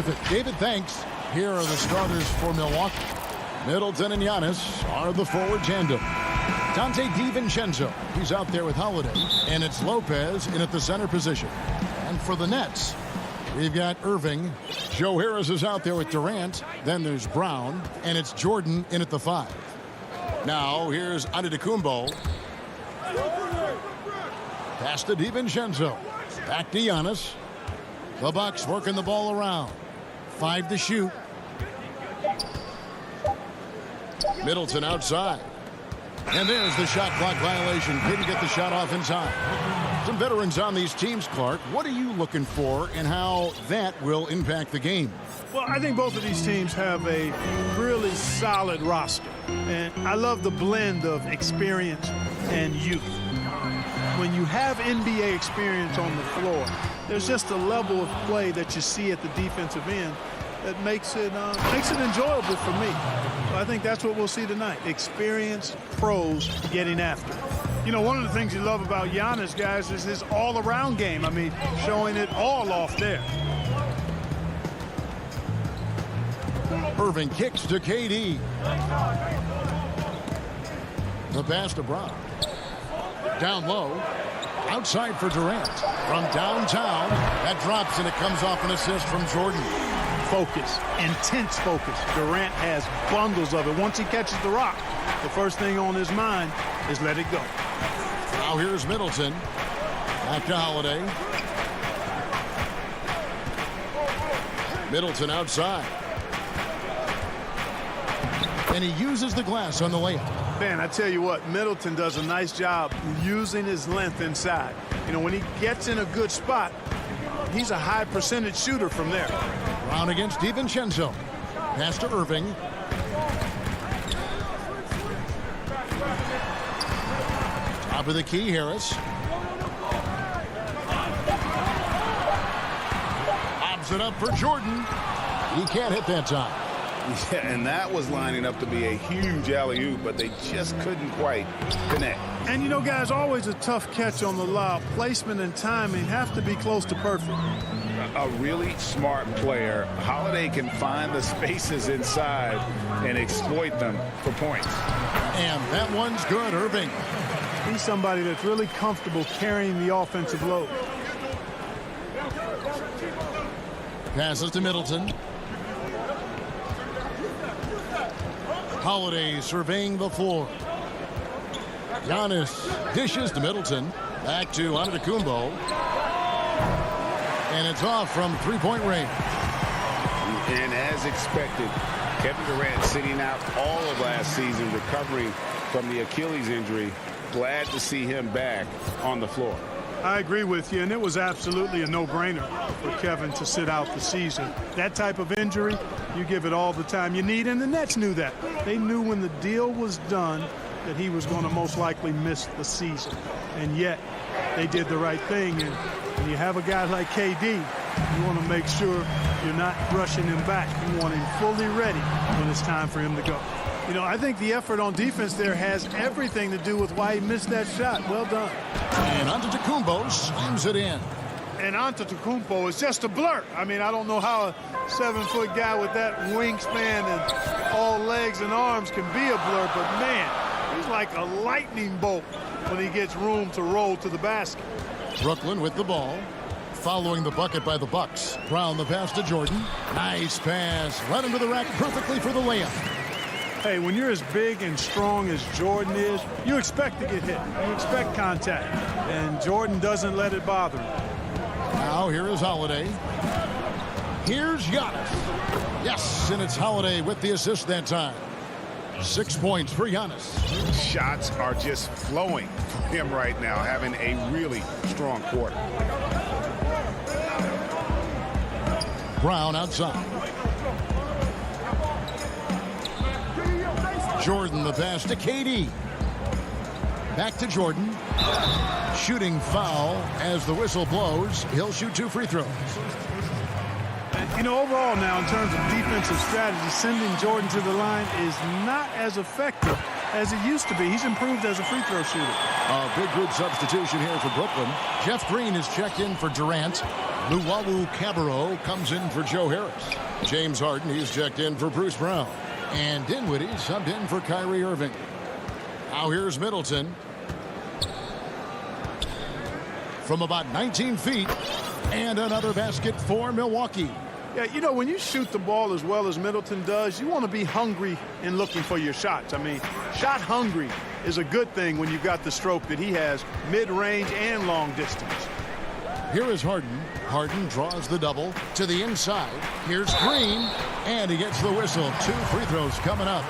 Terrific. David, thanks. Here are the starters for Milwaukee. Middleton and Giannis are the forward tandem. Dante DiVincenzo, he's out there with Holiday. And it's Lopez in at the center position. And for the Nets, we've got Irving. Joe Harris is out there with Durant. Then there's Brown. And it's Jordan in at the 5. Now here's Antetokounmpo. Pass to DiVincenzo. Back to Giannis. The Bucks working the ball around. 5 to shoot. Middleton outside. And there's the shot clock violation. Didn't get the shot off in time. Some veterans on these teams, Clark. What are you looking for and how that will impact the game? Well, I think both of these teams have a really solid roster. And I love the blend of experience and youth. When you have NBA experience on the floor, there's just a level of play that you see at the defensive end that makes it enjoyable for me. So I think that's what we'll see tonight. Experienced pros getting after it. You know, one of the things you love about Giannis, guys, is his all-around game. I mean, showing it all off there. Irving kicks to KD. The pass to Brown. Down low. Outside for Durant. From downtown. That drops and it comes off an assist from Jordan. Focus, intense focus. Durant has bundles of it. Once he catches the rock, the first thing on his mind is let it go. Now here's Middleton. Back to Holiday. Middleton outside. And he uses the glass on the layup. Man, I tell you what, Middleton does a nice job using his length inside. You know, when he gets in a good spot, he's a high percentage shooter from there. Brown against DiVincenzo. Pass to Irving. Top of the key, Harris. Lobs it up for Jordan. He can't hit that time. Yeah, and that was lining up to be a huge alley-oop, but they just couldn't quite connect. And, you know, guys, always a tough catch on the lob. Placement and timing have to be close to perfect. A really smart player. Holiday can find the spaces inside and exploit them for points. And that one's good, Irving. He's somebody that's really comfortable carrying the offensive load. Passes to Middleton. Holiday surveying the floor. Giannis dishes to Middleton. Back to Antetokounmpo. And it's off from three-point range. And as expected, Kevin Durant sitting out all of last season, recovering from the Achilles injury. Glad to see him back on the floor. I agree with you, and it was absolutely a no-brainer for Kevin to sit out the season. That type of injury, you give it all the time you need, and the Nets knew that. They knew when the deal was done that he was going to most likely miss the season. And yet, they did the right thing, and when you have a guy like KD, you want to make sure you're not rushing him back. You want him fully ready when it's time for him to go. You know, I think the effort on defense there has everything to do with why he missed that shot. Well done. And Antetokounmpo slams it in. And Antetokounmpo is just a blur. I mean, I don't know how a 7-foot guy with that wingspan and all legs and arms can be a blur, but man, he's like a lightning bolt when he gets room to roll to the basket. Brooklyn with the ball. Following the bucket by the Bucks. Brown the pass to Jordan. Nice pass. Led him to the rack perfectly for the layup. Hey, when you're as big and strong as Jordan is, you expect to get hit. You expect contact. And Jordan doesn't let it bother him. Now here is Holiday. Here's Giannis. Yes, and it's Holiday with the assist that time. 6 points for Giannis. Shots are just flowing for him right now, having a really strong quarter. Brown outside. Jordan the pass to KD. Back to Jordan. Shooting foul as the whistle blows. He'll shoot 2 free throws. You know, overall now, in terms of defensive strategy, sending Jordan to the line is not as effective as he used to be. He's improved as a free throw shooter. A big good substitution here for Brooklyn. Jeff Green is checked in for Durant. Luwawu Cabarro comes in for Joe Harris. James Harden, he's checked in for Bruce Brown. And Dinwiddie subbed in for Kyrie Irving. Now here's Middleton. From about 19 feet. And another basket for Milwaukee. Yeah, you know, when you shoot the ball as well as Middleton does, you want to be hungry in looking for your shots. I mean, shot hungry is a good thing when you've got the stroke that he has, mid-range and long distance. Here is Harden. Harden draws the double to the inside. Here's Green, and he gets the whistle. 2 free throws coming up.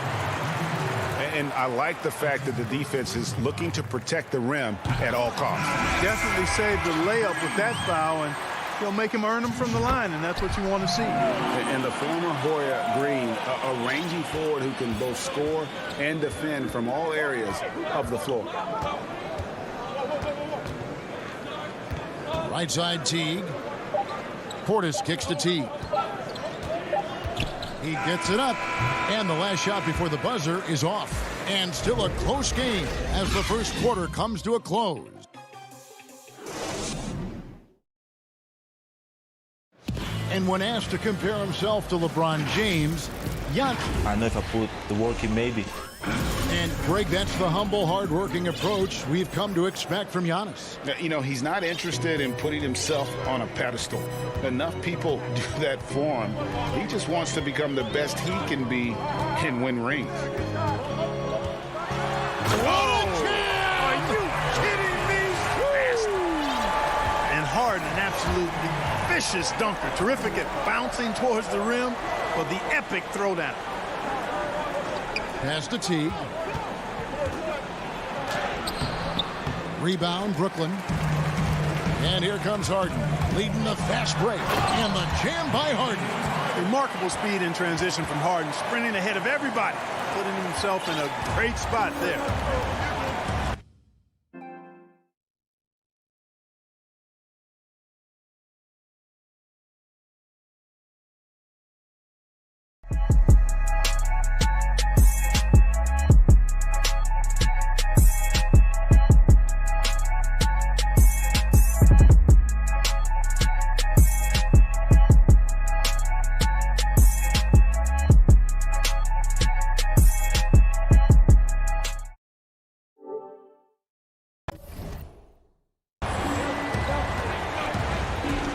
And I like the fact that the defense is looking to protect the rim at all costs. Definitely saved the layup with that foul, and he'll make him earn them from the line, and that's what you want to see. And the former Hoya Green, a rangy forward who can both score and defend from all areas of the floor. Right side Teague. Portis kicks to Teague. He gets it up, and the last shot before the buzzer is off. And still a close game as the first quarter comes to a close. And when asked to compare himself to LeBron James, I know if I put the work in, maybe. And Greg, that's the humble, hard-working approach we've come to expect from Giannis. You know, he's not interested in putting himself on a pedestal. Enough people do that for him. He just wants to become the best he can be and win rings. Are you kidding me? And Harden, an absolutely vicious dunker. Terrific at bouncing towards the rim, but the epic throwdown. Pass to Teague. Rebound, Brooklyn. And here comes Harden, leading the fast break. And the jam by Harden. Remarkable speed in transition from Harden, sprinting ahead of everybody, putting himself in a great spot there.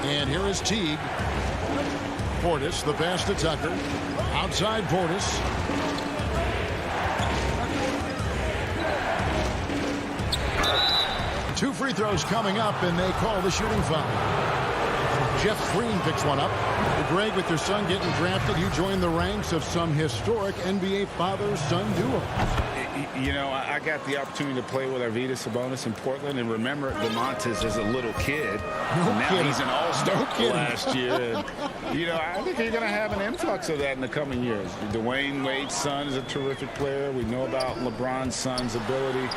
And here is Teague. Portis, the pass to Tucker. Outside Portis. Two free throws coming up, and they call the shooting foul. Jeff Green picks one up. Greg, with your son getting drafted, you join the ranks of some historic NBA father-son duo. You know, I got the opportunity to play with Arvydas Sabonis in Portland, and remember DeMontis as a little kid. Now kidding. he's an all-star kidding. last year. And, you know, I think you're going to have an influx of that in the coming years. Dwayne Wade's son is a terrific player. We know about LeBron's son's ability.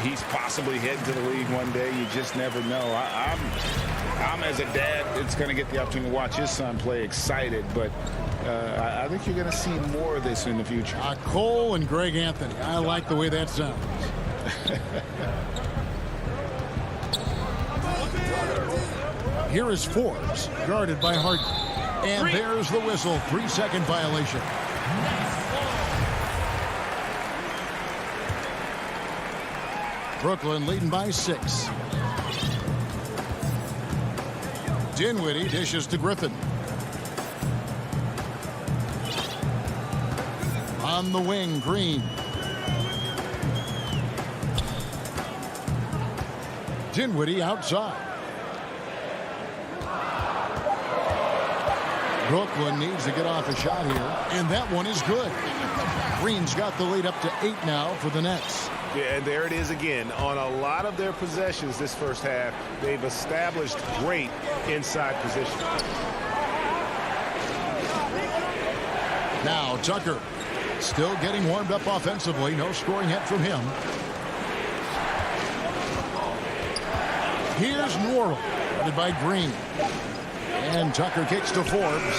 He's possibly heading to the league one day. You just never know. I'm as a dad, it's going to get the opportunity to watch his son play, excited, but I think you're going to see more of this in the future. Cole and Greg Anthony. I like the way that sounds. Here is Forbes, guarded by Harden. And there's the whistle. 3-second violation. Brooklyn leading by 6. Dinwiddie dishes to Griffin. On the wing, Green. Dinwiddie outside. Brooklyn needs to get off a shot here, and that one is good. Green's got the lead up to 8 now for the Nets. Yeah, and there it is again. On a lot of their possessions this first half, they've established great inside position. Now Tucker still getting warmed up offensively. No scoring hit from him. Here's Norrell, led by Green. And Tucker kicks to Forbes.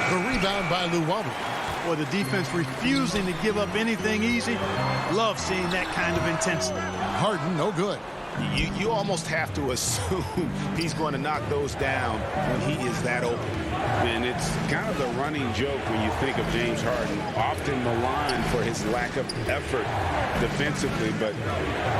The rebound by Luwawu. Or the defense refusing to give up anything easy. Love seeing that kind of intensity. Harden, no good. You almost have to assume he's going to knock those down when he is that open. And it's kind of the running joke when you think of James Harden, often maligned for his lack of effort defensively. But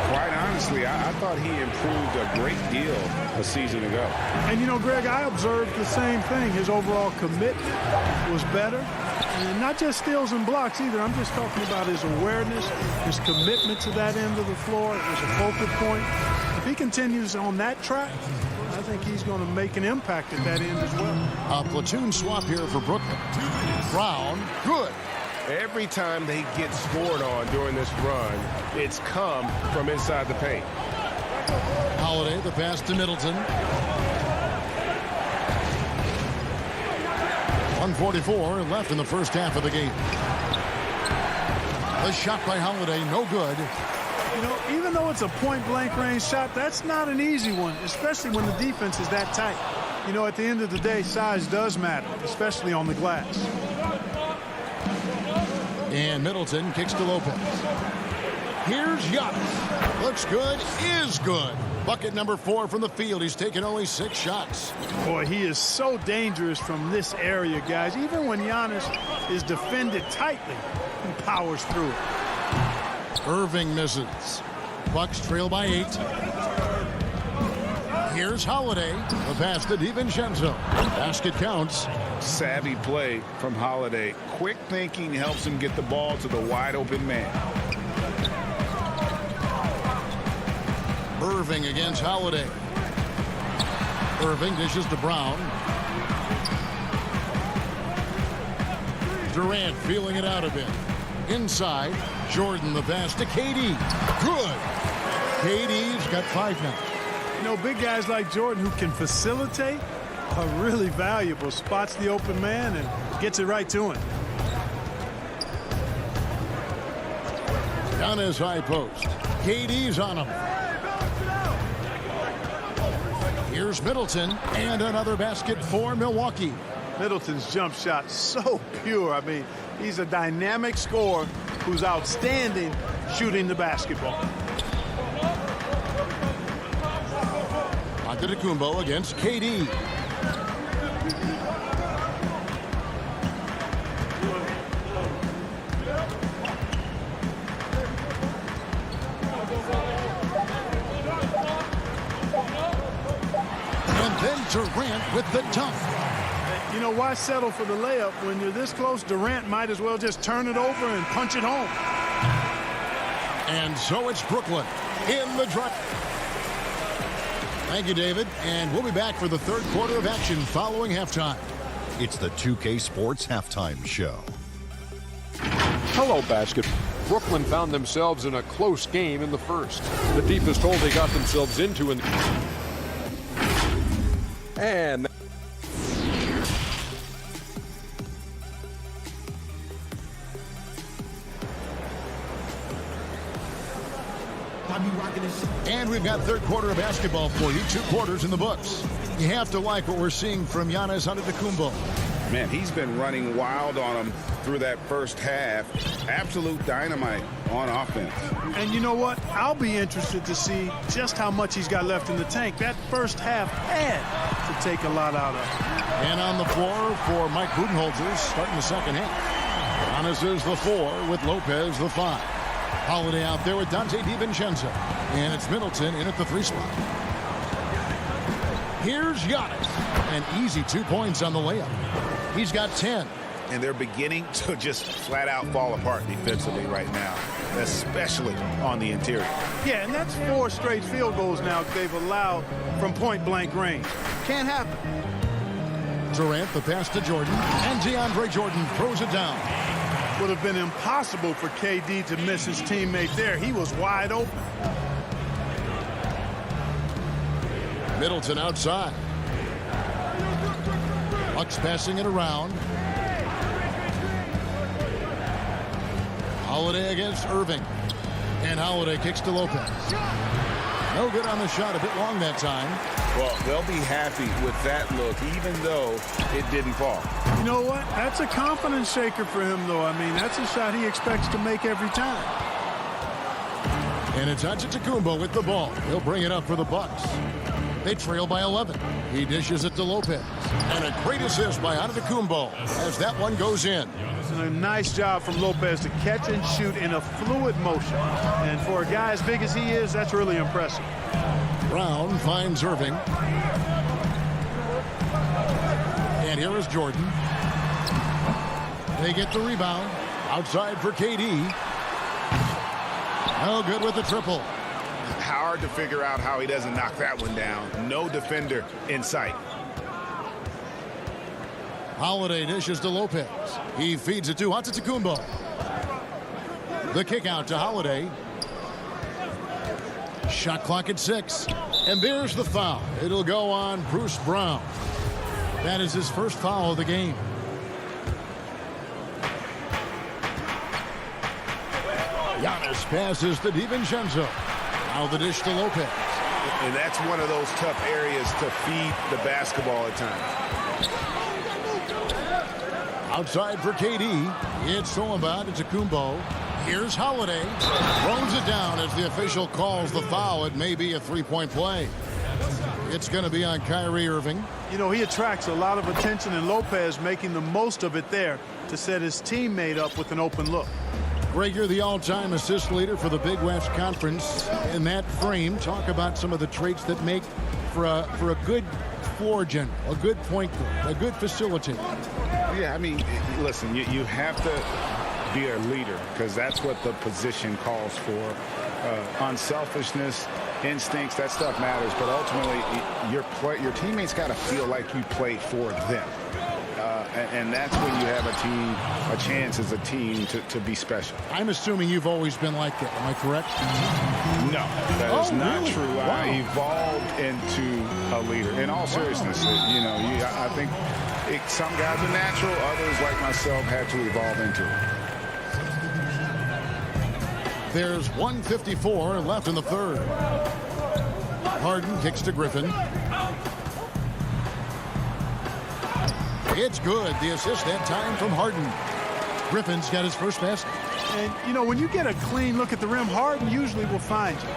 quite honestly, I thought he improved a great deal a season ago. And, you know, Greg, I observed the same thing. His overall commitment was better. And not just steals and blocks either. I'm just talking about his awareness, his commitment to that end of the floor. It was a focal point. If he continues on that track, I think he's going to make an impact at that end as well. A platoon swap here for Brooklyn. Brown, good. Every time they get scored on during this run, it's come from inside the paint. Holiday, the pass to Middleton. 1:44 left in the first half of the game. The shot by Holiday, no good. You know, even though it's a point-blank range shot, that's not an easy one, especially when the defense is that tight. You know, at the end of the day, size does matter, especially on the glass. And Middleton kicks to Lopez. Here's Giannis. Looks good, is good. Bucket number 4 from the field. He's taken only 6 shots. Boy, he is so dangerous from this area, guys. Even when Giannis is defended tightly, he powers through it. Irving misses. Bucks trail by 8. Here's Holiday. The pass to DiVincenzo. Basket counts. Savvy play from Holiday. Quick thinking helps him get the ball to the wide open man. Irving against Holiday. Irving dishes to Brown. Durant feeling it out a bit. Inside, Jordan the pass to KD. Good. KD's got 5 now. You know, big guys like Jordan who can facilitate are really valuable. Spots the open man and gets it right to him. Giannis high post. KD's on him. Here's Middleton, and another basket for Milwaukee. Middleton's jump shot so pure. I mean, he's a dynamic scorer who's outstanding shooting the basketball. Antetokounmpo against KD. Durant with the dunk. You know, why settle for the layup when you're this close? Durant might as well just turn it over and punch it home. And so it's Brooklyn in the drive. Thank you, David. And we'll be back for the third quarter of action following halftime. It's the 2K Sports Halftime Show. Hello, basket. Brooklyn found themselves in a close game in the first. The deepest hole they got themselves into in and And we've got third quarter of basketball for you. 2 quarters in the books. You have to like what we're seeing from Giannis Antetokounmpo. Man, he's been running wild on him through that first half. Absolute dynamite on offense. And you know what? I'll be interested to see just how much he's got left in the tank. That first half had to take a lot out of it. And on the floor for Mike Budenholzer starting the second half. Giannis is the 4 with Lopez the 5. Holiday out there with Dante DiVincenzo. And it's Middleton in at the 3 spot. Here's Giannis. An easy 2 points on the layup. He's got 10. And they're beginning to just flat out fall apart defensively right now, especially on the interior. Yeah, and that's 4 straight field goals now they've allowed from point-blank range. Can't happen. Durant, the pass to Jordan. And DeAndre Jordan throws it down. Would have been impossible for KD to miss his teammate there. He was wide open. Middleton outside. Bucks passing it around. Holiday against Irving. And Holiday kicks to Lopez. No good on the shot, a bit long that time. Well, they'll be happy with that look, even though it didn't fall. You know what? That's a confidence shaker for him, though. I mean, that's a shot he expects to make every time. And it's Antetokounmpo with the ball. He'll bring it up for the Bucks. They trail by 11. He dishes it to Lopez. And a great assist by Antetokounmpo as that one goes in. A nice job from Lopez to catch and shoot in a fluid motion. And for a guy as big as he is, that's really impressive. Brown finds Irving. And here is Jordan. They get the rebound. Outside for KD. Oh, good with the triple. Hard to figure out how he doesn't knock that one down. No defender in sight. Holiday dishes to Lopez. He feeds it to Antetokounmpo. The kick out to Holiday. Shot clock at 6. And there's the foul. It'll go on Bruce Brown. That is his first foul of the game. Giannis passes to DiVincenzo. Now the dish to Lopez. And that's one of those tough areas to feed the basketball at times. Outside for KD. It's Solomon to Antetokounmpo. Here's Holiday. Throws it down as the official calls the foul. It may be a three-point play. It's going to be on Kyrie Irving. You know, he attracts a lot of attention, and Lopez making the most of it there to set his teammate up with an open look. Greg, you're the all-time assist leader for the Big West Conference. In that frame, talk about some of the traits that make for a good floor general, a good point guard, a good facilitator. Yeah, I mean, listen, you have to be a leader because that's what the position calls for. Unselfishness, instincts, that stuff matters. But ultimately, your teammates got to feel like you play for them. And that's when you have a chance as a team to be special. I'm assuming you've always been like that. Am I correct? No, that is not really? true. Wow. I evolved into a leader. In all seriousness, I think some guys are natural. Others, like myself, had to evolve into it. There's 1:54 left in the third. Harden kicks to Griffin. It's good. The assist that time from Harden. Griffin's got his first basket. And, you know, when you get a clean look at the rim, Harden usually will find you.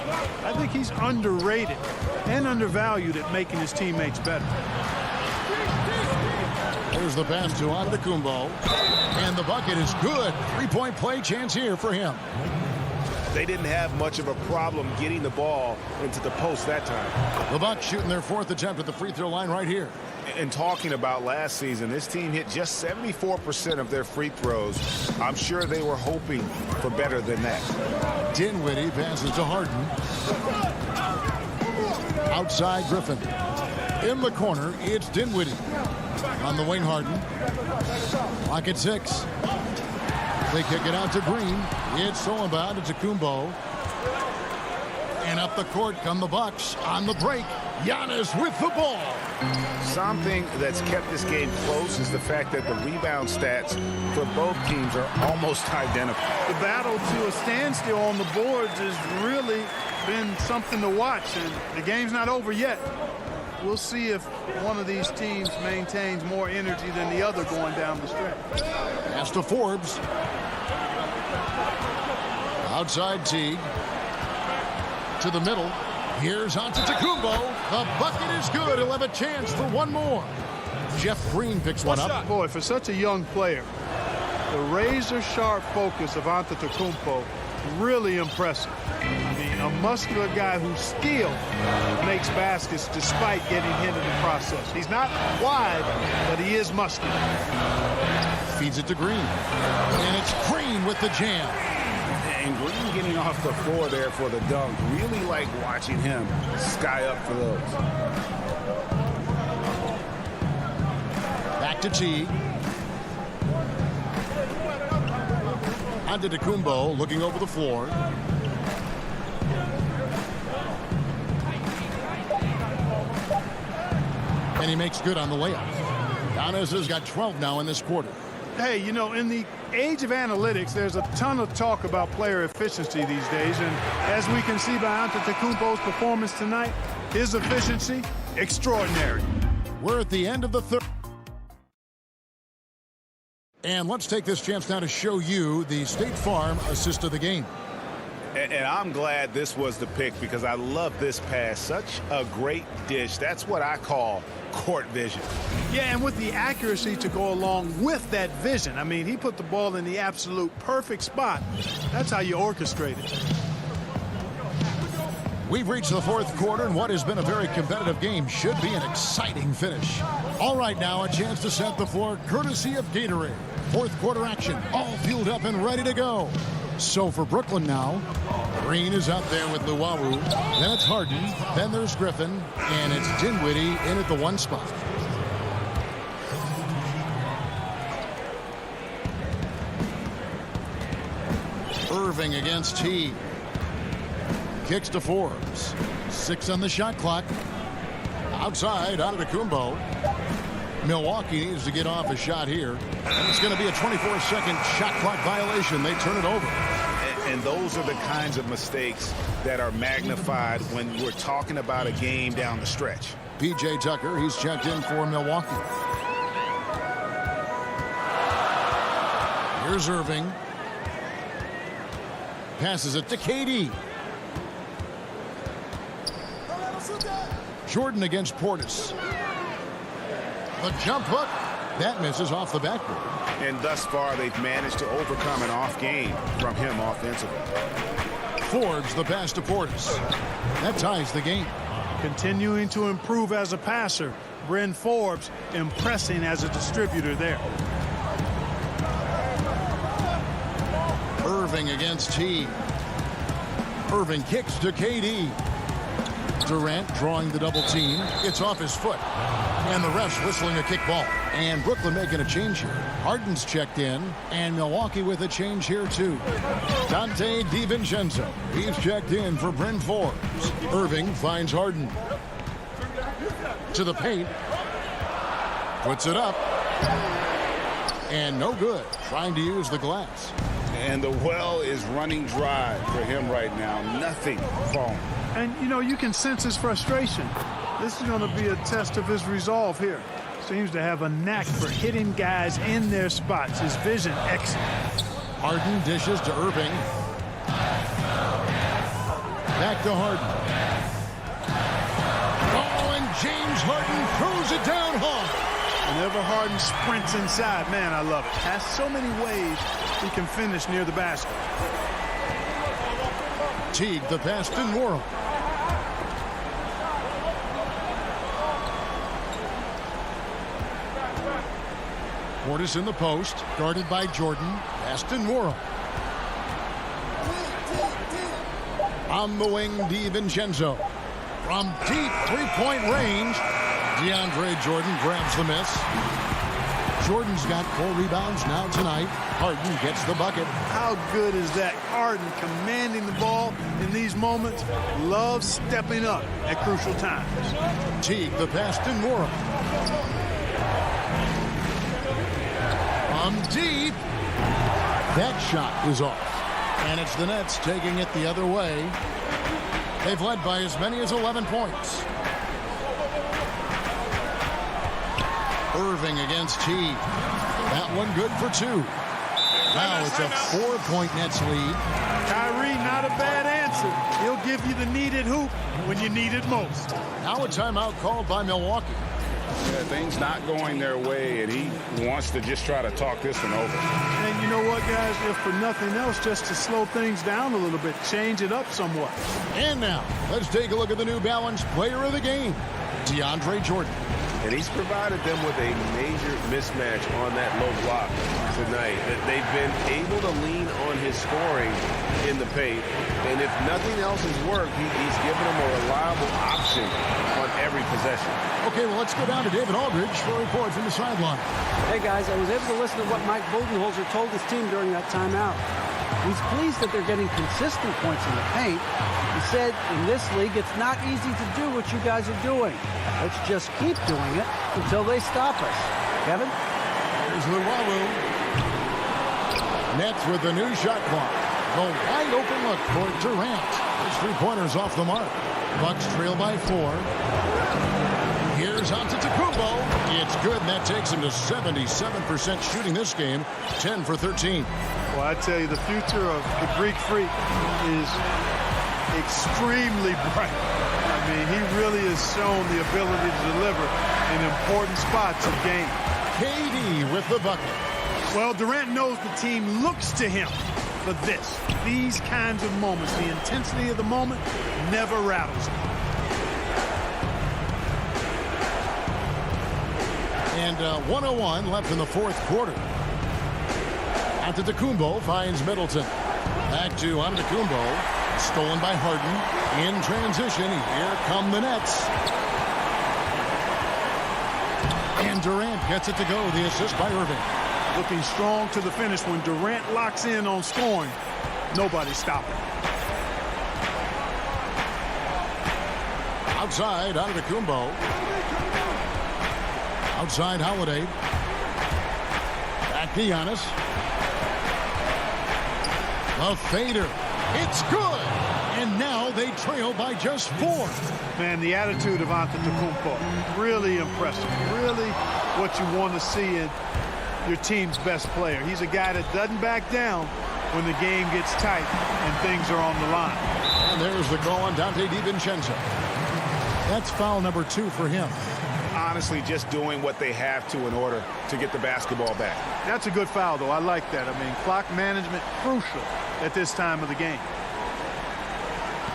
I think he's underrated and undervalued at making his teammates better. There's the pass to Antetokounmpo. And the bucket is good. Three-point play chance here for him. They didn't have much of a problem getting the ball into the post that time. The Bucks shooting their fourth attempt at the free throw line right here. And talking about last season, this team hit just 74% of their free throws. I'm sure they were hoping for better than that. Dinwiddie passes to Harden. Outside Griffin. In the corner, it's Dinwiddie. On the wing, Harden. Clock at 6. They kick it out to Green. It's Solomon to Antetokounmpo. And up the court come the Bucks on the break. Giannis with the ball. Something that's kept this game close is the fact that the rebound stats for both teams are almost identical. The battle to a standstill on the boards has really been something to watch, and the game's not over yet. We'll see if one of these teams maintains more energy than the other going down the stretch. Pass to Forbes. Outside Teague. To the middle. Here's Antetokounmpo. The bucket is good. He'll have a chance for one more. Jeff Green picks one up. Boy, for such a young player, the razor-sharp focus of Antetokounmpo, really impressive. I mean, a muscular guy who still makes baskets despite getting hit in the process. He's not wide, but he is muscular. Feeds it to Green. And it's Green with the jam. And Green getting off the floor there for the dunk. Really like watching him sky up for those. Back to Teague. Antetokounmpo looking over the floor. And he makes good on the layup. Giannis has got 12 now in this quarter. Hey, you know, in the age of analytics, there's a ton of talk about player efficiency these days. And as we can see by Antetokounmpo's performance tonight, his efficiency extraordinary. We're at the end of the third. And let's take this chance now to show you the State Farm assist of the game. And I'm glad this was the pick because I love this pass. Such a great dish. That's what I call court vision. Yeah, and with the accuracy to go along with that vision. I mean, he put the ball in the absolute perfect spot. That's how you orchestrate it. We've reached the fourth quarter, and what has been a very competitive game should be an exciting finish. All right, now a chance to set the floor courtesy of Gatorade. Fourth quarter action, all fueled up and ready to go. So for Brooklyn now, Green is out there with Luwawu. Then it's Harden. Then there's Griffin. And it's Dinwiddie in at the one spot. Irving against T. Kicks to Forbes. 6 on the shot clock. Outside, Antetokounmpo. Milwaukee needs to get off a shot here. And it's going to be a 24-second shot clock violation. They turn it over. And those are the kinds of mistakes that are magnified when we're talking about a game down the stretch. P.J. Tucker, he's checked in for Milwaukee. Here's Irving. Passes it to KD. Jordan against Portis. The jump hook. That misses off the backboard. And thus far, they've managed to overcome an off game from him offensively. Forbes the pass to Portis. That ties the game. Continuing to improve as a passer. Bryn Forbes impressing as a distributor there. Irving against T. Irving kicks to KD. Durant drawing the double team. It's off his foot. And the refs whistling a kick ball. And Brooklyn making a change here. Harden's checked in. And Milwaukee with a change here too. Dante DiVincenzo. He's checked in for Bryn Forbes. Irving finds Harden. To the paint. Puts it up. And no good. Trying to use the glass. And the well is running dry for him right now. Nothing falling. And, you know, you can sense his frustration. This is going to be a test of his resolve here. Seems to have a knack for hitting guys in their spots. His vision excellent. Harden dishes to Irving. Back to Harden. Oh, and James Harden throws it down hard. Whenever Harden sprints inside, man, I love it. Has so many ways he can finish near the basket. Teague, the pass to Norrell. Portis in the post, guarded by Jordan. Pass to Norrell. On the wing, DiVincenzo. From deep three-point range, DeAndre Jordan grabs the miss. Jordan's got 4 rebounds now tonight. Harden gets the bucket. How good is that? Harden commanding the ball in these moments. Loves stepping up at crucial times. Teague, the pass to Norrell. From deep. That shot is off. And it's the Nets taking it the other way. They've led by as many as 11 points. Irving against T. That one good for 2. Now it's a 4-point Nets lead. Kyrie, not a bad answer. He'll give you the needed hoop when you need it most. Now a timeout called by Milwaukee. Yeah, things not going their way, and he wants to just try to talk this one over. And you know what, guys? If for nothing else, just to slow things down a little bit, change it up somewhat. And now, let's take a look at the New Balance player of the game, DeAndre Jordan. And he's provided them with a major mismatch on that low block tonight. They've been able to lean on his scoring in the paint. And if nothing else has worked, he's given them a reliable option on every possession. Okay, well, let's go down to David Aldridge for a report from the sideline. Hey, guys, I was able to listen to what Mike Budenholzer told his team during that timeout. He's pleased that they're getting consistent points in the paint. He said, in this league, it's not easy to do what you guys are doing. Let's just keep doing it until they stop us. Kevin? Here's Luwawu. Nets with the new shot clock. The wide open look for Durant. His 3-pointers off the mark. Bucks trail by 4. Here's Antetokounmpo. It's good, and that takes him to 77% shooting this game, 10 for 13. Well, I tell you, the future of the Greek Freak is extremely bright. I mean, he really has shown the ability to deliver in important spots of game. KD with the bucket. Well, Durant knows the team looks to him for these kinds of moments. The intensity of the moment never rattles him. And 1:01 left in the fourth quarter. Antetokounmpo finds Middleton. Back to Antetokounmpo. Stolen by Harden. In transition, here come the Nets. And Durant gets it to go. The assist by Irving. Looking strong to the finish. When Durant locks in on scoring, nobody's stopping. Outside, Antetokounmpo. Outside, Holiday. Back to Giannis. A fader. It's good. And now they trail by just 4. Man, the attitude of Antetokounmpo, really impressive. Really what you want to see in your team's best player. He's a guy that doesn't back down when the game gets tight and things are on the line. And there's the call on Dante DiVincenzo. That's foul number 2 for him. Honestly, just doing what they have to in order to get the basketball back. That's a good foul, though. I like that. I mean, clock management crucial at this time of the game.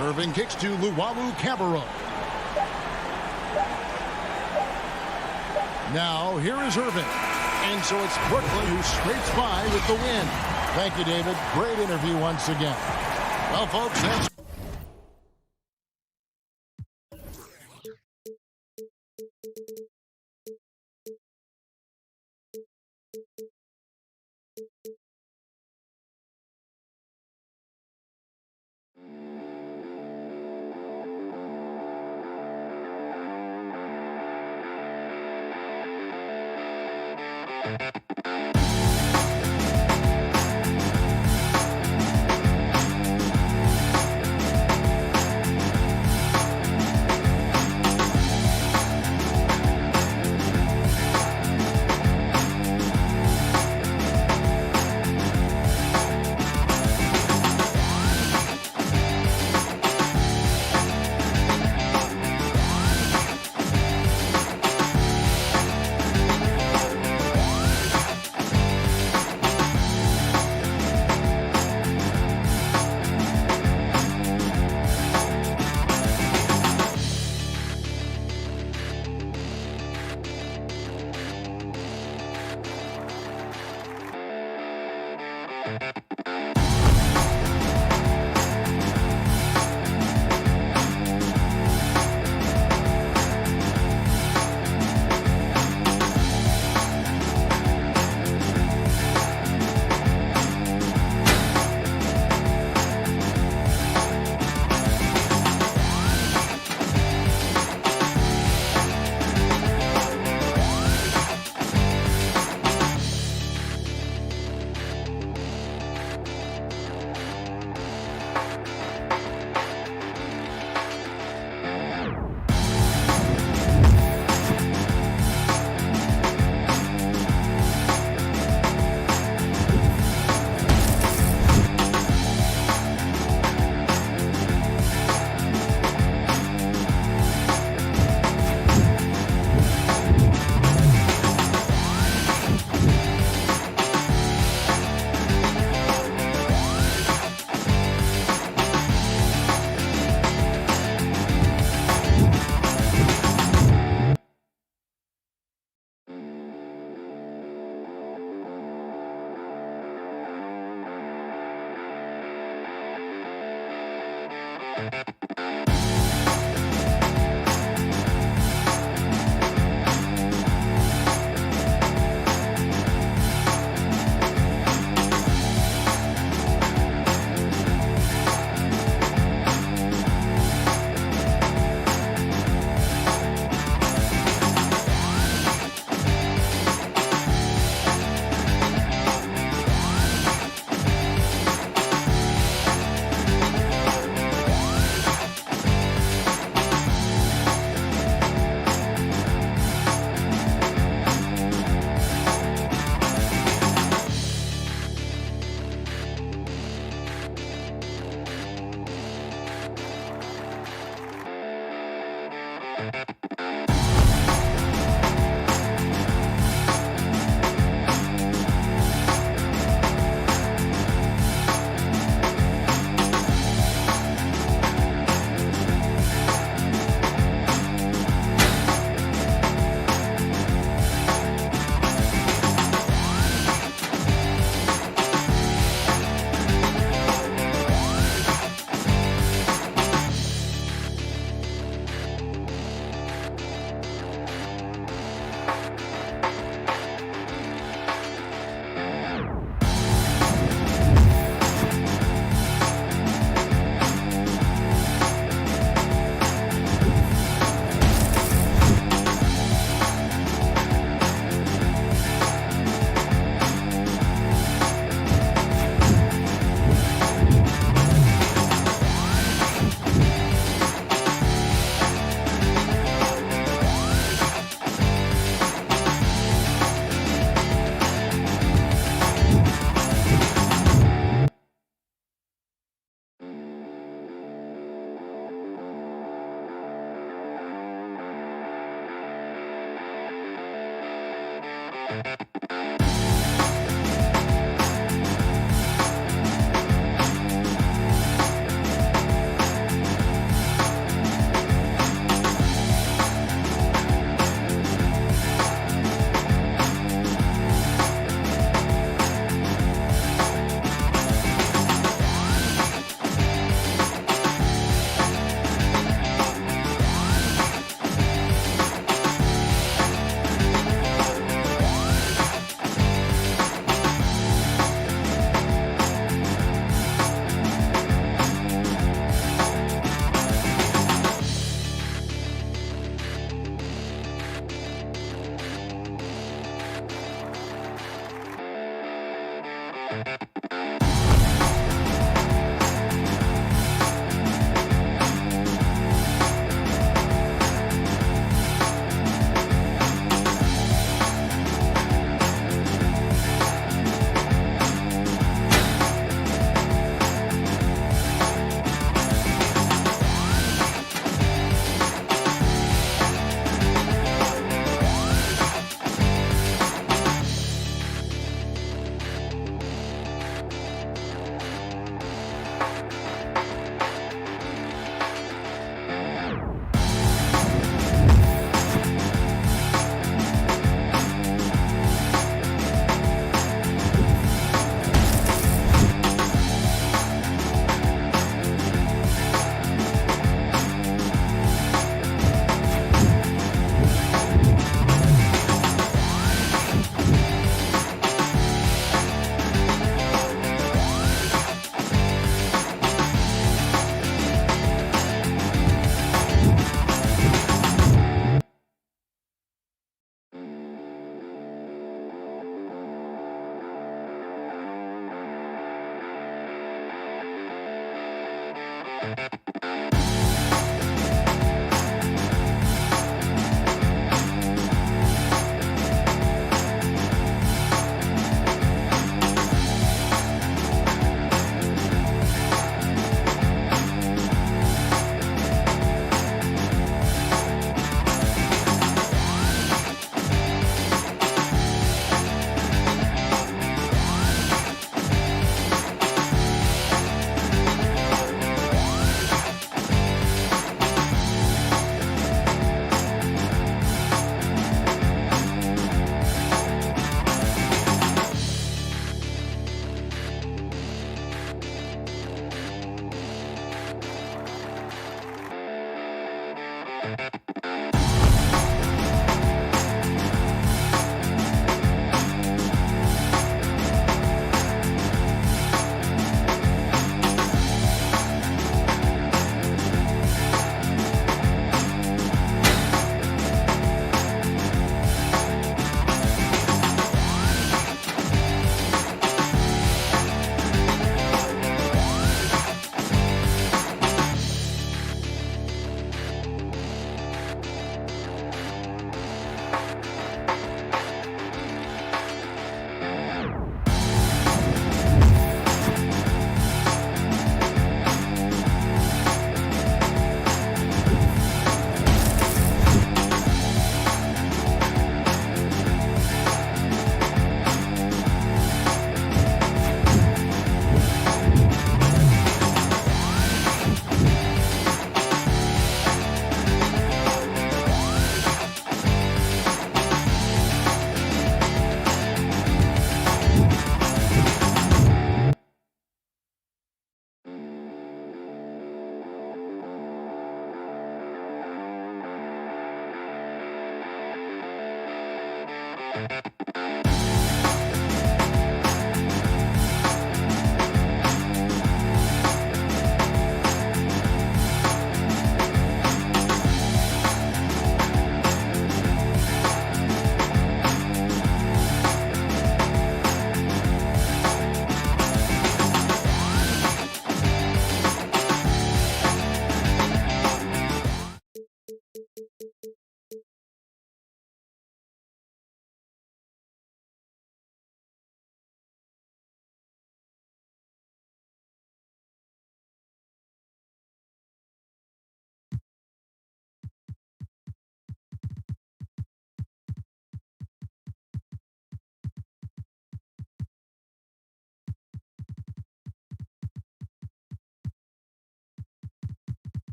Irving kicks to Luwawu-Cabarrot. Now, here is Irving. And so it's Brooklyn who scrapes by with the win. Thank you, David. Great interview once again. Well, folks, that's...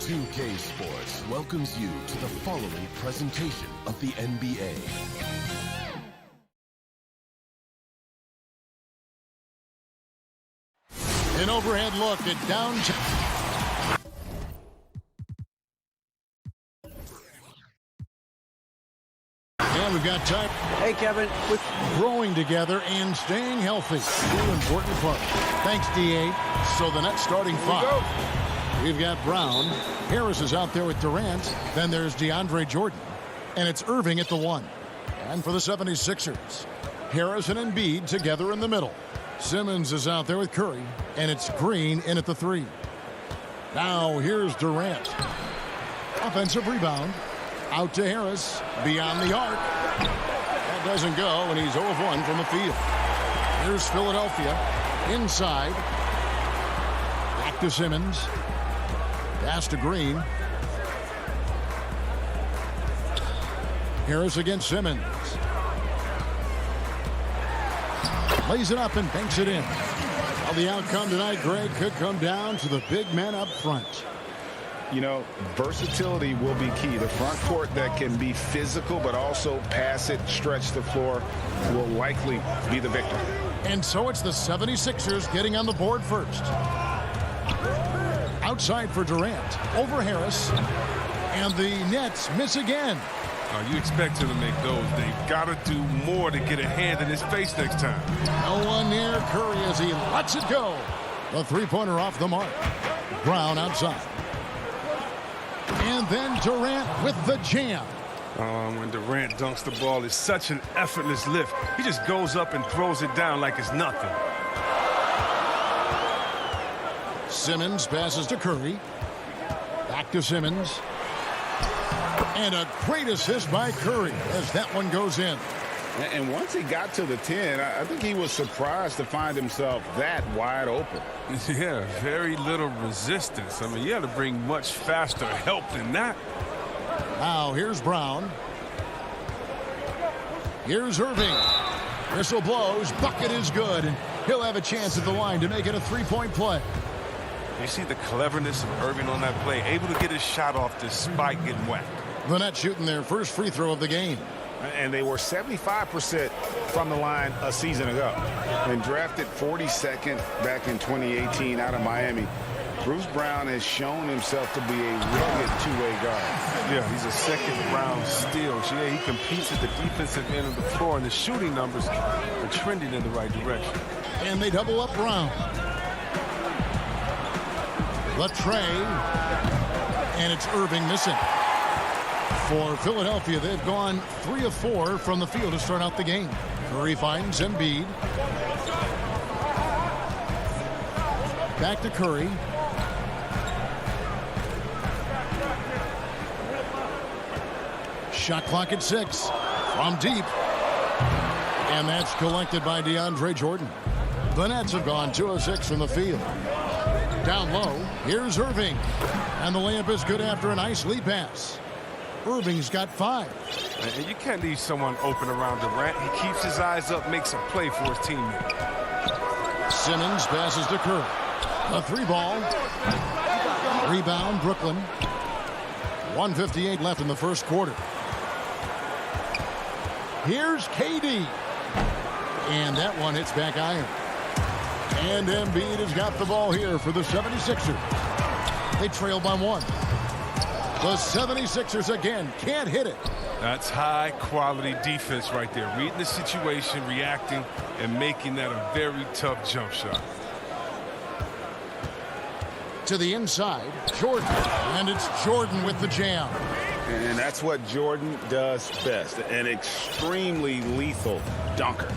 2K Sports welcomes you to the following presentation of the NBA. An overhead look at downtown. And we've got time. Hey, Kevin. With growing together and staying healthy. Two important parts. Thanks, D.A. So the Nets starting five. We've got Brown. Harris is out there with Durant. Then there's DeAndre Jordan. And it's Irving at the 1. And for the 76ers, Harris and Embiid together in the middle. Simmons is out there with Curry. And it's Green in at the 3. Now here's Durant. Offensive rebound. Out to Harris. Beyond the arc. That doesn't go, and he's 0 of 1 from the field. Here's Philadelphia. Inside. Back to Simmons. Pass to Green. Harris against Simmons. Lays it up and banks it in. Well, the outcome tonight, Greg, could come down to the big men up front. You know, versatility will be key. The front court that can be physical but also pass it, stretch the floor, will likely be the victor. And so it's the 76ers getting on the board first. Outside for Durant. Over Harris. And the Nets miss again. You expect him to make those. They've got to do more to get a hand in his face next time. No one near Curry as he lets it go. The three-pointer off the mark. Brown outside. And then Durant with the jam. When Durant dunks the ball, it's such an effortless lift. He just goes up and throws it down like it's nothing. Simmons passes to Curry. Back to Simmons. And a great assist by Curry as that one goes in. And once he got to the 10, I think he was surprised to find himself that wide open. Yeah, very little resistance. I mean, you had to bring much faster help than that. Now here's Brown. Here's Irving. Whistle blows. Bucket is good. And he'll have a chance at the line to make it a three-point play. You see the cleverness of Irving on that play, able to get his shot off despite getting whacked. The Nets shooting their first free throw of the game. And they were 75% from the line a season ago. And drafted 42nd back in 2018 out of Miami. Bruce Brown has shown himself to be a rugged two-way guard. Yeah, he's a second-round steal. Yeah, he competes at the defensive end of the floor, and the shooting numbers are trending in the right direction. And they double up Brown. The tray. And it's Irving missing. For Philadelphia, they've gone 3 of 4 from the field to start out the game. Curry finds Embiid. Back to Curry. Shot clock at 6. From deep. And that's collected by DeAndre Jordan. The Nets have gone 2 of 6 from the field. Down low, here's Irving. And the layup is good after a nice lead pass. Irving's got 5. And you can't leave someone open around Durant. He keeps his eyes up, makes a play for his teammate. Simmons passes to Curry. A 3-ball. Rebound, Brooklyn. 1:58 left in the first quarter. Here's KD. And that one hits back iron. And Embiid has got the ball here for the 76ers. They trail by 1. The 76ers again can't hit it. That's high-quality defense right there. Reading the situation, reacting, and making that a very tough jump shot. To the inside, Jordan. And it's Jordan with the jam. And that's what Jordan does best. An extremely lethal dunker.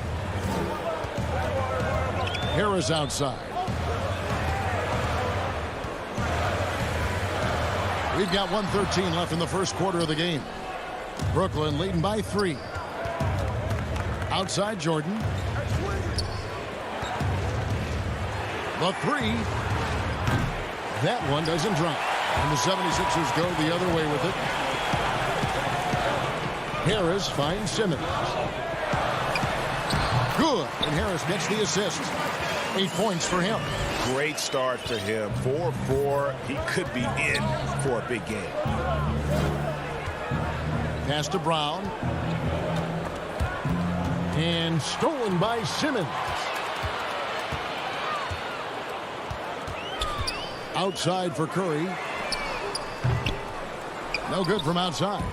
Harris outside. We've got 1:13 left in the first quarter of the game. Brooklyn leading by 3. Outside Jordan. The 3. That one doesn't drop. And the 76ers go the other way with it. Harris finds Simmons. Good. And Harris gets the assist. 8 points for him. Great start for him. 4-4. He could be in for a big game. Pass to Brown. And stolen by Simmons. Outside for Curry. No good from outside.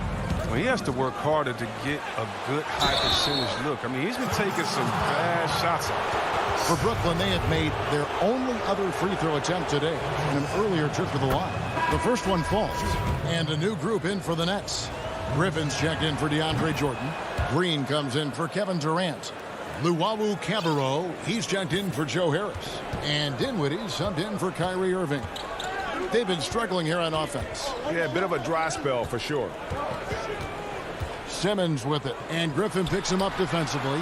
Well, he has to work harder to get a good high percentage look. I mean, he's been taking some bad shots out there. For Brooklyn, they have made their only other free throw attempt today in an earlier trip to the line. The first one falls, and a new group in for the Nets. Griffin's checked in for DeAndre Jordan. Green comes in for Kevin Durant. Luwawu Cabarrot, he's checked in for Joe Harris. And Dinwiddie subbed in for Kyrie Irving. They've been struggling here on offense. Yeah, a bit of a dry spell for sure. Simmons with it, and Griffin picks him up defensively.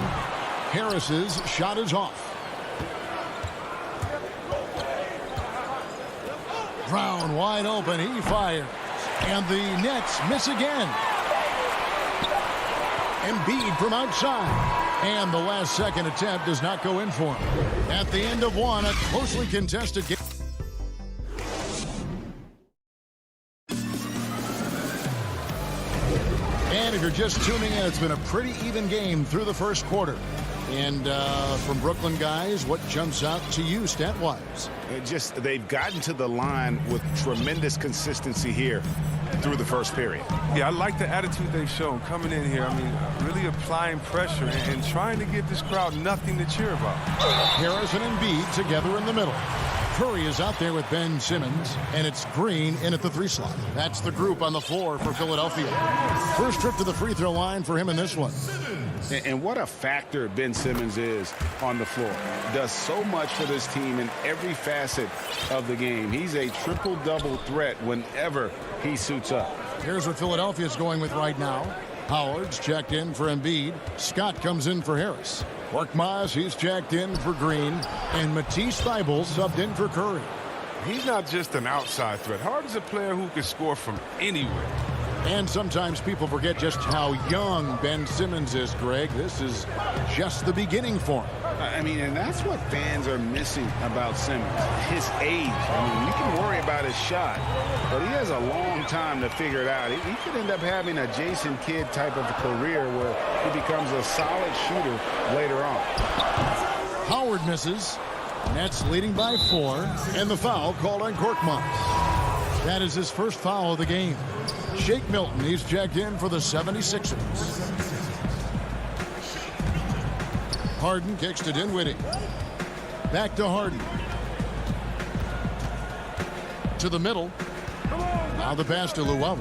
Harris's shot is off. Brown wide open, he fires. And the Nets miss again. Embiid from outside. And the last second attempt does not go in for him. At the end of one, a closely contested game. And if you're just tuning in, it's been a pretty even game through the first quarter. And from Brooklyn guys, what jumps out to you stat-wise? They've gotten to the line with tremendous consistency here through the first period. Yeah, I like the attitude they've shown coming in here. I mean, really applying pressure and trying to give this crowd nothing to cheer about. Harris and Embiid together in the middle. Curry is out there with Ben Simmons, and it's Green in at the 3 slot. That's the group on the floor for Philadelphia. First trip to the free throw line for him in this one. And what a factor Ben Simmons is on the floor. Does so much for this team in every facet of the game. He's a triple-double threat whenever he suits up. Here's what Philadelphia's going with right now. Howard's checked in for Embiid. Scott comes in for Harris. Korkmaz, he's checked in for Green. And Matisse Thybulle subbed in for Curry. He's not just an outside threat. Harden's a player who can score from anywhere. And sometimes people forget just how young Ben Simmons is, Greg. This is just the beginning for him. I mean, and that's what fans are missing about Simmons. His age. I mean, you can worry about his shot, but he has a long time to figure it out. He could end up having a Jason Kidd type of career where he becomes a solid shooter later on. Howard misses. Nets leading by 4, and the foul called on Korkmaz. That is his first foul of the game. Shake Milton, he's checked in for the 76ers. Harden kicks to Dinwiddie. Back to Harden. To the middle. Now the pass to Luwawu.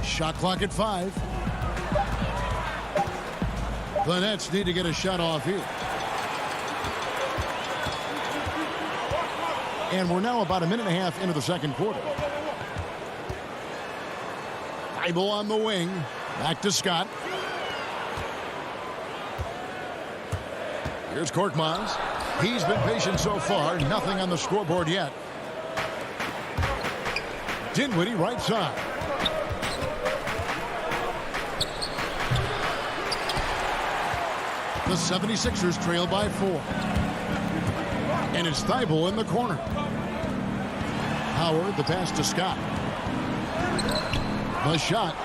Shot clock at 5. The Nets need to get a shot off here. And we're now about a minute and a half into the second quarter. Thybulle on the wing. Back to Scott. Here's Korkmaz. He's been patient so far. Nothing on the scoreboard yet. Dinwiddie right side. The 76ers trail by 4. And it's Thybulle in the corner. Howard, the pass to Scott. The shot,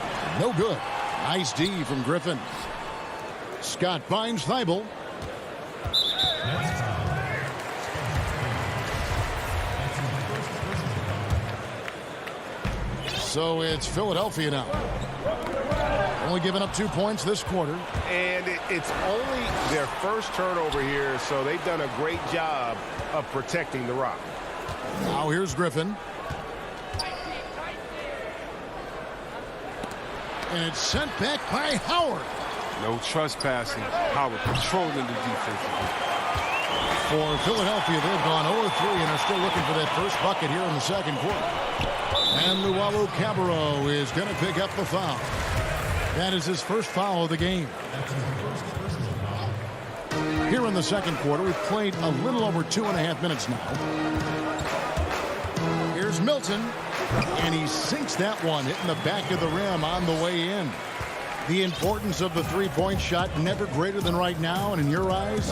no good. Nice D from Griffin. Scott finds Thybulle. So it's Philadelphia now. Only giving up 2 points this quarter. And it's only their first turnover here, so they've done a great job of protecting the rock. Now here's Griffin. And it's sent back by Howard. No trespassing. Howard controlling the defense. For Philadelphia, they've gone 0-3 and are still looking for that first bucket here in the second quarter. And Luwawu Cabarrot is going to pick up the foul. That is his first foul of the game. Here in the second quarter, we've played a little over 2.5 minutes now. Here's Milton, and he sinks that one, hitting the back of the rim on the way in. The importance of the three-point shot never greater than right now, and in your eyes,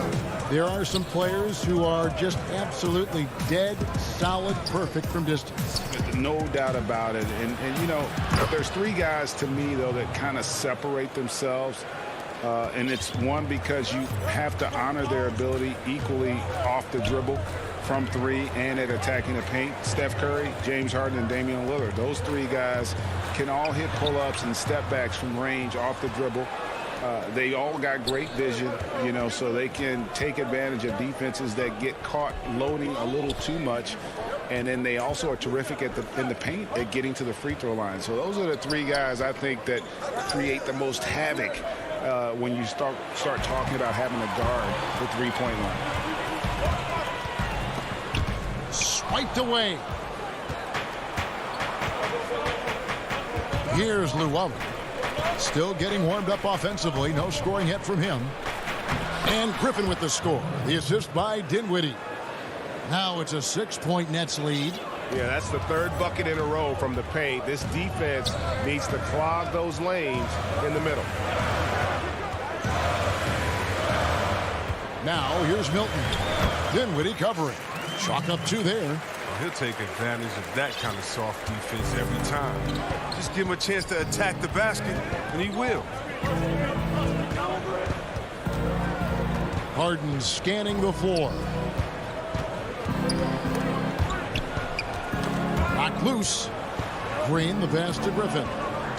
there are some players who are just absolutely dead, solid, perfect from distance. No doubt about it. And you know, there's three guys to me, though, that kind of separate themselves. And it's one, because you have to honor their ability equally off the dribble, from three, and at attacking the paint. Steph Curry, James Harden, and Damian Lillard. Those three guys can all hit pull-ups and step backs from range off the dribble. They all got great vision, you know, so they can take advantage of defenses that get caught loading a little too much. And then they also are terrific in the paint at getting to the free throw line. So those are the three guys I think that create the most havoc when you start talking about having a guard the three-point line. Swiped away. Here's Luwawu. Still getting warmed up offensively. No scoring yet from him. And Griffin with the score. The assist by Dinwiddie. Now it's a 6-point Nets lead. Yeah, that's the third bucket in a row from the paint. This defense needs to clog those lanes in the middle. Now here's Milton. Dinwiddie covering. Chalk up 2 there. He'll take advantage of that kind of soft defense every time. Just give him a chance to attack the basket, and he will. Harden scanning the floor. Knocked loose. Green, the pass to Griffin.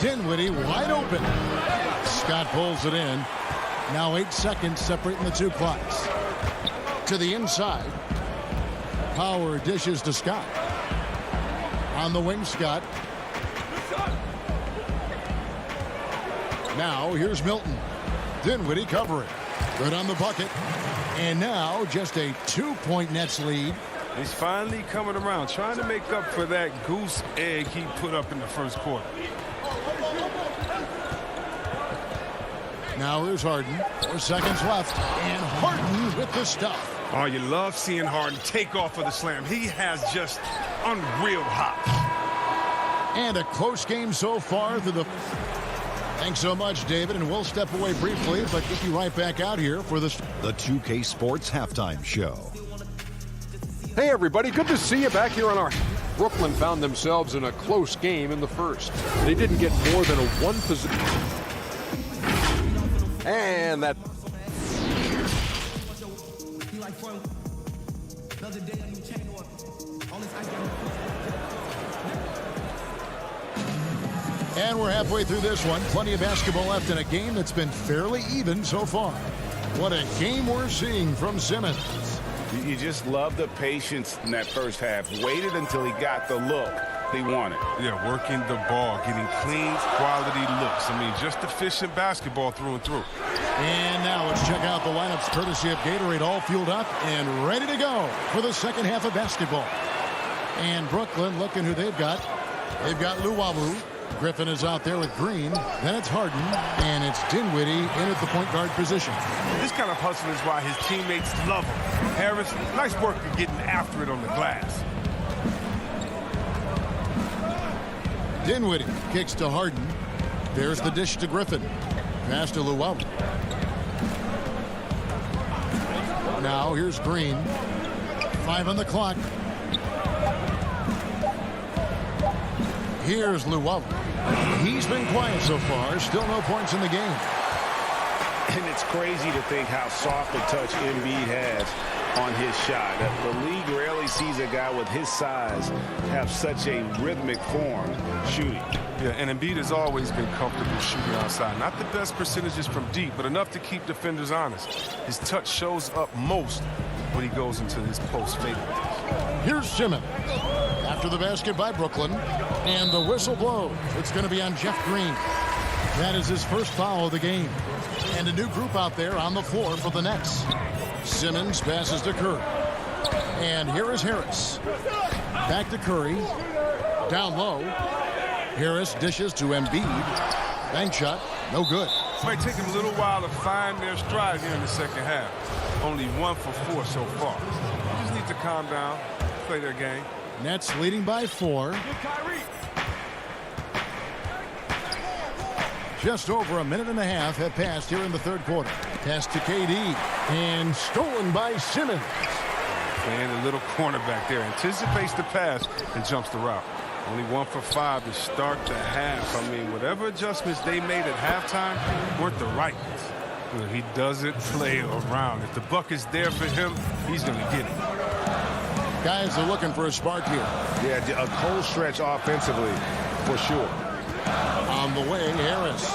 Dinwiddie wide open. Scott pulls it in. Now 8 seconds separating the two clocks. To the inside. Power dishes to Scott. On the wing, Scott. Now here's Milton. Dinwiddie covering. Good on the bucket. And now just a 2-point Nets lead. He's finally coming around, trying to make up for that goose egg he put up in the first quarter. Now here's Harden. 4 seconds left. And Harden with the stuff. Oh, you love seeing Harden take off for the slam. He has just unreal hops. And a close game so far through the... Thanks so much, David, and we'll step away briefly, but get you right back out here for the 2K Sports Halftime Show. Hey, everybody. Good to see you back here on our... Brooklyn found themselves in a close game in the first. They didn't get more than a one position. And that... And we're halfway through this one. Plenty of basketball left in a game that's been fairly even so far. What a game we're seeing from Simmons. You just love the patience in that first half. Waited until he got the look he wanted. Yeah, working the ball, getting clean, quality looks. I mean, just efficient basketball through and through. And now let's check out the lineups courtesy of Gatorade, all fueled up and ready to go for the second half of basketball. And Brooklyn, looking who they've got. They've got Luwawu. Griffin is out there with Green. Then it's Harden, and it's Dinwiddie in at the point guard position. This kind of hustle is why his teammates love him. Harris, nice work at getting after it on the glass. Dinwiddie kicks to Harden. There's the dish to Griffin. Pass to Luwawu. Now here's Green. 5 on the clock. Here's Luwawu. He's been quiet so far. Still no points in the game. And it's crazy to think how soft a touch Embiid has on his shot. The league rarely sees a guy with his size have such a rhythmic form shooting. Yeah, and Embiid has always been comfortable shooting outside. Not the best percentages from deep, but enough to keep defenders honest. His touch shows up most when he goes into his post fadeaways. Here's Simmons. After the basket by Brooklyn. And the whistle blows. It's going to be on Jeff Green. That is his first foul of the game. And a new group out there on the floor for the Nets. Simmons passes to Curry. And here is Harris. Back to Curry. Down low. Harris dishes to Embiid. Bank shot. No good. Might take him a little while to find their stride here in the second half. Only 1 for 4 so far. They just need to calm down, play their game. Nets leading by 4. Just over a minute and a half have passed here in the third quarter. Pass to KD. And stolen by Simmons. And the little cornerback there anticipates the pass and jumps the route. Only 1 for 5 to start the half. I mean, whatever adjustments they made at halftime weren't the right ones. You know, he doesn't play around. If the buck is there for him, he's going to get it. Guys are looking for a spark here. Yeah, a cold stretch offensively, for sure. On the way, Harris.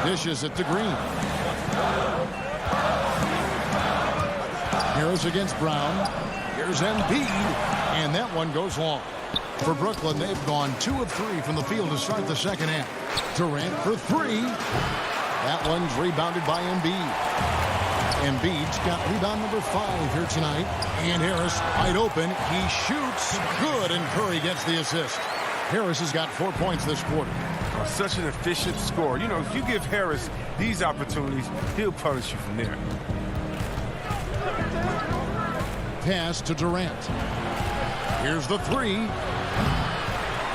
Dishes it to Green. Harris against Brown. Here's Embiid, and that one goes long. For Brooklyn, they've gone 2 of 3 from the field to start the second half. Durant for 3. That one's rebounded by Embiid. Embiid's got rebound number 5 here tonight. And Harris wide open. He shoots good, and Curry gets the assist. Harris has got 4 points this quarter. Such an efficient scorer. You know, if you give Harris these opportunities, he'll punish you from there. Pass to Durant. Here's the 3.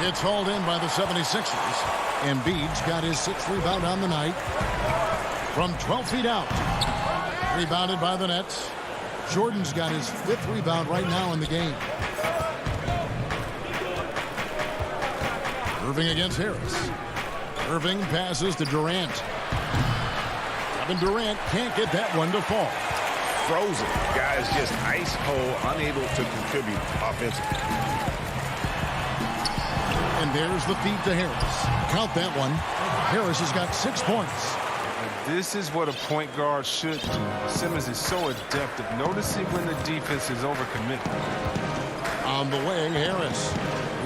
It's hauled in by the 76ers. Embiid's got his 6th rebound on the night. From 12 feet out. Rebounded by the Nets. Jordan's got his 5th rebound right now in the game. Irving against Harris. Irving passes to Durant. Kevin Durant can't get that one to fall. Frozen. Guys just ice cold, unable to contribute offensively. And there's the feed to Harris. Count that one. Harris has got 6 points. This is what a point guard should do. Simmons is so adept at noticing when the defense is overcommitted. On the way, Harris.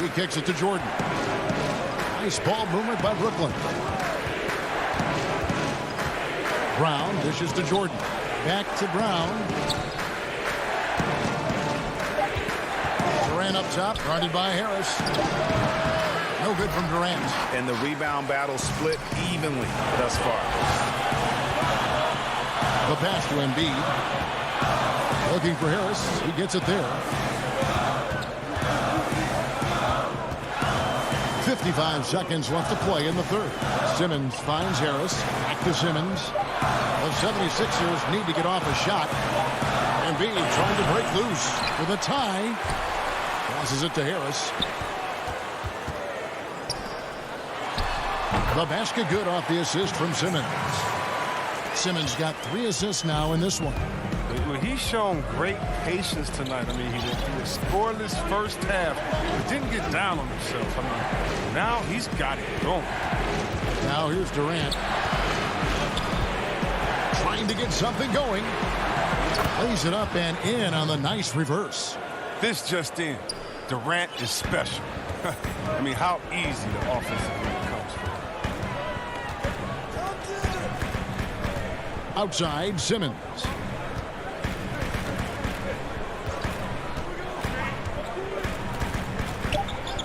He kicks it to Jordan. Nice ball movement by Brooklyn. Brown dishes to Jordan. Back to Brown. Durant up top, guarded by Harris. No good from Durant. And the rebound battle split evenly thus far. The pass to Embiid. Looking for Harris. He gets it there. 55 seconds left to play in the third. Simmons finds Harris. Back to Simmons. The 76ers need to get off a shot. Embiid trying to break loose for the tie. Passes it to Harris. The basket good off the assist from Simmons. Simmons got 3 assists now in this one. He's shown great patience tonight. I mean, he was scoreless first half, but didn't get down on himself. I mean, now he's got it going. Now here's Durant. Trying to get something going. Plays it up and in on the nice reverse. This just in. Durant is special. I mean, how easy the offensive game comes from. Outside, Simmons.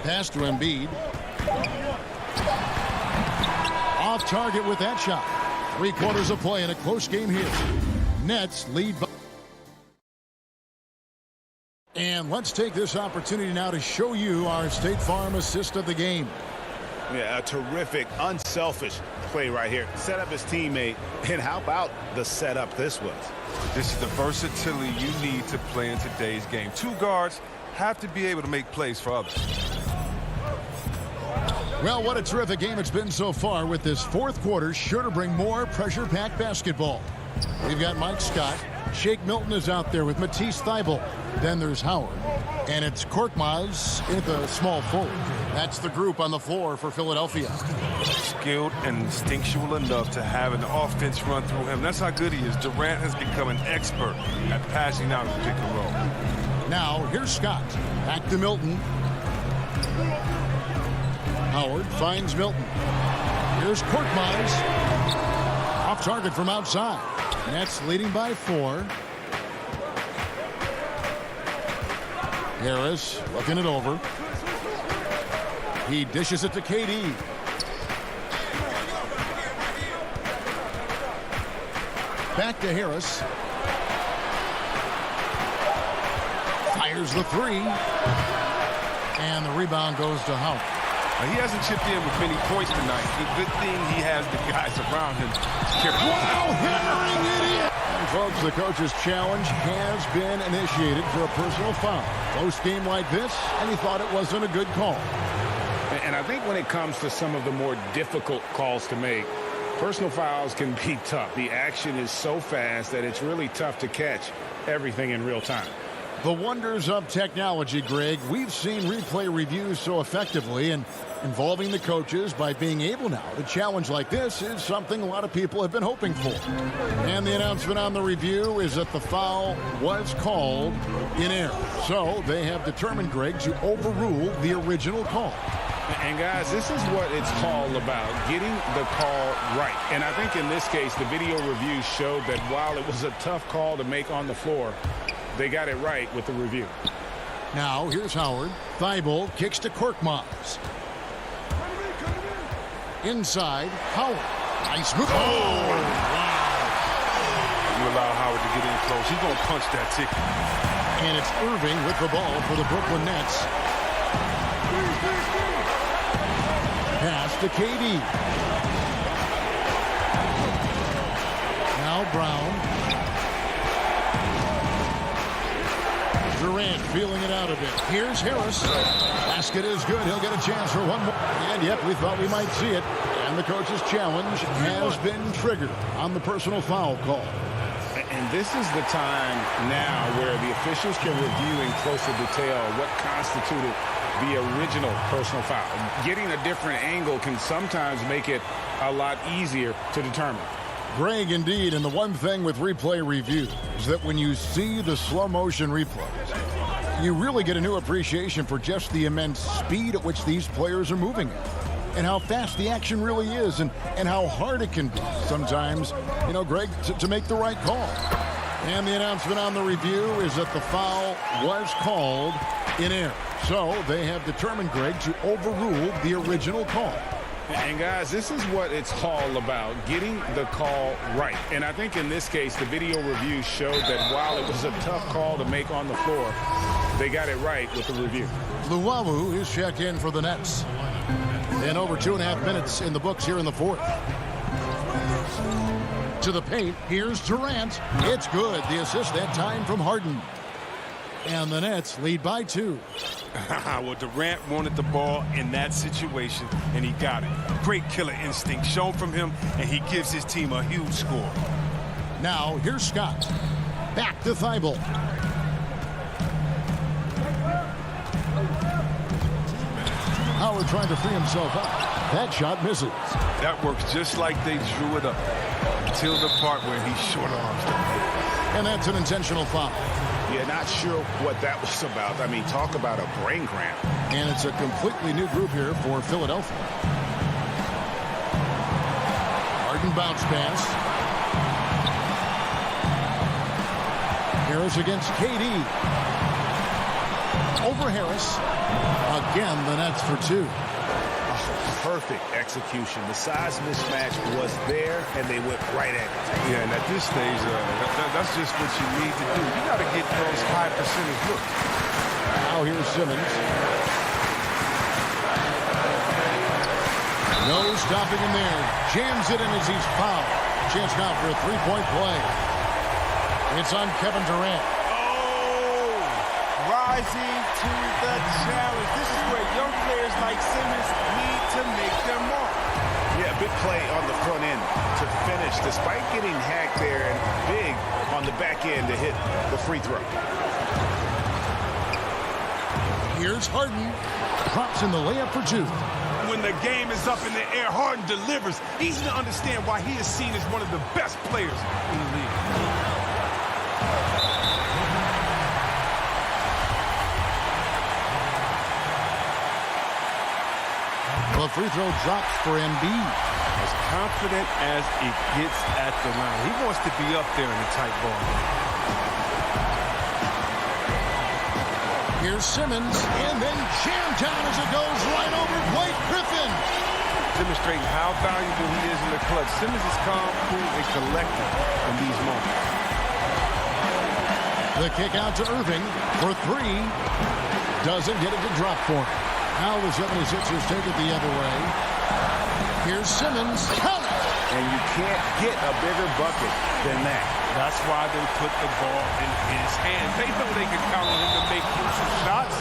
Pass to Embiid. Off target with that shot. 3 quarters of play in a close game here. Nets lead by. And let's take this opportunity now to show you our State Farm assist of the game. Yeah, a terrific, unselfish play right here. Set up his teammate, and how about the setup this was? This is the versatility you need to play in today's game. 2 guards have to be able to make plays for others. Well, what a terrific game it's been so far, with this 4th quarter sure to bring more pressure-packed basketball. We've got Mike Scott. Shake Milton is out there with Matisse Thybulle. Then there's Howard. And it's Korkmaz in the small forward. That's the group on the floor for Philadelphia. Skilled and instinctual enough to have an offense run through him. That's how good he is. Durant has become an expert at passing out the pick and roll. Now, here's Scott. Back to Milton. Howard finds Milton. Here's Korkmaz. Off target from outside. Nets leading by 4. Harris looking it over. He dishes it to KD. Back to Harris. Fires the 3. And the rebound goes to Howard. He hasn't chipped in with many points tonight. Good thing he has the guys around him to carry. Wow, hammering it in! And folks, the coach's challenge has been initiated for a personal foul. Close game like this, and he thought it wasn't a good call. And I think when it comes to some of the more difficult calls to make, personal fouls can be tough. The action is so fast that it's really tough to catch everything in real time. The wonders of technology, Greg. We've seen replay reviews so effectively, and involving the coaches by being able now to challenge like this is something a lot of people have been hoping for. And the announcement on the review is that the foul was called in error. So they have determined, Greg, to overrule the original call. And guys, this is what it's all about, getting the call right. And I think in this case, the video review showed that while it was a tough call to make on the floor, they got it right with the review. Now, here's Howard. Thibault kicks to Korkmaz. Inside, Howard. Nice move. Oh, wow. You allow Howard to get in close. He's going to punch that ticket. And it's Irving with the ball for the Brooklyn Nets. Pass to KD. Now Brown. Durant feeling it out a bit. Here's Harris. Basket is good. He'll get a chance for one more. And yep, we thought we might see it. And the coach's challenge has been triggered on the personal foul call. And this is the time now where the officials can review in closer detail what constituted the original personal foul. Getting a different angle can sometimes make it a lot easier to determine. Greg, indeed, and the one thing with replay review is that when you see the slow motion replays, you really get a new appreciation for just the immense speed at which these players are moving at, and how fast the action really is, and how hard it can be sometimes, you know, Greg, to make the right call. And the announcement on the review is that the foul was called in error. So they have determined, Greg, to overrule the original call. And guys, this is what it's all about, getting the call right. And I think in this case, the video review showed that while it was a tough call to make on the floor, they got it right with the review. Luwawu is checked in for the Nets. And over 2.5 minutes in the books here in the fourth. To the paint, here's Durant. It's good. The assist that time from Harden. And the Nets lead by 2. Well, Durant wanted the ball in that situation, and he got it. Great killer instinct shown from him, and he gives his team a huge score. Now, here's Scott. Back to Thibault. Howard trying to free himself up. That shot misses. That works just like they drew it up until the part where he short arms them. And that's an intentional foul. Yeah, not sure what that was about. I mean, talk about a brain cramp. And it's a completely new group here for Philadelphia. Harden bounce pass. Harris against KD. Over Harris. Again, the Nets for 2. Perfect execution. The size mismatch was there, and they went right at it. Yeah, and at this stage, that's just what you need to do. You got to get those high percentage looks. Now here's Simmons. No stopping him there. Jams it in as he's fouled. Chance now for a three-point play. It's on Kevin Durant. Oh, rising to the challenge. This is where young players like Simmons need to make their mark. Yeah, big play on the front end to finish, despite getting hacked there, and big on the back end to hit the free throw. Here's Harden. Drops in the layup for 2. When the game is up in the air, Harden delivers. Easy to understand why he is seen as one of the best players in the league. The free throw drops for Embiid. As confident as it gets at the line. He wants to be up there in the tight ball. Here's Simmons, and then jammed down as it goes right over Blake Griffin. Demonstrating how valuable he is in the clutch. Simmons is calm, cool, and collected in these moments. The kick out to Irving for 3. Doesn't get it to drop for him. Now the 76ers take it the other way. Here's Simmons. Count it! And you can't get a bigger bucket than that. That's why they put the ball in his hand. They know they can count on him to make crucial shots.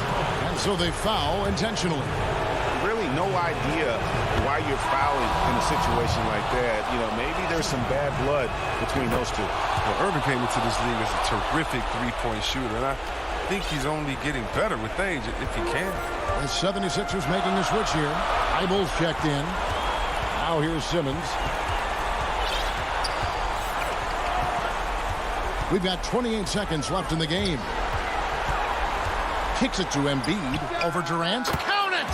And so they foul intentionally. Really no idea why you're fouling in a situation like that. You know, maybe there's some bad blood between those two. Well, Irving came into this league as a terrific three-point shooter, and I think he's only getting better with age if he can. The 76ers making a switch here. Eibel's checked in. Now here's Simmons. We've got 28 seconds left in the game. Kicks it to Embiid over Durant. Count it!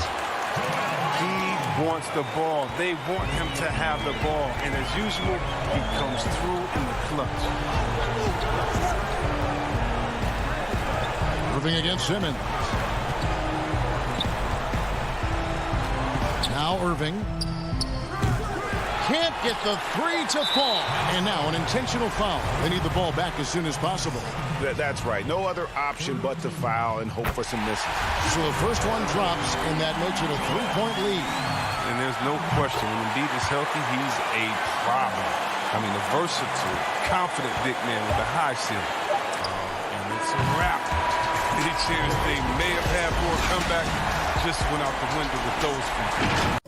He wants the ball. They want him to have the ball. And as usual, he comes through in the clutch. Irving against Simmons. Now Irving. Can't get the three to fall. And now an intentional foul. They need the ball back as soon as possible. That's right. No other option but to foul and hope for some misses. So the first one drops, and that makes it a three-point lead. And there's no question, when Embiid is healthy, he's a problem. I mean, a versatile, confident big man with a high ceiling. And it's a wrap. Any chance they may have had for a comeback just went out the window with those people.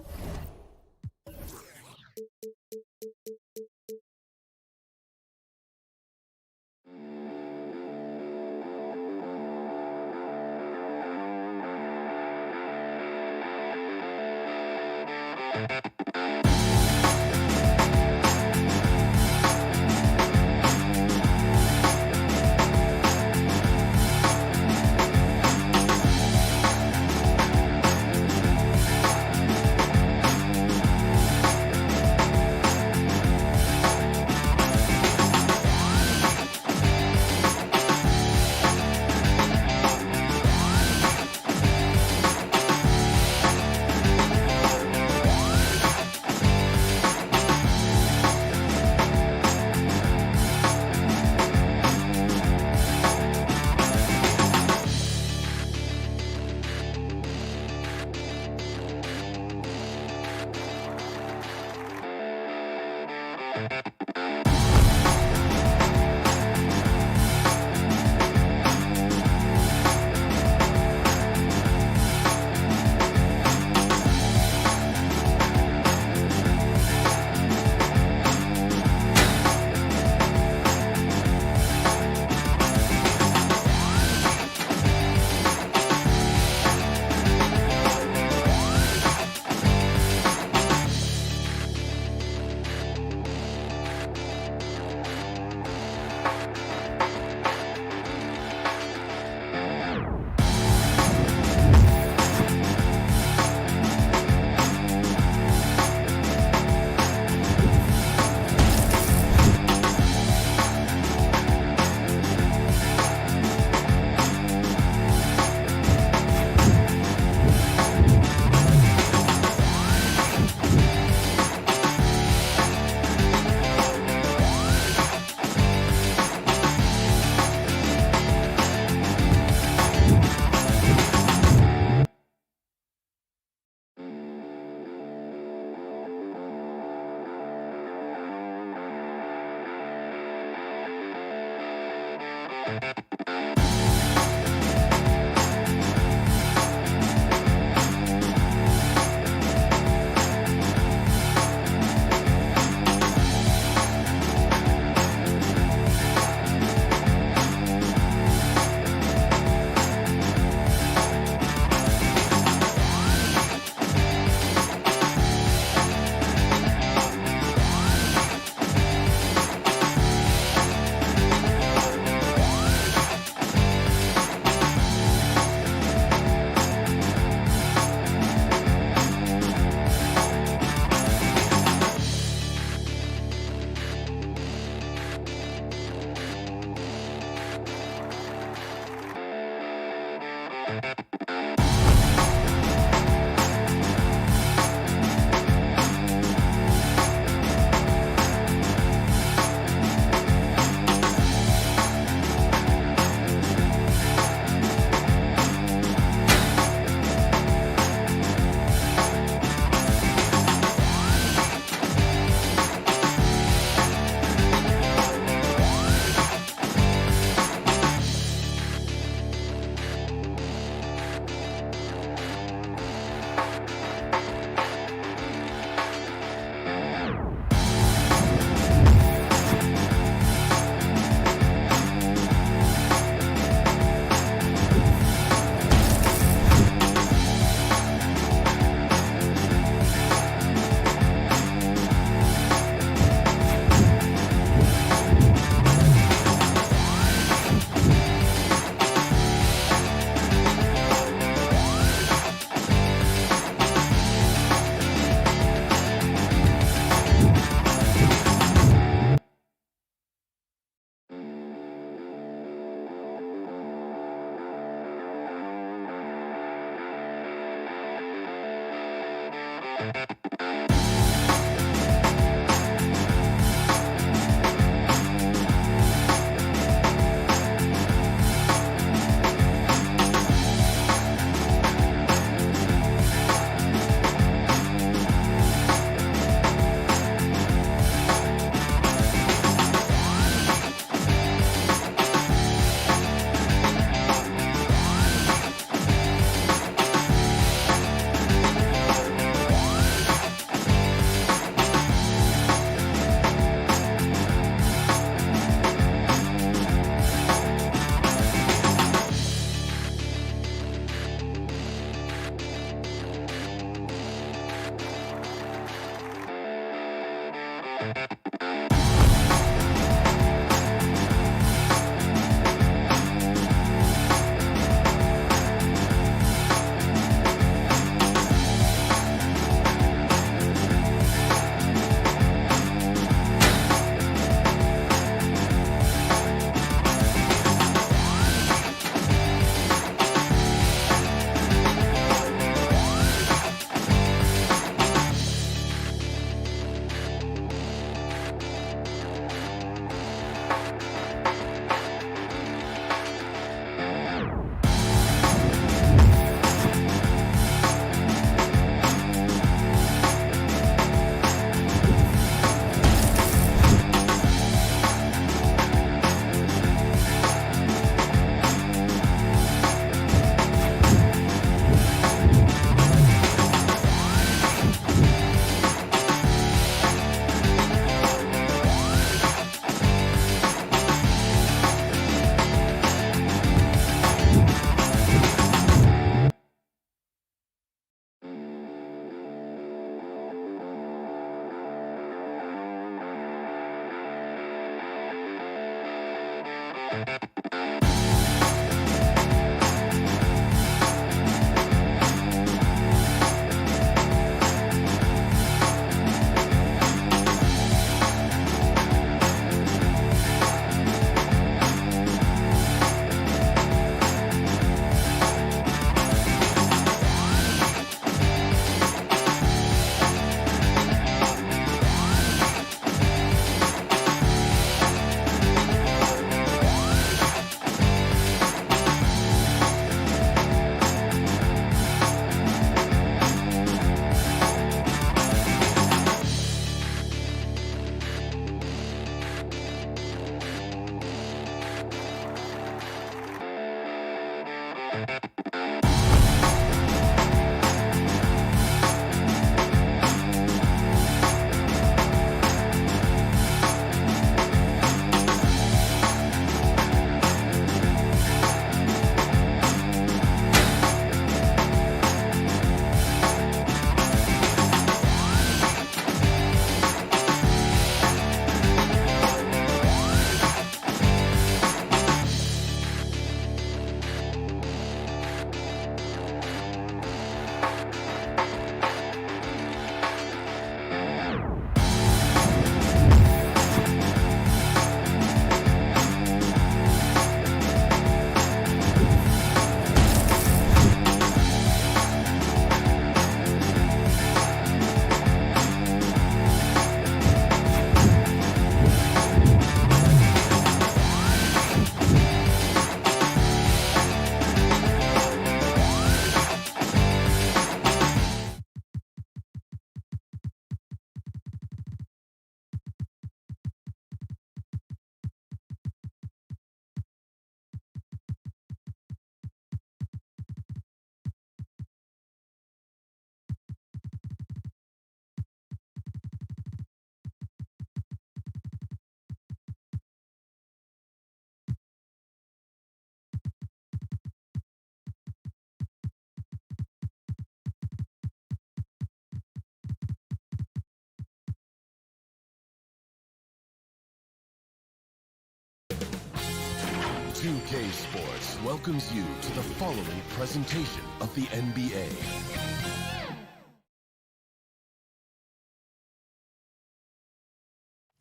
2K Sports welcomes you to the following presentation of the NBA.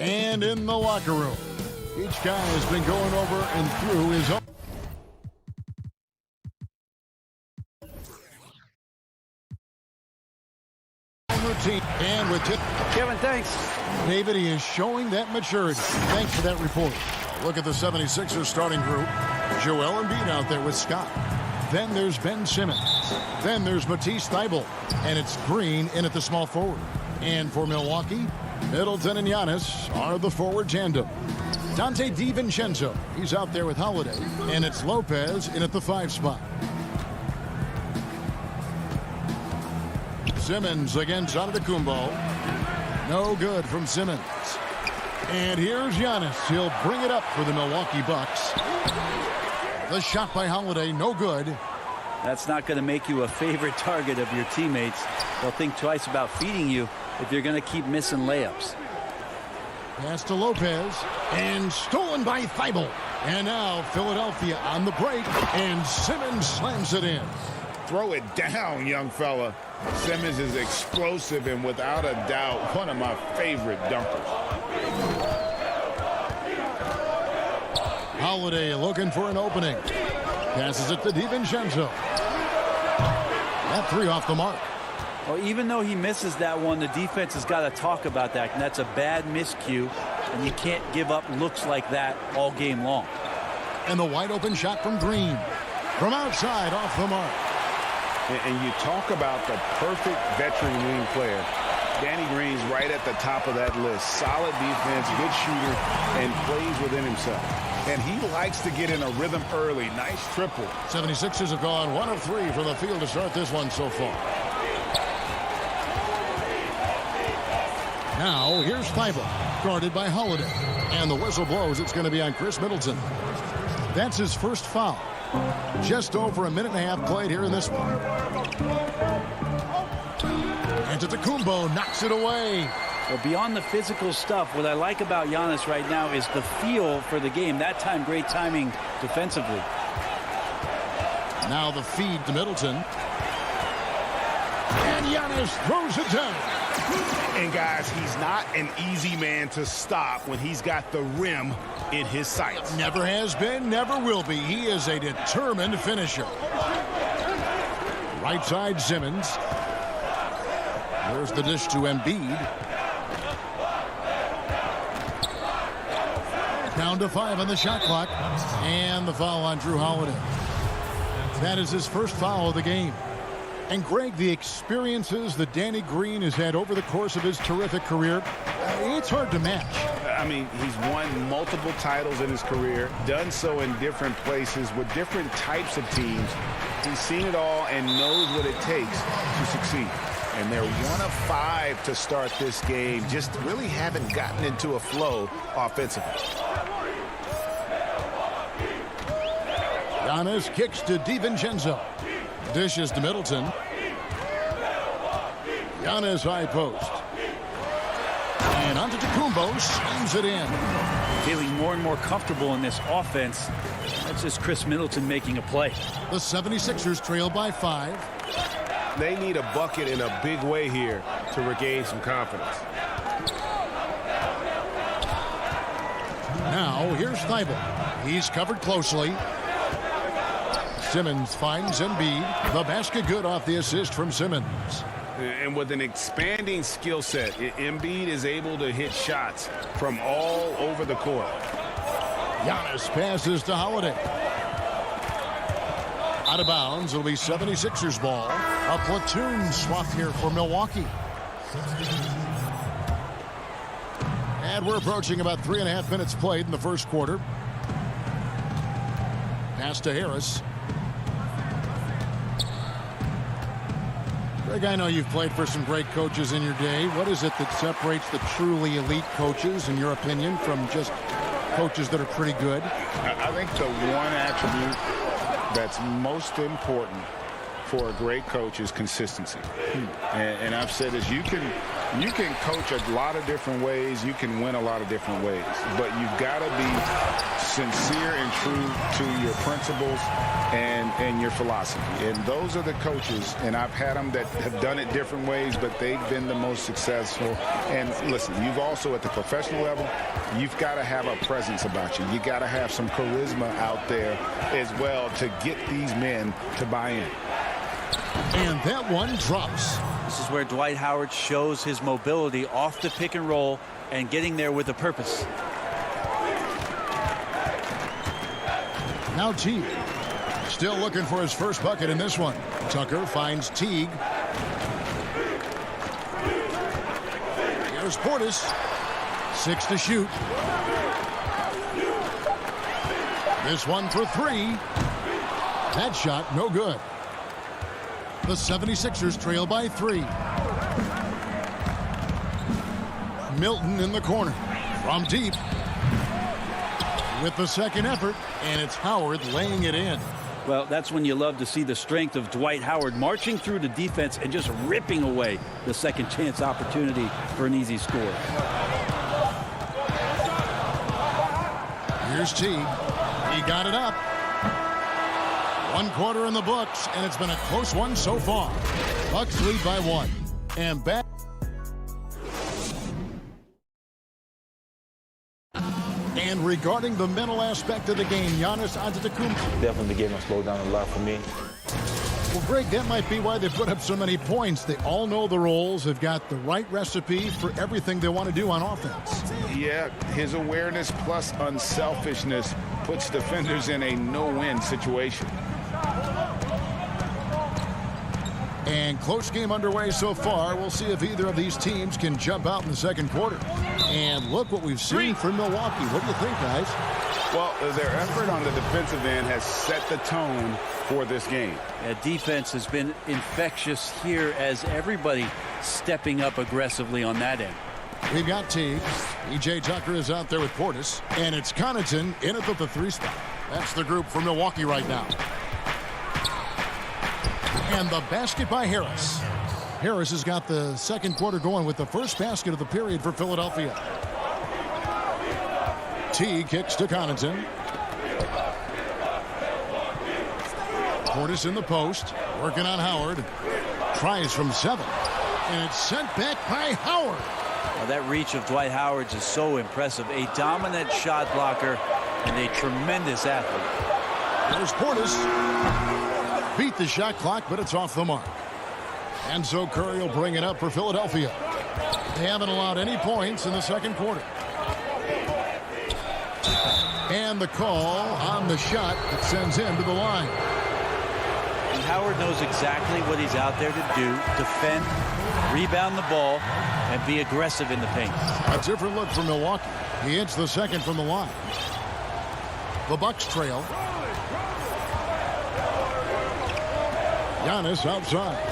And in the locker room, each guy has been going over and through his own routine. And with Kevin, thanks. David, he is showing that maturity. Thanks for that report. Look at the 76ers starting group. Joel Embiid out there with Scott. Then there's Ben Simmons. Then there's Matisse Thybulle. And it's Green in at the small forward. And for Milwaukee, Middleton and Giannis are the forward tandem. Dante DiVincenzo, he's out there with Holiday. And it's Lopez in at the 5 spot. Simmons against Antetokounmpo. No good from Simmons. And here's Giannis. He'll bring it up for the Milwaukee Bucks. The shot by Holiday, no good. That's not going to make you a favorite target of your teammates. They'll think twice about feeding you if you're going to keep missing layups. Pass to Lopez. And stolen by Thybulle. And now Philadelphia on the break. And Simmons slams it in. Throw it down, young fella. Simmons is explosive and without a doubt one of my favorite dunkers. Holiday looking for an opening. Passes it to DiVincenzo. That 3 off the mark. Well, even though he misses that one, the defense has got to talk about that. And that's a bad miscue, and you can't give up looks like that all game long. And the wide open shot from Green. From outside, off the mark. And you talk about the perfect veteran wing player. Danny Green's right at the top of that list. Solid defense, good shooter, and plays within himself. And he likes to get in a rhythm early. Nice triple. 76ers have gone 1 of 3 from the field to start this one so far. Now, here's Thybulle, guarded by Holiday. And the whistle blows. It's going to be on Chris Middleton. That's his first foul. Just over a minute and a half played here in this one. Antetokounmpo knocks it away. Well, beyond the physical stuff, what I like about Giannis right now is the feel for the game. That time, great timing defensively. Now the feed to Middleton. And Giannis throws it down. And guys, he's not an easy man to stop when he's got the rim in his sights. Never has been, never will be. He is a determined finisher. Right side Simmons. There's the dish to Embiid. Down to 5 on the shot clock. And the foul on Drew Holiday. That is his first foul of the game. And Greg, the experiences that Danny Green has had over the course of his terrific career, it's hard to match. I mean, he's won multiple titles in his career, done so in different places with different types of teams. He's seen it all and knows what it takes to succeed. And they're 1 of 5 to start this game. Just really haven't gotten into a flow offensively. Giannis kicks to DiVincenzo. Dishes to Middleton. Giannis high post. And onto Tacumbo, slams it in. Feeling more and more comfortable in this offense. That's just Chris Middleton making a play. The 76ers trail by 5. They need a bucket in a big way here to regain some confidence. Now here's Thibault. He's covered closely. Simmons finds Embiid. The basket good off the assist from Simmons. And with an expanding skill set, Embiid is able to hit shots from all over the court. Giannis passes to Holiday. Out of bounds, it'll be 76ers ball. A platoon swap here for Milwaukee. And we're approaching about 3.5 minutes played in the first quarter. Pass to Harris. Greg, I know you've played for some great coaches in your day. What is it that separates the truly elite coaches, in your opinion, from just coaches that are pretty good? I think the one attribute that's most important for a great coach is consistency. And I've said this, you can coach a lot of different ways, you can win a lot of different ways, but you've got to be sincere and true to your principles and your philosophy. And those are the coaches, and I've had them that have done it different ways, but they've been the most successful. And listen, you've also, at the professional level, you've got to have a presence about you. You got to have some charisma out there as well to get these men to buy in. And that one drops. This is where Dwight Howard shows his mobility off the pick and roll and getting there with a purpose. Now Teague. Still looking for his first bucket in this one. Tucker finds Teague. Here's Portis. 6 to shoot. This one for 3. That shot no good. The 76ers trail by 3. Milton in the corner. From deep. With the second effort, and it's Howard laying it in. Well, that's when you love to see the strength of Dwight Howard marching through the defense and just ripping away the second chance opportunity for an easy score. Here's Teague. He got it up. 1 quarter in the books, and it's been a close one so far. Bucks lead by 1. And back. And regarding the mental aspect of the game, Giannis Antetokounmpo. Definitely gave him slow down a lot for me. Well, Greg, that might be why they put up so many points. They all know the roles. They've got the right recipe for everything they want to do on offense. Yeah, his awareness plus unselfishness puts defenders in a no-win situation. And close game underway so far. We'll see if either of these teams can jump out in the second quarter. And look what we've seen from Milwaukee. What do you think, guys? Well, their effort on the defensive end has set the tone for this game. Defense has been infectious here as everybody stepping up aggressively on that end. We've got Teague. E.J. Tucker is out there with Portis. And it's Connaughton in at the 3 spot. That's the group for Milwaukee right now. And the basket by Harris. Harris has got the second quarter going with the first basket of the period for Philadelphia. T kicks to Connaughton. Portis in the post, working on Howard. Tries from 7, and it's sent back by Howard. Well, that reach of Dwight Howard is so impressive. A dominant shot blocker and a tremendous athlete. There's Portis. Beat the shot clock, but it's off the mark. And so Curry will bring it up for Philadelphia. They haven't allowed any points in the second quarter. And the call on the shot that sends him to the line. And Howard knows exactly what he's out there to do. Defend, rebound the ball, and be aggressive in the paint. A different look for Milwaukee. He hits the second from the line. The Bucks trail. Giannis outside.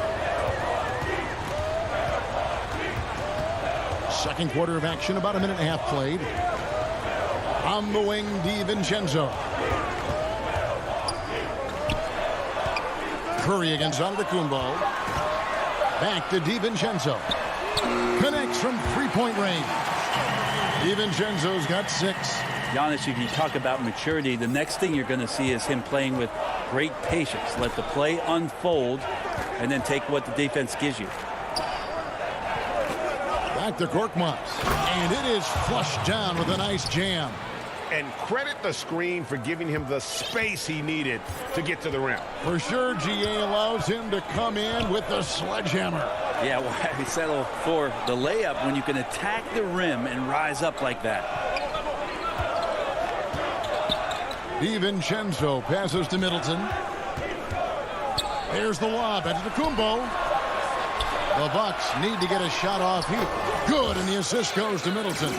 Second quarter of action, about a minute and a half played. On the wing, DiVincenzo. Curry against Antetokounmpo. Back to DiVincenzo. Connects from three-point range. DiVincenzo's got 6. Giannis, if you talk about maturity, the next thing you're going to see is him playing with great patience. Let the play unfold and then take what the defense gives you. Back to Korkmaz. And it is flushed down with a nice jam. And credit the screen for giving him the space he needed to get to the rim. For sure, GA allows him to come in with the sledgehammer. Yeah, why settle for the layup when you can attack the rim and rise up like that? DiVincenzo passes to Middleton. There's the lob. Antetokounmpo. The Bucks need to get a shot off here. Good, and the assist goes to Middleton.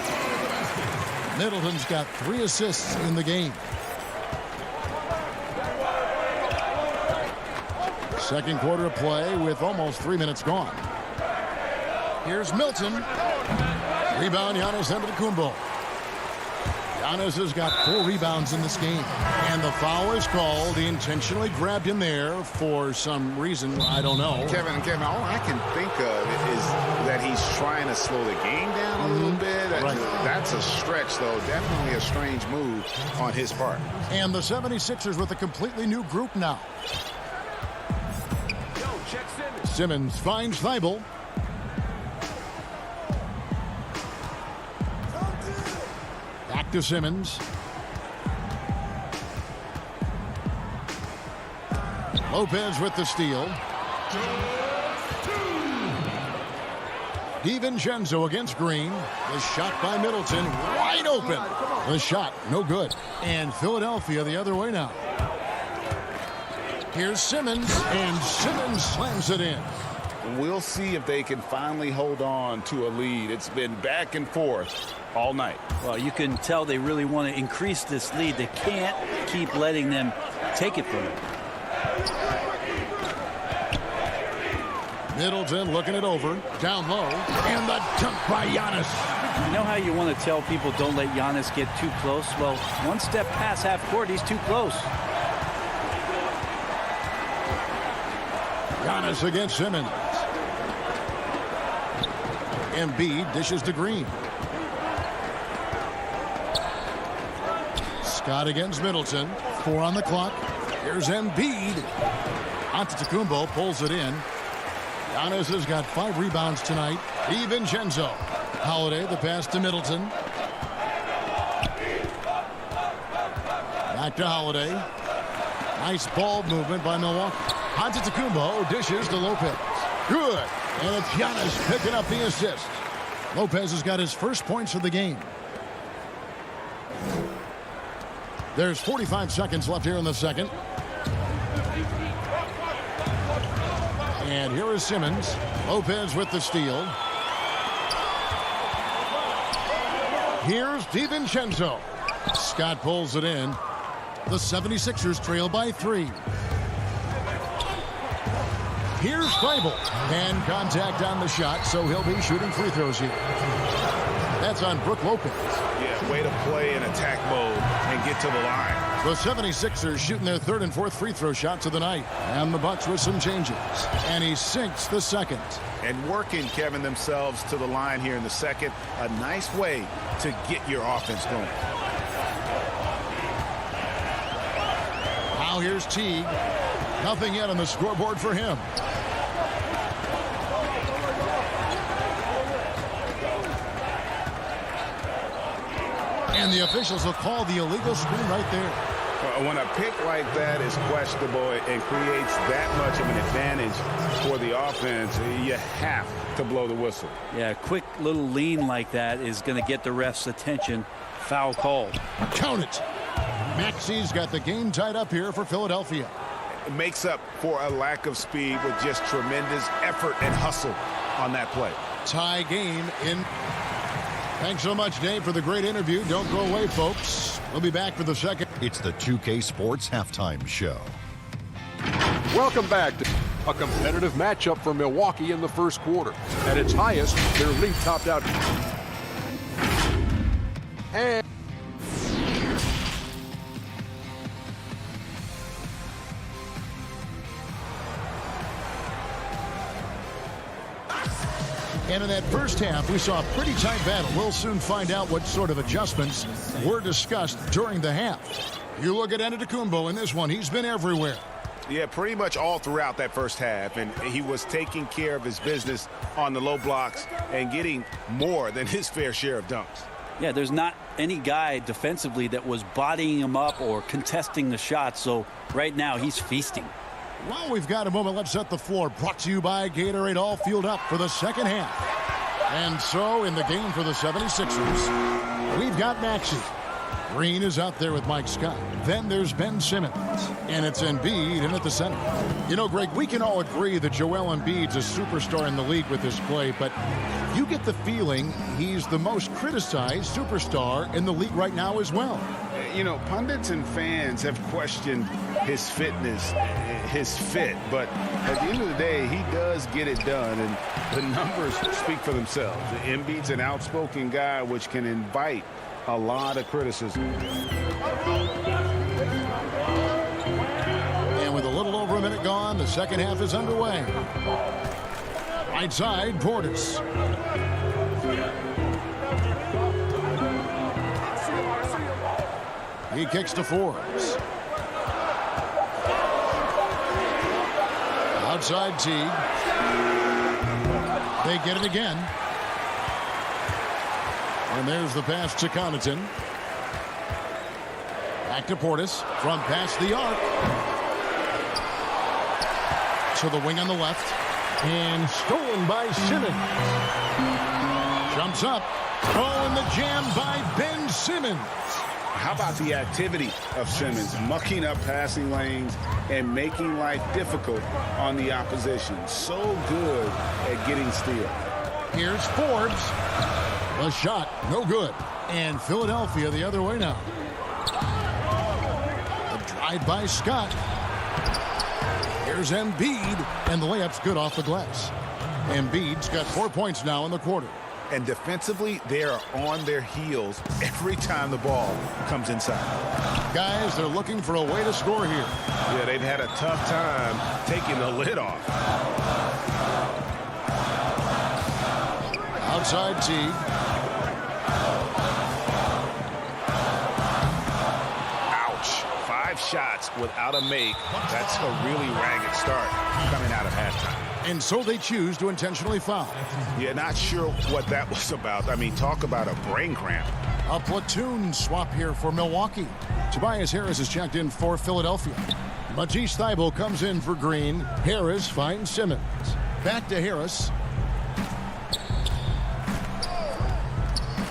Middleton's got 3 assists in the game. Second quarter of play with almost 3 minutes gone. Here's Milton. Rebound, Giannis Antetokounmpo. Giannis has got 4 rebounds in this game. And the foul is called. He intentionally grabbed him there for some reason. I don't know. Kevin, all I can think of is that he's trying to slow the game down a little bit. Right. That's a stretch, though. Definitely a strange move on his part. And the 76ers with a completely new group now. Simmons finds Thibault. Back to Simmons. Lopez with the steal. DiVincenzo against Green. The shot by Middleton, wide open. The shot, no good. And Philadelphia the other way now. Here's Simmons, and Simmons slams it in. We'll see if they can finally hold on to a lead. It's been back and forth all night. Well, you can tell they really want to increase this lead. They can't keep letting them take it from them. Middleton looking it over, down low, and the dunk by Giannis. You know how you want to tell people don't let Giannis get too close? Well, one step past half court, he's too close. Giannis against Simmons. Embiid dishes to Green. Scott against Middleton. 4 on the clock. Here's Embiid. Antetokounmpo pulls it in. Giannis has got 5 rebounds tonight. DiVincenzo. Holiday, the pass to Middleton. Back to Holiday. Nice ball movement by Milwaukee. Antetokounmpo dishes to Lopez. Good. And it's Giannis picking up the assist. Lopez has got his first points of the game. There's 45 seconds left here in the second. And here is Simmons. Lopez with the steal. Here's DiVincenzo. Scott pulls it in. The 76ers trail by 3. Here's Thibault. And contact on the shot, so he'll be shooting free throws here. That's on Brook Lopez. Yeah, way to play in attack mode and get to the line. The 76ers shooting their 3rd and 4th free throw shots of the night. And the Bucks with some changes. And he sinks the second. And working, Kevin, themselves to the line here in the second. A nice way to get your offense going. Now here's Teague. Nothing yet on the scoreboard for him. And the officials will call the illegal screen right there. When a pick like that is questionable and creates that much of an advantage for the offense, you have to blow the whistle. Yeah, a quick little lean like that is going to get the ref's attention. Foul called. Count it. Maxi's got the game tied up here for Philadelphia. It makes up for a lack of speed with just tremendous effort and hustle on that play. Tie game in. Thanks so much, Dave, for the great interview. Don't go away, folks. We'll be back for the second. It's the 2K Sports Halftime Show. Welcome back to a competitive matchup for Milwaukee in the first quarter. At its highest, their lead topped out. And in that first half, we saw a pretty tight battle. We'll soon find out what sort of adjustments were discussed during the half. You look at Antetokounmpo in this one. He's been everywhere. Yeah, pretty much all throughout that first half. And he was taking care of his business on the low blocks and getting more than his fair share of dunks. Yeah, there's not any guy defensively that was bodying him up or contesting the shot. So right now he's feasting. Well, we've got a moment. Let's set the floor. Brought to you by Gatorade, all fueled up for the second half. And so in the game for the 76ers, we've got Maxey. Green is out there with Mike Scott. Then there's Ben Simmons. And it's Embiid in at the center. You know, Greg, we can all agree that Joel Embiid's a superstar in the league with his play, but you get the feeling he's the most criticized superstar in the league right now as well. You know, pundits and fans have questioned his fitness, his fit, but at the end of the day, he does get it done, and the numbers speak for themselves. Embiid's an outspoken guy, which can invite a lot of criticism. And with a little over a minute gone, the second half is underway. Right side, Portis. He kicks to Forbes. Outside Teague. They get it again. And there's the pass to Connaughton. Back to Portis. From past the arc. To the wing on the left. And stolen by Simmons. Jumps up. Oh, and the jam by Ben Simmons. How about the activity of Simmons, mucking up passing lanes and making life difficult on the opposition? So good at getting steals. Here's Forbes. The shot, no good. And Philadelphia the other way now. The drive by Scott. Here's Embiid, and the layup's good off the glass. Embiid's got 4 points now in the quarter. And defensively, they are on their heels every time the ball comes inside. Guys, they're looking for a way to score here. Yeah, they've had a tough time taking the lid off. Outside Teague. Ouch. 5 shots without a make. That's a really ragged start coming out of halftime. And so they choose to intentionally foul. Yeah, not sure what that was about. I mean, talk about a brain cramp. A platoon swap here for Milwaukee. Tobias Harris is checked in for Philadelphia. Matisse Thybulle comes in for Green. Harris finds Simmons. Back to Harris.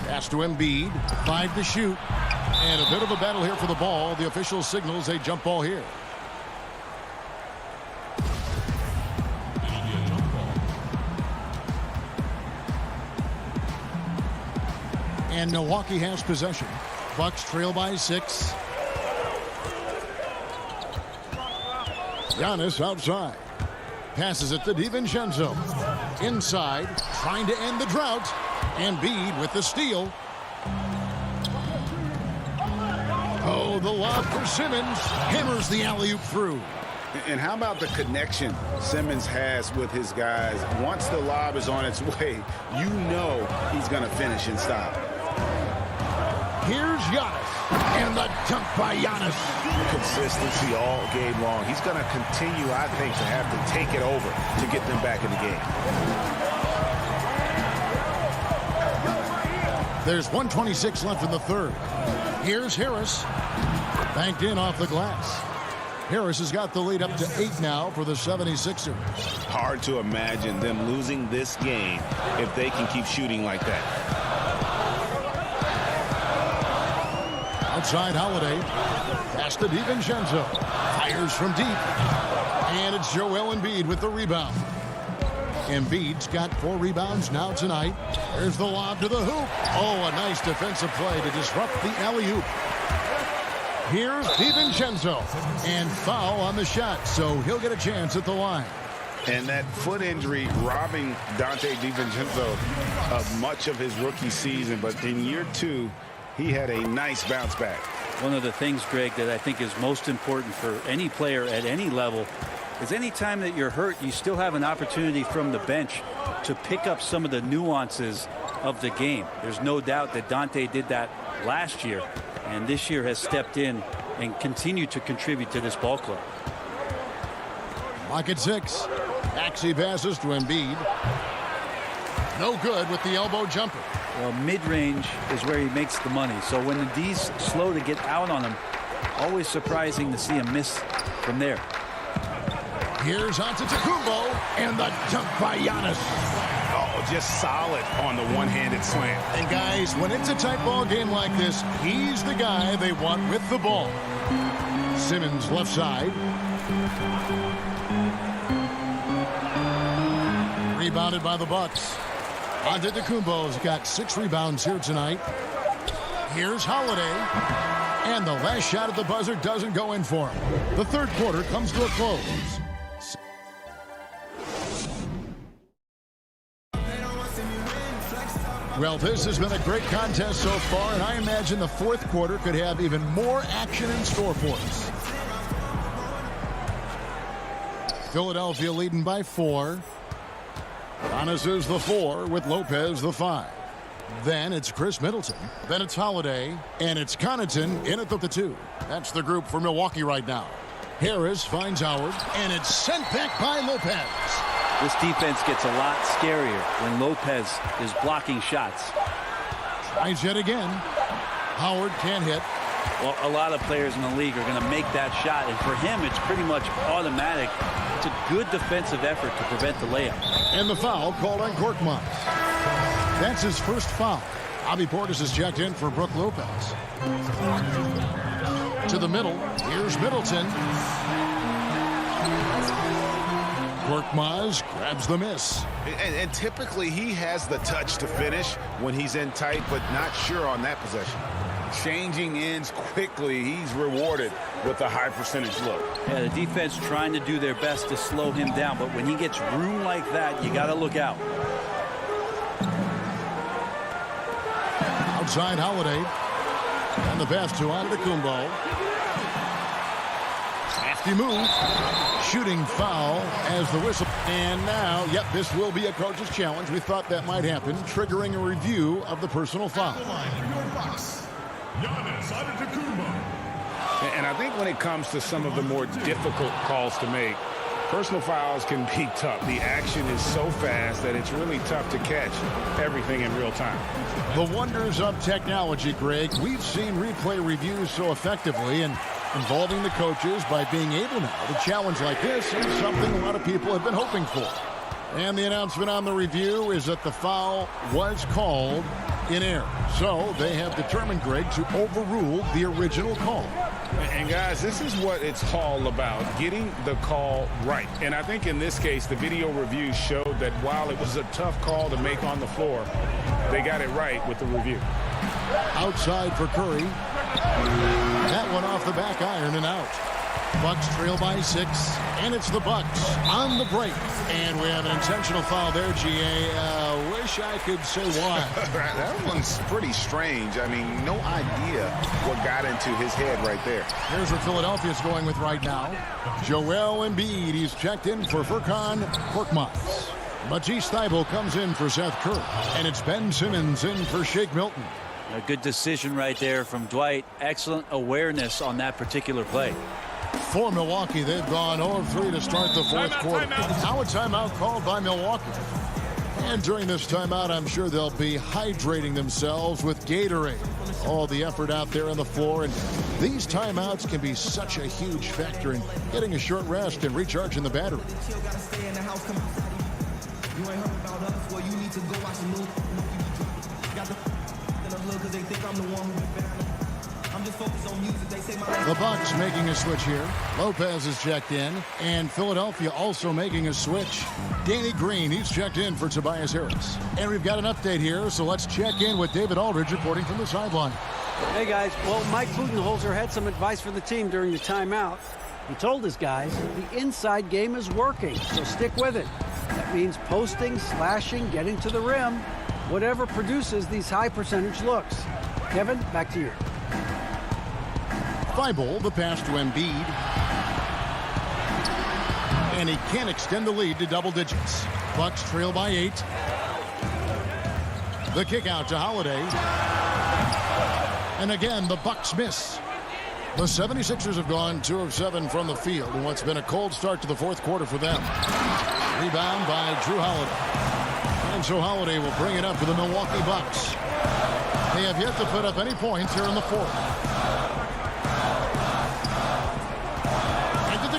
Pass to Embiid. 5 to shoot. And a bit of a battle here for the ball. The official signals a jump ball here. And Milwaukee has possession. Bucks trail by 6. Giannis outside. Passes it to DiVincenzo. Inside, trying to end the drought. Embiid with the steal. Oh, the lob for Simmons. Hammers the alley-oop through. And how about the connection Simmons has with his guys? Once the lob is on its way, you know he's going to finish in style. Here's Giannis, and the dunk by Giannis. Consistency all game long. He's going to continue, I think, to have to take it over to get them back in the game. There's 1:26 left in the third. Here's Harris. Banked in off the glass. Harris has got the lead up to 8 now for the 76ers. Hard to imagine them losing this game if they can keep shooting like that. Outside Holiday. Pass to DiVincenzo. Fires from deep. And it's Joel Embiid with the rebound. Embiid's got 4 rebounds now tonight. There's the lob to the hoop. Oh, a nice defensive play to disrupt the alley-oop. Here's DiVincenzo. And foul on the shot, so he'll get a chance at the line. And that foot injury robbing Dante DiVincenzo of much of his rookie season. But in year 2, he had a nice bounce back. One of the things, Greg, that I think is most important for any player at any level is any time that you're hurt, you still have an opportunity from the bench to pick up some of the nuances of the game. There's no doubt that Dante did that last year, and this year has stepped in and continued to contribute to this ball club. Lock at 6. Maxey passes to Embiid. No good with the elbow jumper. Well, mid-range is where he makes the money. So when the D's slow to get out on him, always surprising to see him miss from there. Here's Antetokounmpo, and the dunk by Giannis. Oh, just solid on the one-handed slam. And guys, when it's a tight ball game like this, he's the guy they want with the ball. Simmons left side. Rebounded by the Bucks. Antetokounmpo's got 6 rebounds here tonight. Here's Holiday. And the last shot at the buzzer doesn't go in for him. The third quarter comes to a close. Well, this has been a great contest so far, and I imagine the fourth quarter could have even more action in store for us. Philadelphia leading by 4. Giannis is the 4 with Lopez the 5. Then it's Chris Middleton. Then it's Holiday. And it's Connaughton in at the 2. That's the group for Milwaukee right now. Harris finds Howard. And it's sent back by Lopez. This defense gets a lot scarier when Lopez is blocking shots. Tries yet again. Howard can't hit. Well, a lot of players in the league are going to make that shot, and for him, it's pretty much automatic. It's a good defensive effort to prevent the layup. And the foul called on Korkmaz. That's his first foul. Bobby Portis is checked in for Brook Lopez. To the middle. Here's Middleton. Korkmaz grabs the miss. And typically he has the touch to finish when he's in tight, but not sure on that possession. Changing ends quickly. He's rewarded with a high percentage look. Yeah, the defense trying to do their best to slow him down, but when he gets room like that, you got to look out. Outside Holiday. And the pass to Antetokounmpo. Nasty move. Shooting foul as the whistle. And now, yep, this will be a coach's challenge. We thought that might happen, triggering a review of the personal foul. And I think when it comes to some of the more difficult calls to make, personal fouls can be tough. The action is so fast that it's really tough to catch everything in real time. The wonders of technology, Greg. We've seen replay reviews so effectively, and involving the coaches by being able now to challenge like this is something a lot of people have been hoping for. And the announcement on the review is that the foul was called in error. So they have determined, Greg, to overrule the original call. And guys, this is what it's all about, getting the call right. And I think in this case, the video review showed that while it was a tough call to make on the floor, they got it right with the review. Outside for Curry. That one off the back iron and out. Bucks trail by 6, and it's the Bucks on the break. And we have an intentional foul there, GA. wish I could say why. That one's pretty strange. I mean, no idea what got into his head right there. Here's what Philadelphia's going with right now. Joel Embiid, he's checked in for Furkan Korkmaz. Matisse Thybulle comes in for Seth Curry. And it's Ben Simmons in for Shake Milton. A good decision right there from Dwight. Excellent awareness on that particular play. For Milwaukee, they've gone 0 of 3 to start the fourth quarter. Now a timeout called by Milwaukee. And during this timeout, I'm sure they'll be hydrating themselves with Gatorade. All the effort out there on the floor. And these timeouts can be such a huge factor in getting a short rest and recharging the battery. The Bucks making a switch here. Lopez is checked in, and Philadelphia also making a switch. Danny Green, he's checked in for Tobias Harris. And we've got an update here, so let's check in with David Aldridge reporting from the sideline. Hey, guys. Well, Mike Budenholzer had some advice for the team during the timeout. He told his guys the inside game is working, so stick with it. That means posting, slashing, getting to the rim, whatever produces these high percentage looks. Kevin, back to you. Thybulle, the pass to Embiid. And he can't extend the lead to double digits. Bucks trail by 8. The kick out to Holiday. And again, the Bucks miss. The 76ers have gone 2 of 7 from the field in what's been a cold start to the fourth quarter for them. Rebound by Drew Holiday. And so Holiday will bring it up for the Milwaukee Bucks. They have yet to put up any points here in the fourth.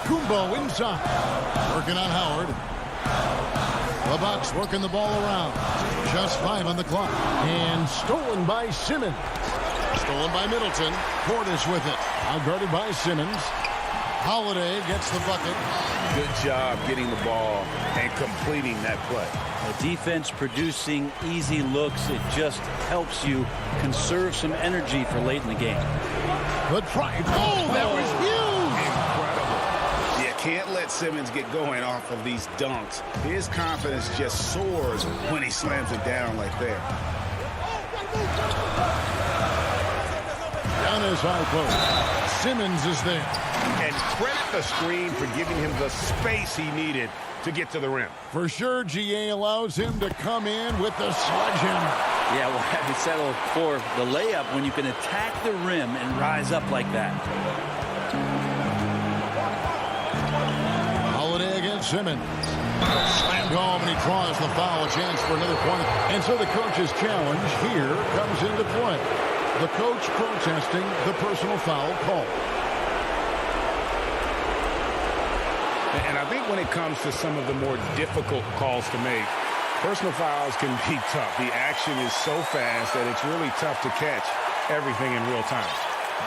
Kumbo inside. Working on Howard. The Bucks working the ball around. Just 5 on the clock. And stolen by Simmons. Stolen by Middleton. Portis with it. Outguarded by Simmons. Holiday gets the bucket. Good job getting the ball and completing that play. The defense producing easy looks. It just helps you conserve some energy for late in the game. Good try. Oh, that was huge. Can't let Simmons get going off of these dunks. His confidence just soars when he slams it down like that. Down his high post. Simmons is there. And credit the screen for giving him the space he needed to get to the rim. For sure, GA allows him to come in with the sledgehammer. Yeah, we'll have you settle for the layup when you can attack the rim and rise up like that. Simmons slammed home, and he draws the foul. A chance for another point. And so the coach's challenge here comes into play. The coach protesting the personal foul call. And I think when it comes to some of the more difficult calls to make, personal fouls can be tough. The action is so fast that it's really tough to catch everything in real time.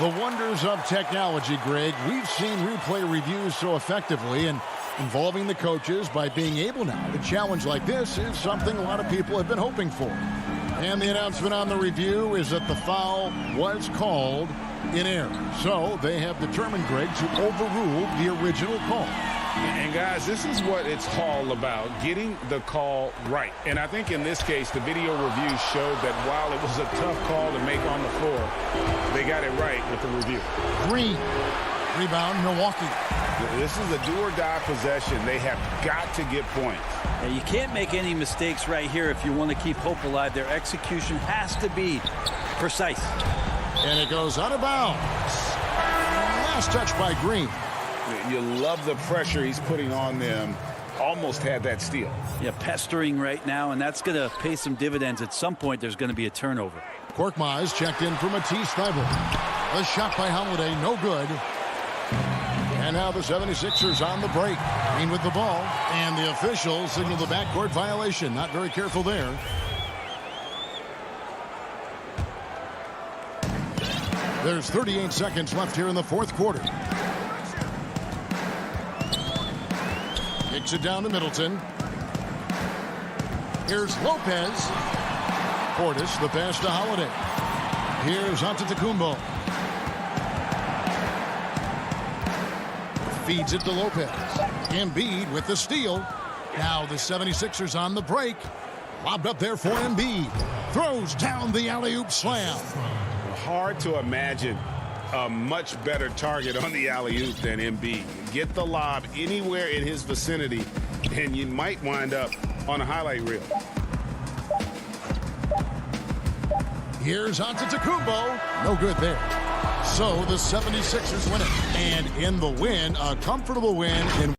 The wonders of technology, Greg. We've seen replay reviews so effectively, and involving the coaches by being able now to challenge like this is something a lot of people have been hoping for. And the announcement on the review is that the foul was called in error. So they have determined, Greg, to overrule the original call. And guys, this is what it's all about, getting the call right. And I think in this case, the video review showed that while it was a tough call to make on the floor, they got it right with the review. Green. Rebound, Milwaukee. This is a do-or-die possession. They have got to get points. Yeah, you can't make any mistakes right here if you want to keep hope alive. Their execution has to be precise. And it goes out of bounds. Last touch by Green. You love the pressure he's putting on them. Almost had that steal. Yeah, pestering right now, and that's going to pay some dividends. At some point, there's going to be a turnover. Korkmaz checked in for Matisse Thybulle. A shot by Holiday, no good. And now the 76ers on the break. Green with the ball. And the officials signal the backcourt violation. Not very careful there. There's 38 seconds left here in the fourth quarter. Kicks it down to Middleton. Here's Lopez. Portis, the pass to Holiday. Here's Antetokounmpo. Feeds it to Lopez. Embiid with the steal. Now the 76ers on the break. Lobbed up there for Embiid. Throws down the alley-oop slam. Hard to imagine a much better target on the alley-oop than Embiid. Get the lob anywhere in his vicinity, and you might wind up on a highlight reel. Here's Antetokounmpo. No good there. So the 76ers win it. And in the win, a comfortable win in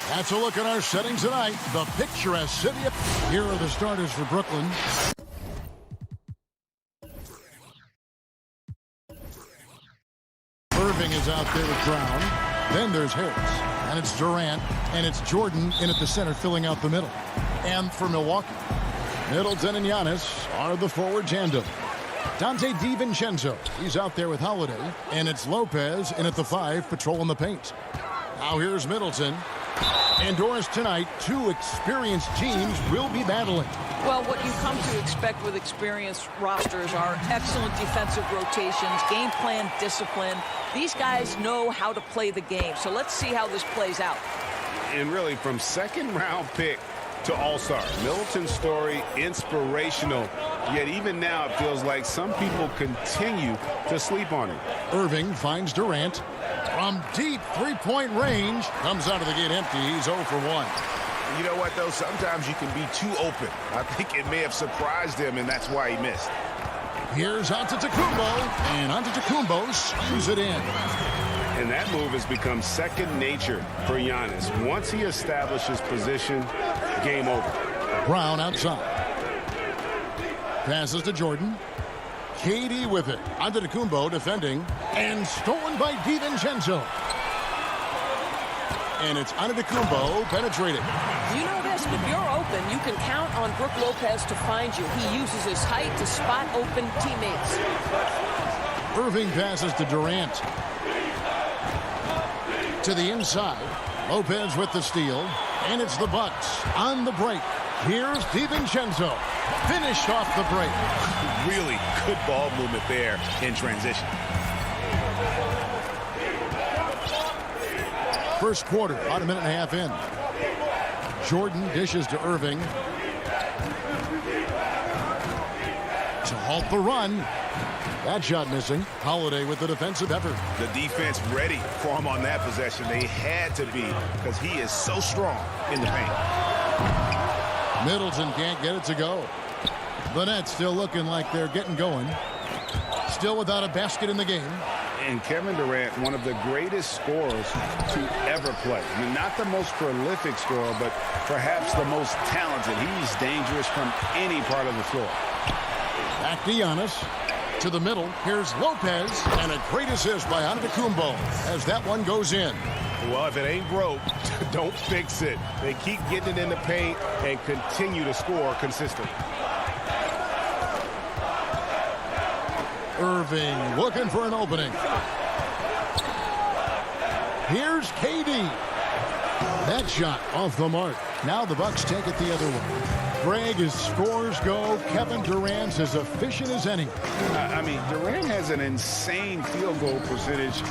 That's a look at our settings tonight. The picturesque city. Here are the starters for Brooklyn. Irving is out there with Brown. Then there's Harris. And it's Durant. And it's Jordan in at the center filling out the middle. And for Milwaukee, Middleton and Giannis are the forward tandem. Dante DiVincenzo, he's out there with Holiday. And it's Lopez in at the 5 patrolling the paint. Now here's Middleton. Indoors tonight, two experienced teams will be battling. Well, what you come to expect with experienced rosters are excellent defensive rotations, game plan discipline. These guys know how to play the game. So let's see how this plays out. And really, from second-round pick to all-star, Middleton's story inspirational. Yet even now, it feels like some people continue to sleep on him. Irving finds Durant. From deep three-point range, comes out of the gate empty. He's 0 for 1. You know what, though? Sometimes you can be too open. I think it may have surprised him, and that's why he missed. Here's Antetokounmpo, and Antetokounmpo screws it in. And that move has become second nature for Giannis. Once he establishes position, game over. Brown outside. Passes to Jordan. KD with it. Antetokounmpo defending. And stolen by DiVincenzo. And it's Antetokounmpo penetrating. You know this, if you're open, you can count on Brook Lopez to find you. He uses his height to spot open teammates. Irving passes to Durant. To the inside. Lopez with the steal. And it's the Bucks on the break. Here's DiVincenzo. Finished off the break. Really good ball movement there in transition. First quarter, about a minute and a half in. Jordan dishes to Irving. To halt the run. That shot missing. Holiday with the defensive effort. The defense ready for him on that possession. They had to be because he is so strong in the paint. Middleton can't get it to go. The Nets still looking like they're getting going. Still without a basket in the game. And Kevin Durant, one of the greatest scorers to ever play. I mean, not the most prolific scorer, but perhaps the most talented. He's dangerous from any part of the floor. Back to Giannis. To the middle. Here's Lopez. And a great assist by Antetokounmpo as that one goes in. Well, if it ain't broke, don't fix it. They keep getting it in the paint and continue to score consistently. Irving looking for an opening. Here's KD. That shot off the mark. Now the Bucks take it the other way. Greg, as scores go, Kevin Durant's as efficient as any. I mean, Durant has an insane field goal percentage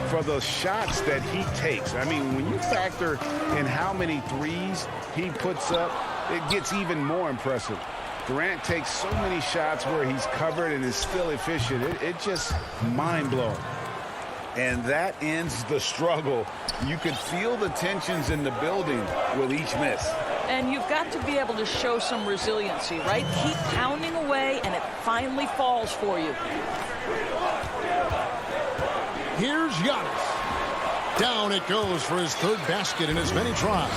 for the shots that he takes. I mean, when you factor in how many threes he puts up, it gets even more impressive. Durant takes so many shots where he's covered and is still efficient. It's just mind-blowing. And that ends the struggle. You could feel the tensions in the building with each miss. And you've got to be able to show some resiliency, right? Keep pounding away, and it finally falls for you. Here's Giannis. Down it goes for his third basket in as many tries.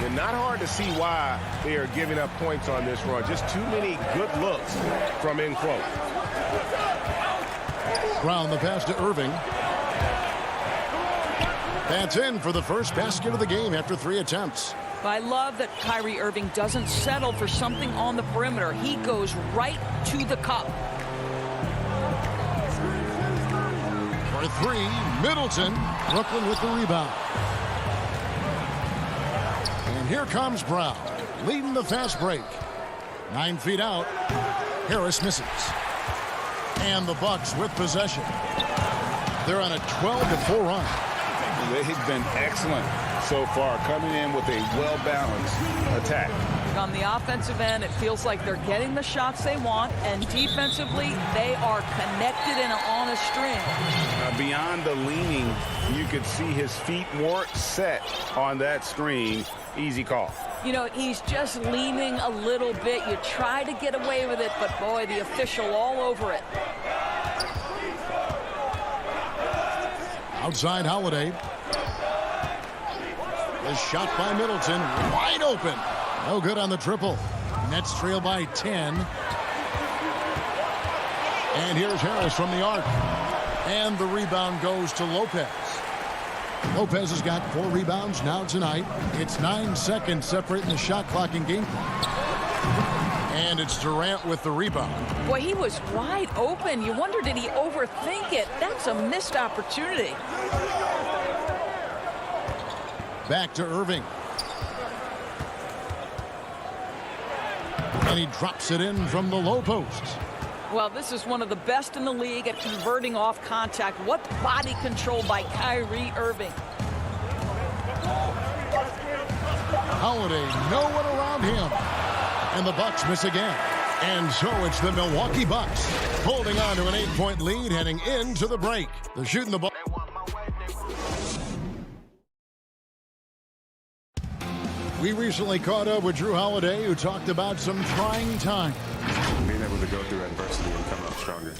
And not hard to see why they are giving up points on this run. Just too many good looks from in close. Brown the pass to Irving. That's in for the first basket of the game after 3 attempts. I love that Kyrie Irving doesn't settle for something on the perimeter. He goes right to the cup. For 3, Middleton. Brooklyn with the rebound. And here comes Brown, leading the fast break. 9 feet out. Harris misses. And the Bucks with possession. They're on a 12-4 run. They've been excellent so far, coming in with a well-balanced attack. On the offensive end, it feels like they're getting the shots they want, and defensively, they are connected and on a string. Beyond the leaning, you could see his feet more set on that screen. Easy call. You know, he's just leaning a little bit. You try to get away with it, but boy, the official all over it. Outside Holiday. The shot by Middleton, wide open. No good on the triple. Nets trail by 10. And here's Harris from the arc. And the rebound goes to Lopez. Lopez has got 4 rebounds now tonight. It's 9 seconds separating the shot clock and game clock. And it's Durant with the rebound. Boy, he was wide open. You wonder, did he overthink it? That's a missed opportunity. Back to Irving. And he drops it in from the low post. Well, this is one of the best in the league at converting off contact. What body control by Kyrie Irving. Holiday, no one around him. And the Bucks miss again. And so it's the Milwaukee Bucks holding on to an 8-point lead heading into the break. They're shooting the ball. We recently caught up with Drew Holiday, who talked about some trying times. Being able to go through adversity and come out stronger.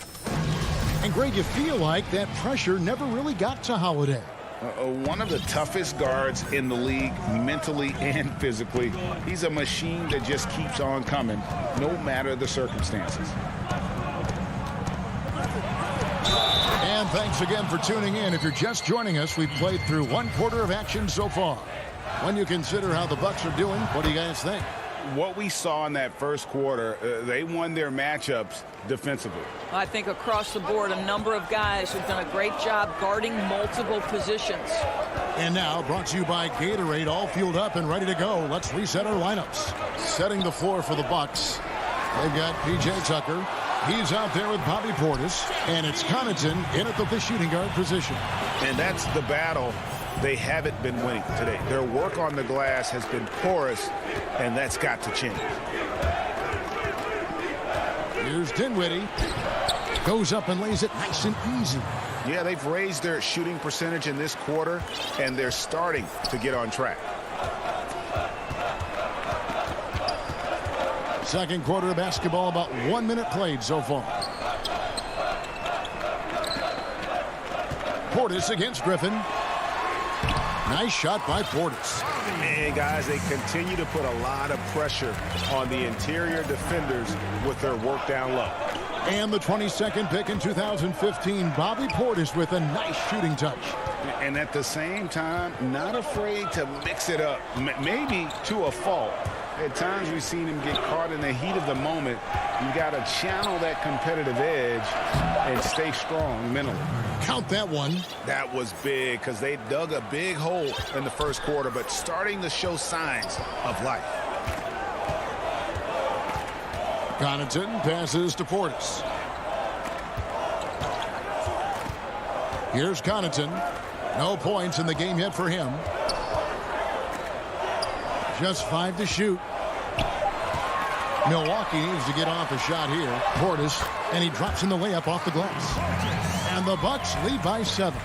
And Greg, you feel like that pressure never really got to Holiday. One of the toughest guards in the league, mentally and physically. He's a machine that just keeps on coming, no matter the circumstances. And thanks again for tuning in. If you're just joining us, we've played through 1 quarter of action so far. When you consider how the Bucks are doing, what do you guys think? What we saw in that first quarter, they won their matchups defensively. I think across the board, a number of guys have done a great job guarding multiple positions. And now, brought to you by Gatorade, all fueled up and ready to go. Let's reset our lineups. Setting the floor for the Bucks. They've got P.J. Tucker. He's out there with Bobby Portis. And it's Connaughton in at the shooting guard position. And that's the battle they haven't been winning today. Their work on the glass has been porous, and that's got to change. Here's Dinwiddie. Goes up and lays it nice and easy. Yeah, they've raised their shooting percentage in this quarter, and they're starting to get on track. Second quarter of basketball, about 1 minute played so far. Portis against Griffin. Nice shot by Portis. And guys, they continue to put a lot of pressure on the interior defenders with their work down low. And the 22nd pick in 2015, Bobby Portis with a nice shooting touch. And at the same time, not afraid to mix it up, maybe to a fault. At times we've seen him get caught in the heat of the moment. You got to channel that competitive edge and stay strong mentally. Count that one. That was big because they dug a big hole in the first quarter, but starting to show signs of life. Connaughton passes to Portis. Here's Connaughton. No points in the game yet for him. Just 5 to shoot. Milwaukee needs to get off a shot here. Portis, and he drops in the layup off the glass. And the Bucks lead by 7.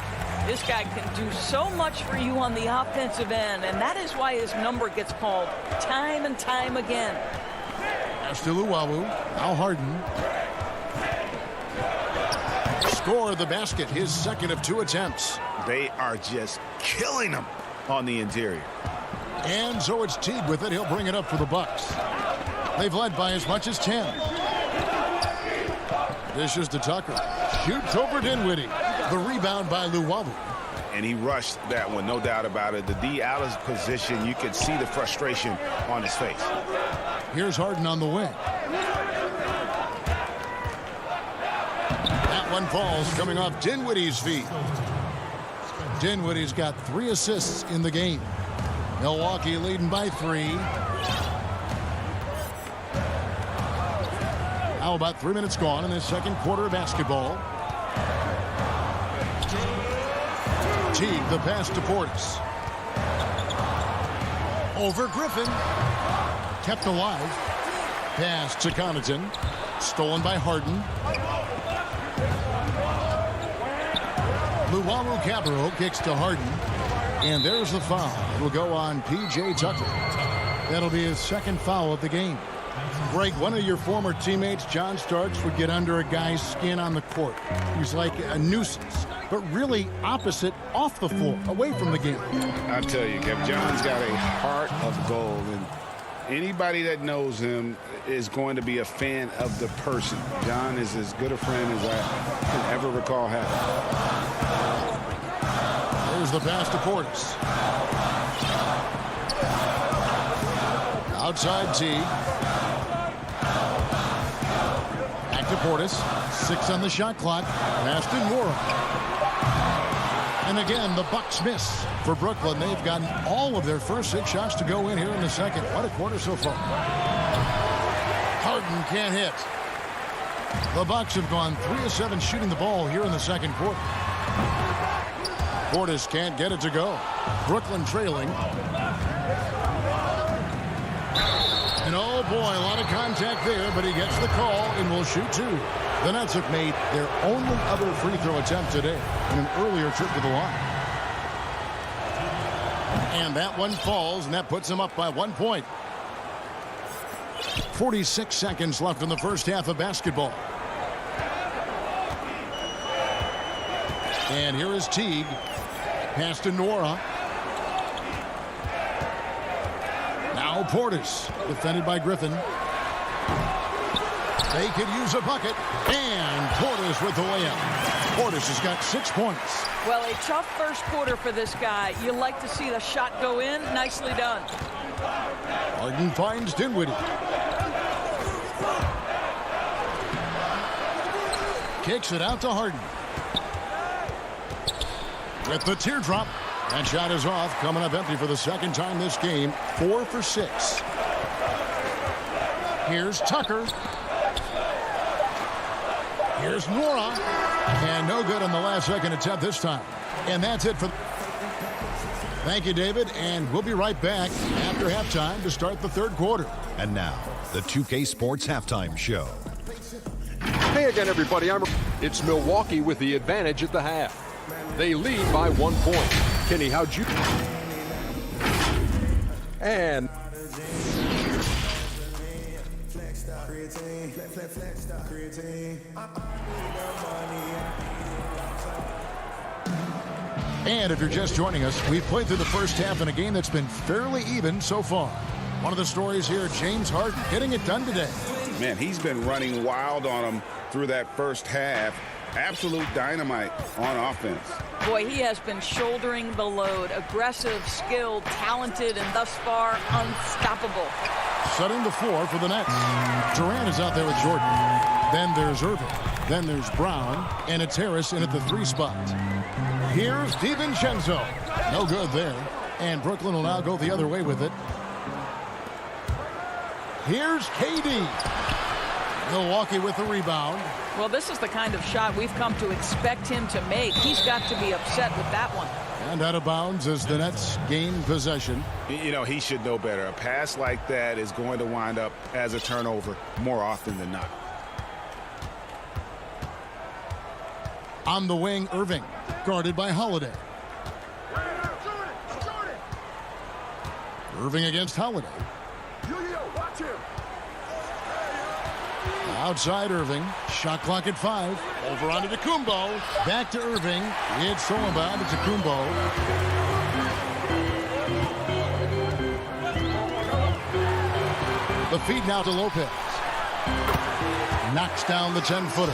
This guy can do so much for you on the offensive end, and that is why his number gets called time and time again. Pass to Luwawu. Al Harden. Score the basket, his second of 2 attempts. They are just killing him on the interior. And so it's Teague with it. He'll bring it up for the Bucks. They've led by as much as 10. Dishes to Tucker. Shoots over Dinwiddie. The rebound by Luwawu. And he rushed that one, no doubt about it. The D out of position, you could see the frustration on his face. Here's Harden on the wing. That one falls coming off Dinwiddie's feet. Dinwiddie's got 3 assists in the game. Milwaukee leading by 3. Now about 3 minutes gone in the second quarter of basketball. Teague, the pass to Portis. Over Griffin. Kept alive. Pass to Connaughton. Stolen by Harden. Luwawu-Cabarrot kicks to Harden. And there's the foul. It'll go on P.J. Tucker. That'll be his second foul of the game. Greg, one of your former teammates, John Starks, would get under a guy's skin on the court. He's like a nuisance, but really opposite off the floor, away from the game. I tell you, Kev, John's got a heart of gold, and anybody that knows him is going to be a fan of the person. John is as good a friend as I can ever recall having. There's the pass to Portis. Outside Teague. Back to Portis. 6 on the shot clock. Pass to Nora. And again, the Bucks miss. For Brooklyn, they've gotten all of their first 6 shots to go in here in the second. What a quarter so far. Harden can't hit. The Bucks have gone 3 of 7 shooting the ball here in the second quarter. Portis can't get it to go. Brooklyn trailing. And oh boy, a lot of contact there, but he gets the call and will shoot 2. The Nets have made their only other free throw attempt today in an earlier trip to the line. And that one falls, and that puts them up by 1 point. 46 seconds left in the first half of basketball. And here is Teague. Pass to Nora. Now Portis, defended by Griffin. They could use a bucket, and Portis with the layup. Portis has got 6 points. Well, a tough first quarter for this guy. You like to see the shot go in. Nicely done. Harden finds Dinwiddie. Kicks it out to Harden. With the teardrop. That shot is off, coming up empty for the second time this game. 4 for 6. Here's Tucker. Here's Nora. And no good on the last second attempt this time. And that's it for... Thank you, David. And we'll be right back after halftime to start the third quarter. And now, the 2K Sports Halftime Show. Hey again, everybody. It's Milwaukee with the advantage at the half. They lead by 1 point. Kenny, how'd you... And... And if you're just joining us, we've played through the first half in a game that's been fairly even so far. One of the stories here, James Harden getting it done today. Man, he's been running wild on him through that first half. Absolute dynamite on offense. Boy, he has been shouldering the load. Aggressive, skilled, talented, and thus far unstoppable. Setting the floor for the Nets. Durant is out there with Jordan. Then there's Irving. Then there's Brown. And it's Harris in at the 3 spot. Here's DiVincenzo. No good there. And Brooklyn will now go the other way with it. Here's KD. Milwaukee with the rebound. Well, this is the kind of shot we've come to expect him to make. He's got to be upset with that one. And out of bounds as the Nets gain possession. You know, he should know better. A pass like that is going to wind up as a turnover more often than not. On the wing, Irving, guarded by Holiday. Irving against Holiday. Outside Irving. Shot clock at 5. Over onto Kumbo. Back to Irving. It's stolen bound to Kumbo. The feed now to Lopez. Knocks down the 10-footer.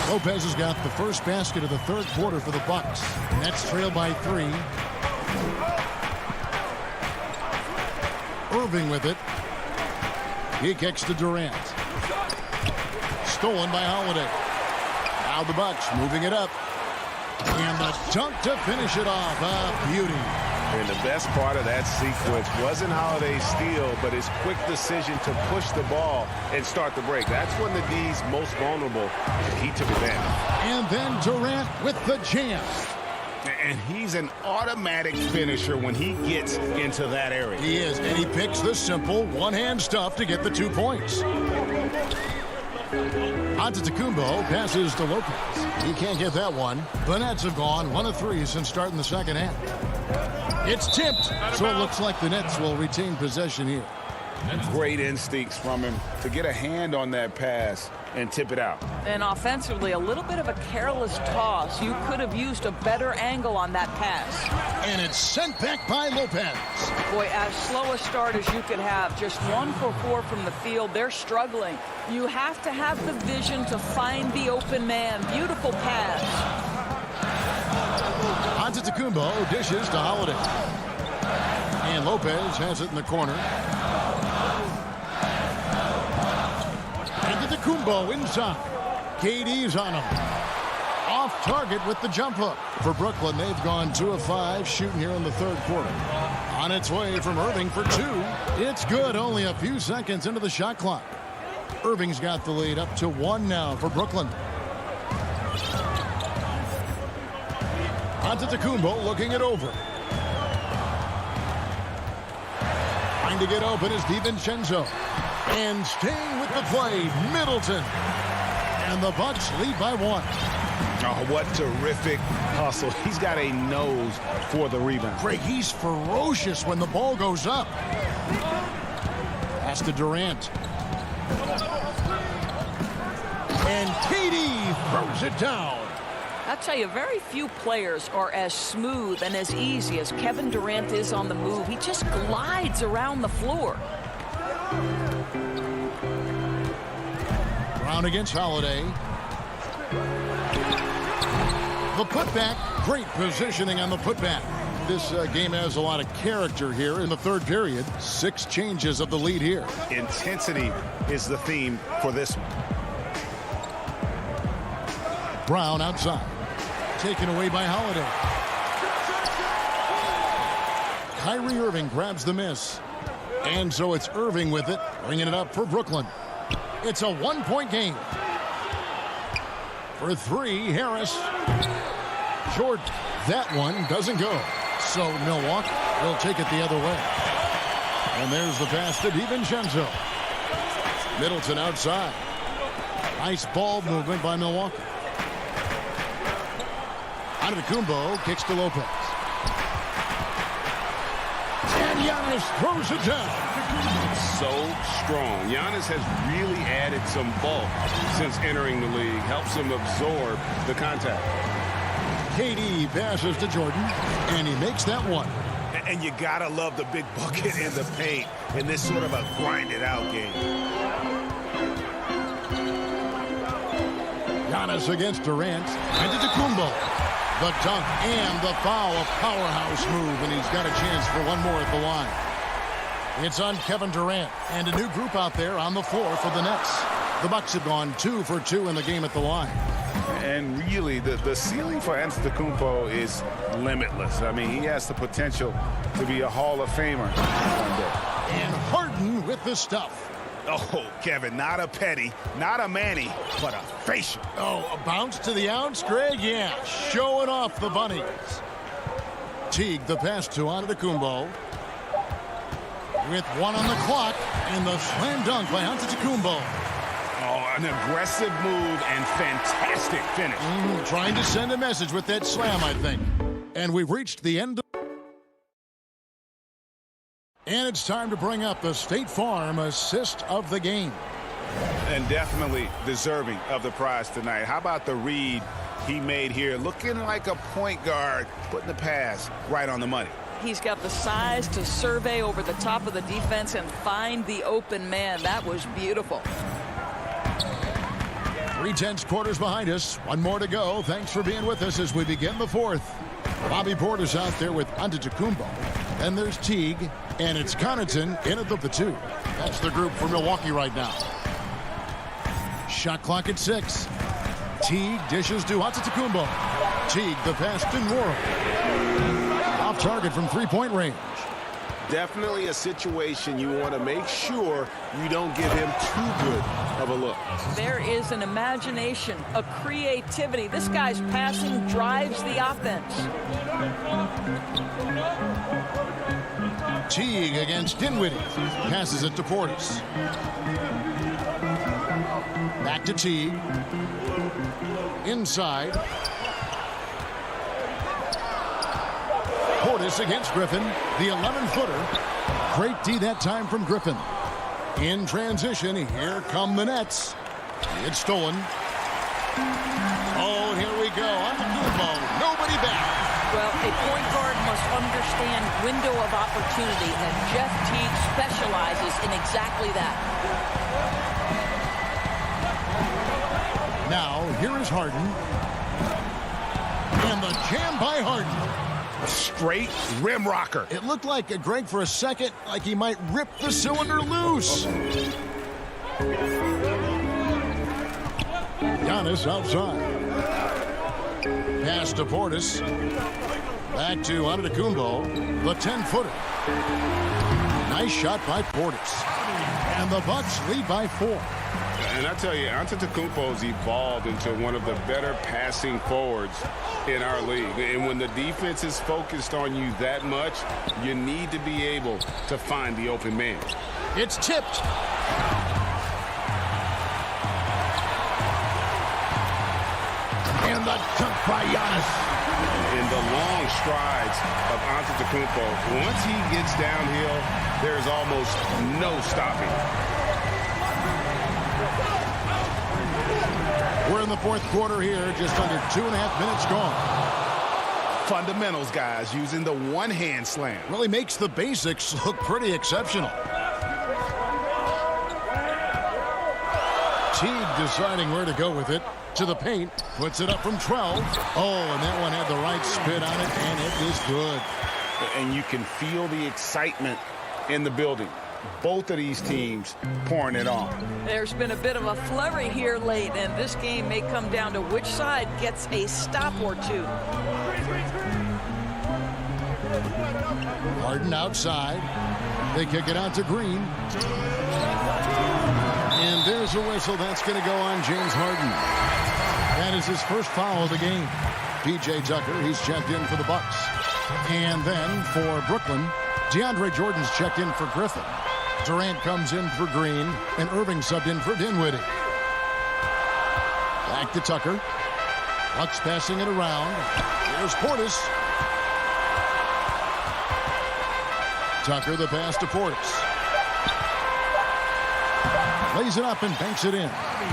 Lopez has got the first basket of the third quarter for the Bucks. Nets trail by 3. Irving with it. He kicks to Durant. Stolen by Holiday. Now the Bucks moving it up. And the dunk to finish it off. A beauty. And the best part of that sequence wasn't Holiday's steal, but his quick decision to push the ball and start the break. That's when the D's most vulnerable, and he took advantage. And then Durant with the jam. And he's an automatic finisher when he gets into that area. He is, and he picks the simple one-hand stuff to get the 2 points. Antetokounmpo passes to Lopez. He can't get that one. The Nets have gone 1 of 3 since starting the second half. It's tipped, so it looks like the Nets will retain possession here. Great instincts from him to get a hand on that pass and tip it out. And offensively, a little bit of a careless toss. You could have used a better angle on that pass. And it's sent back by Lopez. Boy, as slow a start as you could have. Just 1 for 4 from the field. They're struggling. You have to have the vision to find the open man. Beautiful pass. Antetokounmpo dishes to Holiday. And Lopez has it in the corner. Antetokounmpo inside. KD's on him. Off target with the jump hook. For Brooklyn, they've gone 2 of 5 shooting here in the third quarter. On its way from Irving for 2. It's good, only a few seconds into the shot clock. Irving's got the lead up to 1 now for Brooklyn. Antetokounmpo looking it over. Trying to get open is DiVincenzo. And staying with the play, Middleton. And the Bucks lead by 1. Oh, what terrific hustle. He's got a nose for the rebound. Craig, he's ferocious when the ball goes up. Pass to Durant. And KD throws it down. I'll tell you, very few players are as smooth and as easy as Kevin Durant is on the move. He just glides around the floor. Brown against Holiday. The putback, great positioning on the putback. This game has a lot of character here in the third period. 6 changes of the lead here. Intensity is the theme for this one. Brown outside. Taken away by Holiday. Kyrie Irving grabs the miss. And so it's Irving with it, bringing it up for Brooklyn. It's a 1-point game. For 3, Harris. Short. That one doesn't go. So Milwaukee will take it the other way. And there's the pass to DiVincenzo. Middleton outside. Nice ball movement by Milwaukee. Antetokounmpo kicks to Lopez. And Giannis throws it down. So strong. Giannis has really added some bulk since entering the league. Helps him absorb the contact. KD passes to Jordan, and he makes that one. And you gotta love the big bucket in the paint in this sort of a grinded-out game. Giannis against Durant. Antetokounmpo. The dunk and the foul, a powerhouse move, and he's got a chance for one more at the line. It's on Kevin Durant, and a new group out there on the floor for the Nets. The Bucks have gone 2 for 2 in the game at the line. And really, the ceiling for Antetokounmpo is limitless. I mean, he has the potential to be a Hall of Famer one day. And Harden with the stuff. Oh, Kevin, not a petty, not a Manny, but a facial. Oh, a bounce to the ounce, Greg? Yeah, showing off the bunnies. Teague, the pass to Antetokounmpo. With 1 on the clock, and the slam dunk by Antetokounmpo. Oh, an aggressive move and fantastic finish. Trying to send a message with that slam, I think. And we've reached the end of... And it's time to bring up the State Farm assist of the game. And definitely deserving of the prize tonight. How about the read he made here? Looking like a point guard, putting the pass right on the money. He's got the size to survey over the top of the defense and find the open man. That was beautiful. 3/10 quarters behind us. 1 more to go. Thanks for being with us as we begin the 4th. Bobby Porter's out there with Antetokounmpo. Then there's Teague, and it's Connaughton in at the 2. That's the group for Milwaukee right now. Shot clock at 6. Teague dishes to Antetokounmpo. Teague, the pass to Nwora. Off target from 3-point range. definitely a situation you want to make sure you don't give him too good of a look. There is an imagination, a creativity. This guy's passing drives the offense. Teague against Dinwiddie. Passes it to Portis. Back to Teague. Inside. Portis against Griffin. The 11-footer. Great D that time from Griffin. In transition, here come the Nets. It's stolen. Oh, here we go. On the Kumbo. Nobody back. Well, a point guard must understand window of opportunity, and Jeff Teague specializes in exactly that. Now, here is Harden. And the jam by Harden. Straight rim rocker. It looked like, Greg, for a second, like he might rip the cylinder loose. Giannis outside. Pass to Portis. Back to Antetokounmpo. The 10-footer. Nice shot by Portis. And the Bucks lead by 4. And I tell you, Antetokounmpo's evolved into one of the better passing forwards in our league. And when the defense is focused on you that much, you need to be able to find the open man. It's tipped. And the dunk by Giannis. In the long strides of Antetokounmpo, once he gets downhill, there's almost no stopping. We're in the fourth quarter here, just under 2.5 minutes gone. Fundamentals, guys, using the one-hand slam. Really makes the basics look pretty exceptional. Teague deciding where to go with it. To the paint, puts it up from 12. Oh, and that one had the right spin on it, and it is good. And you can feel the excitement in the building. Both of these teams pouring it on. There's been a bit of a flurry here late, and this game may come down to which side gets a stop or two. Harden outside. They kick it out to Green. And there's a whistle. That's going to go on James Harden. That is his first foul of the game. P.J. Tucker, he's checked in for the Bucks. And then for Brooklyn, DeAndre Jordan's checked in for Griffin. Durant comes in for Green, and Irving subbed in for Dinwiddie. Back to Tucker. Bucks passing it around. Here's Portis. Tucker, the pass to Portis. Lays it up and banks it in.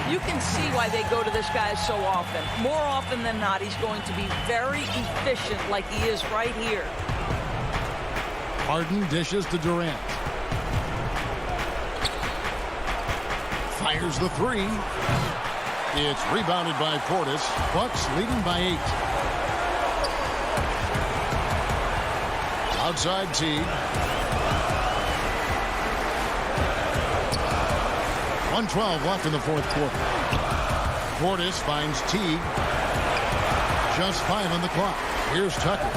You can see why they go to this guy so often. More often than not, he's going to be very efficient like he is right here. Harden dishes to Durant. Fires the three. It's rebounded by Portis. Bucks leading by 8. Outside Teague. 1:12 left in the fourth quarter. Portis finds Teague. Just 5 on the clock. Here's Tucker.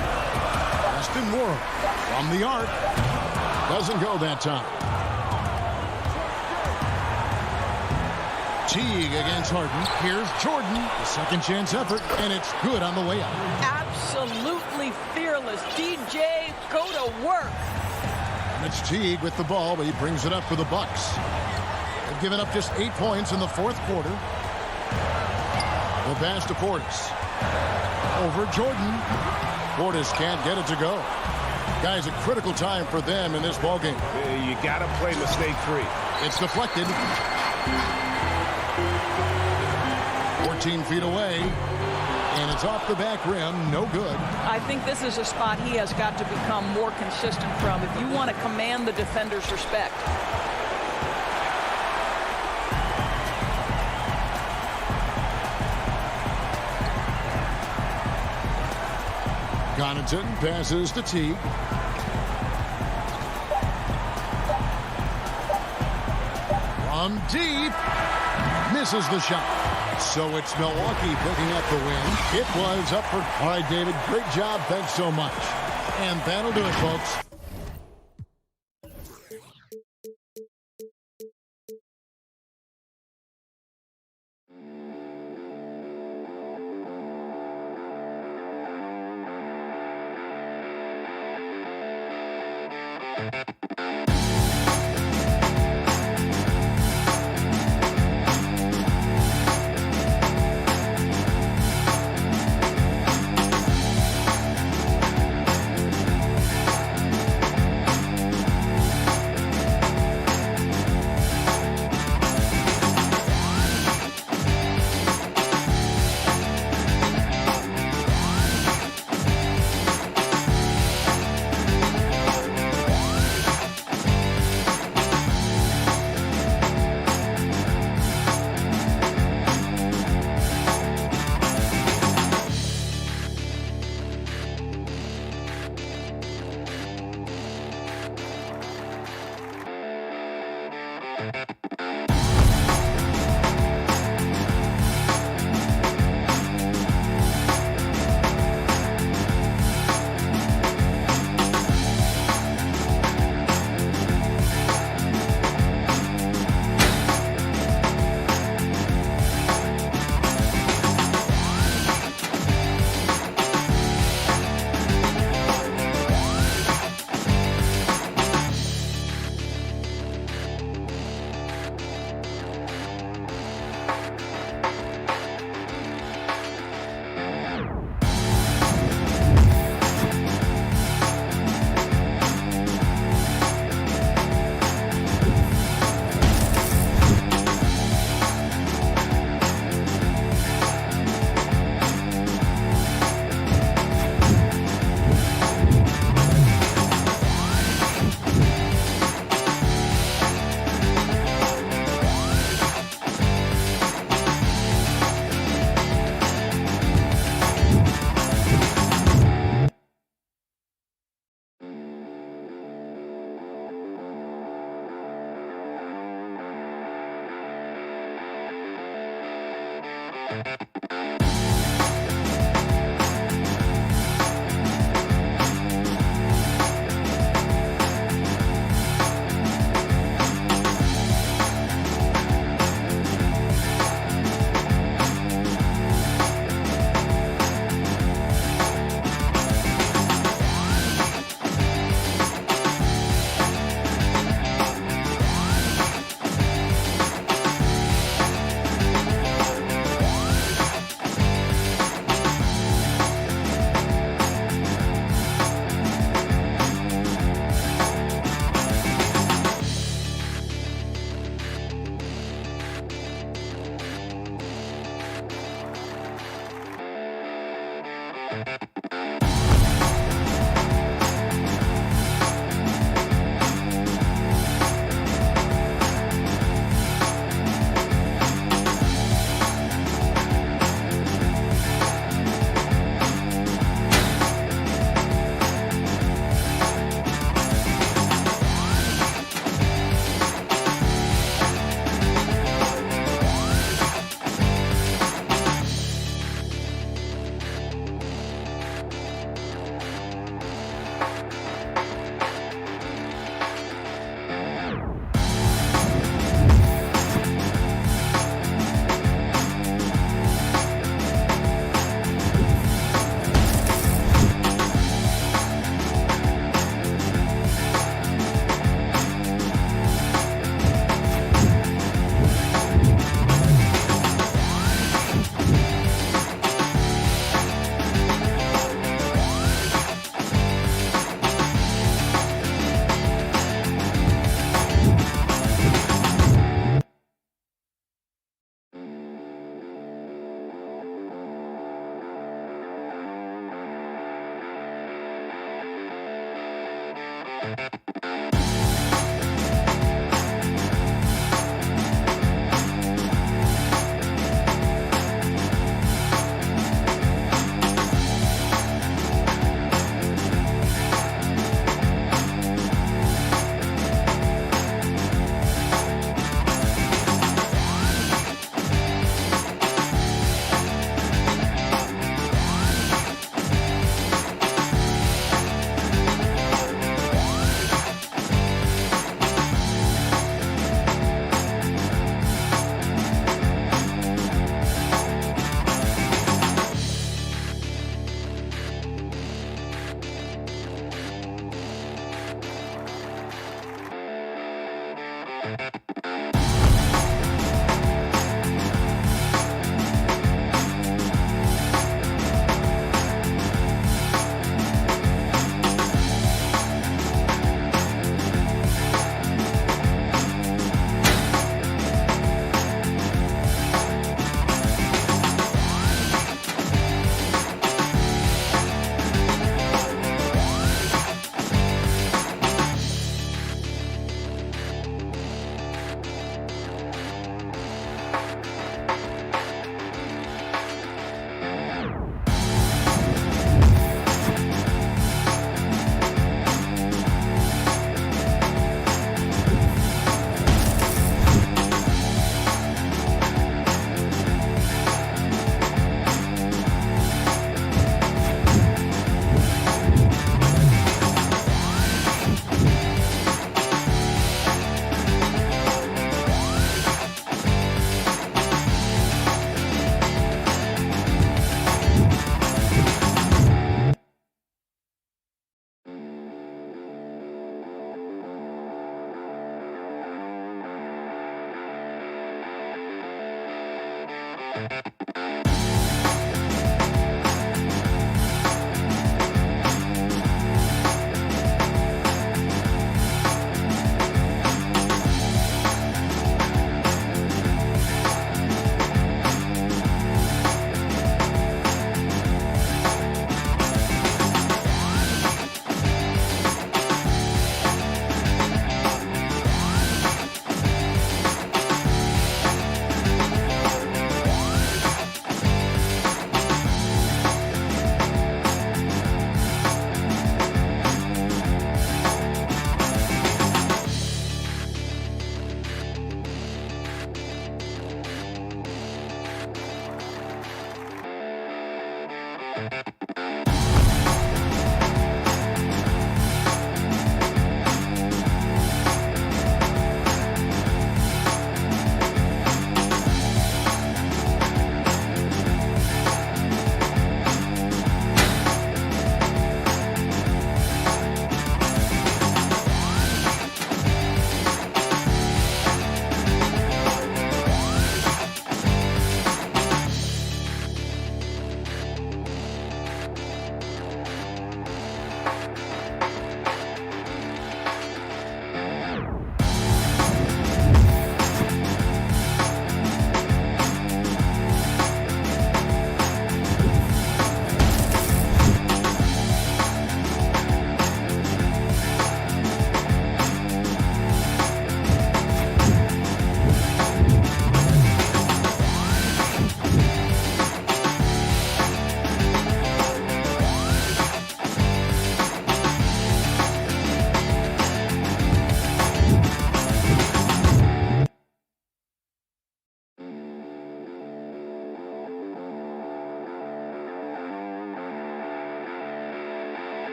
Aston Moore from the arc. Doesn't go that time. Teague against Harden. Here's Jordan. The second chance effort, and it's good on the way out. Absolutely fearless. DJ, go to work. And it's Teague with the ball, but he brings it up for the Bucks. They've given up just 8 points in the fourth quarter. The pass to Portis. Over Jordan. Portis can't get it to go. Guys, a critical time for them in this ballgame. You got to play mistake-free. It's deflected. 14 feet away. And it's off the back rim. No good. I think this is a spot he has got to become more consistent from if you want to command the defender's respect. Connaughton passes to Teague. From deep. Misses the shot. So it's Milwaukee picking up the win. It was up for... All right, David, great job. Thanks so much. And that'll do it, folks.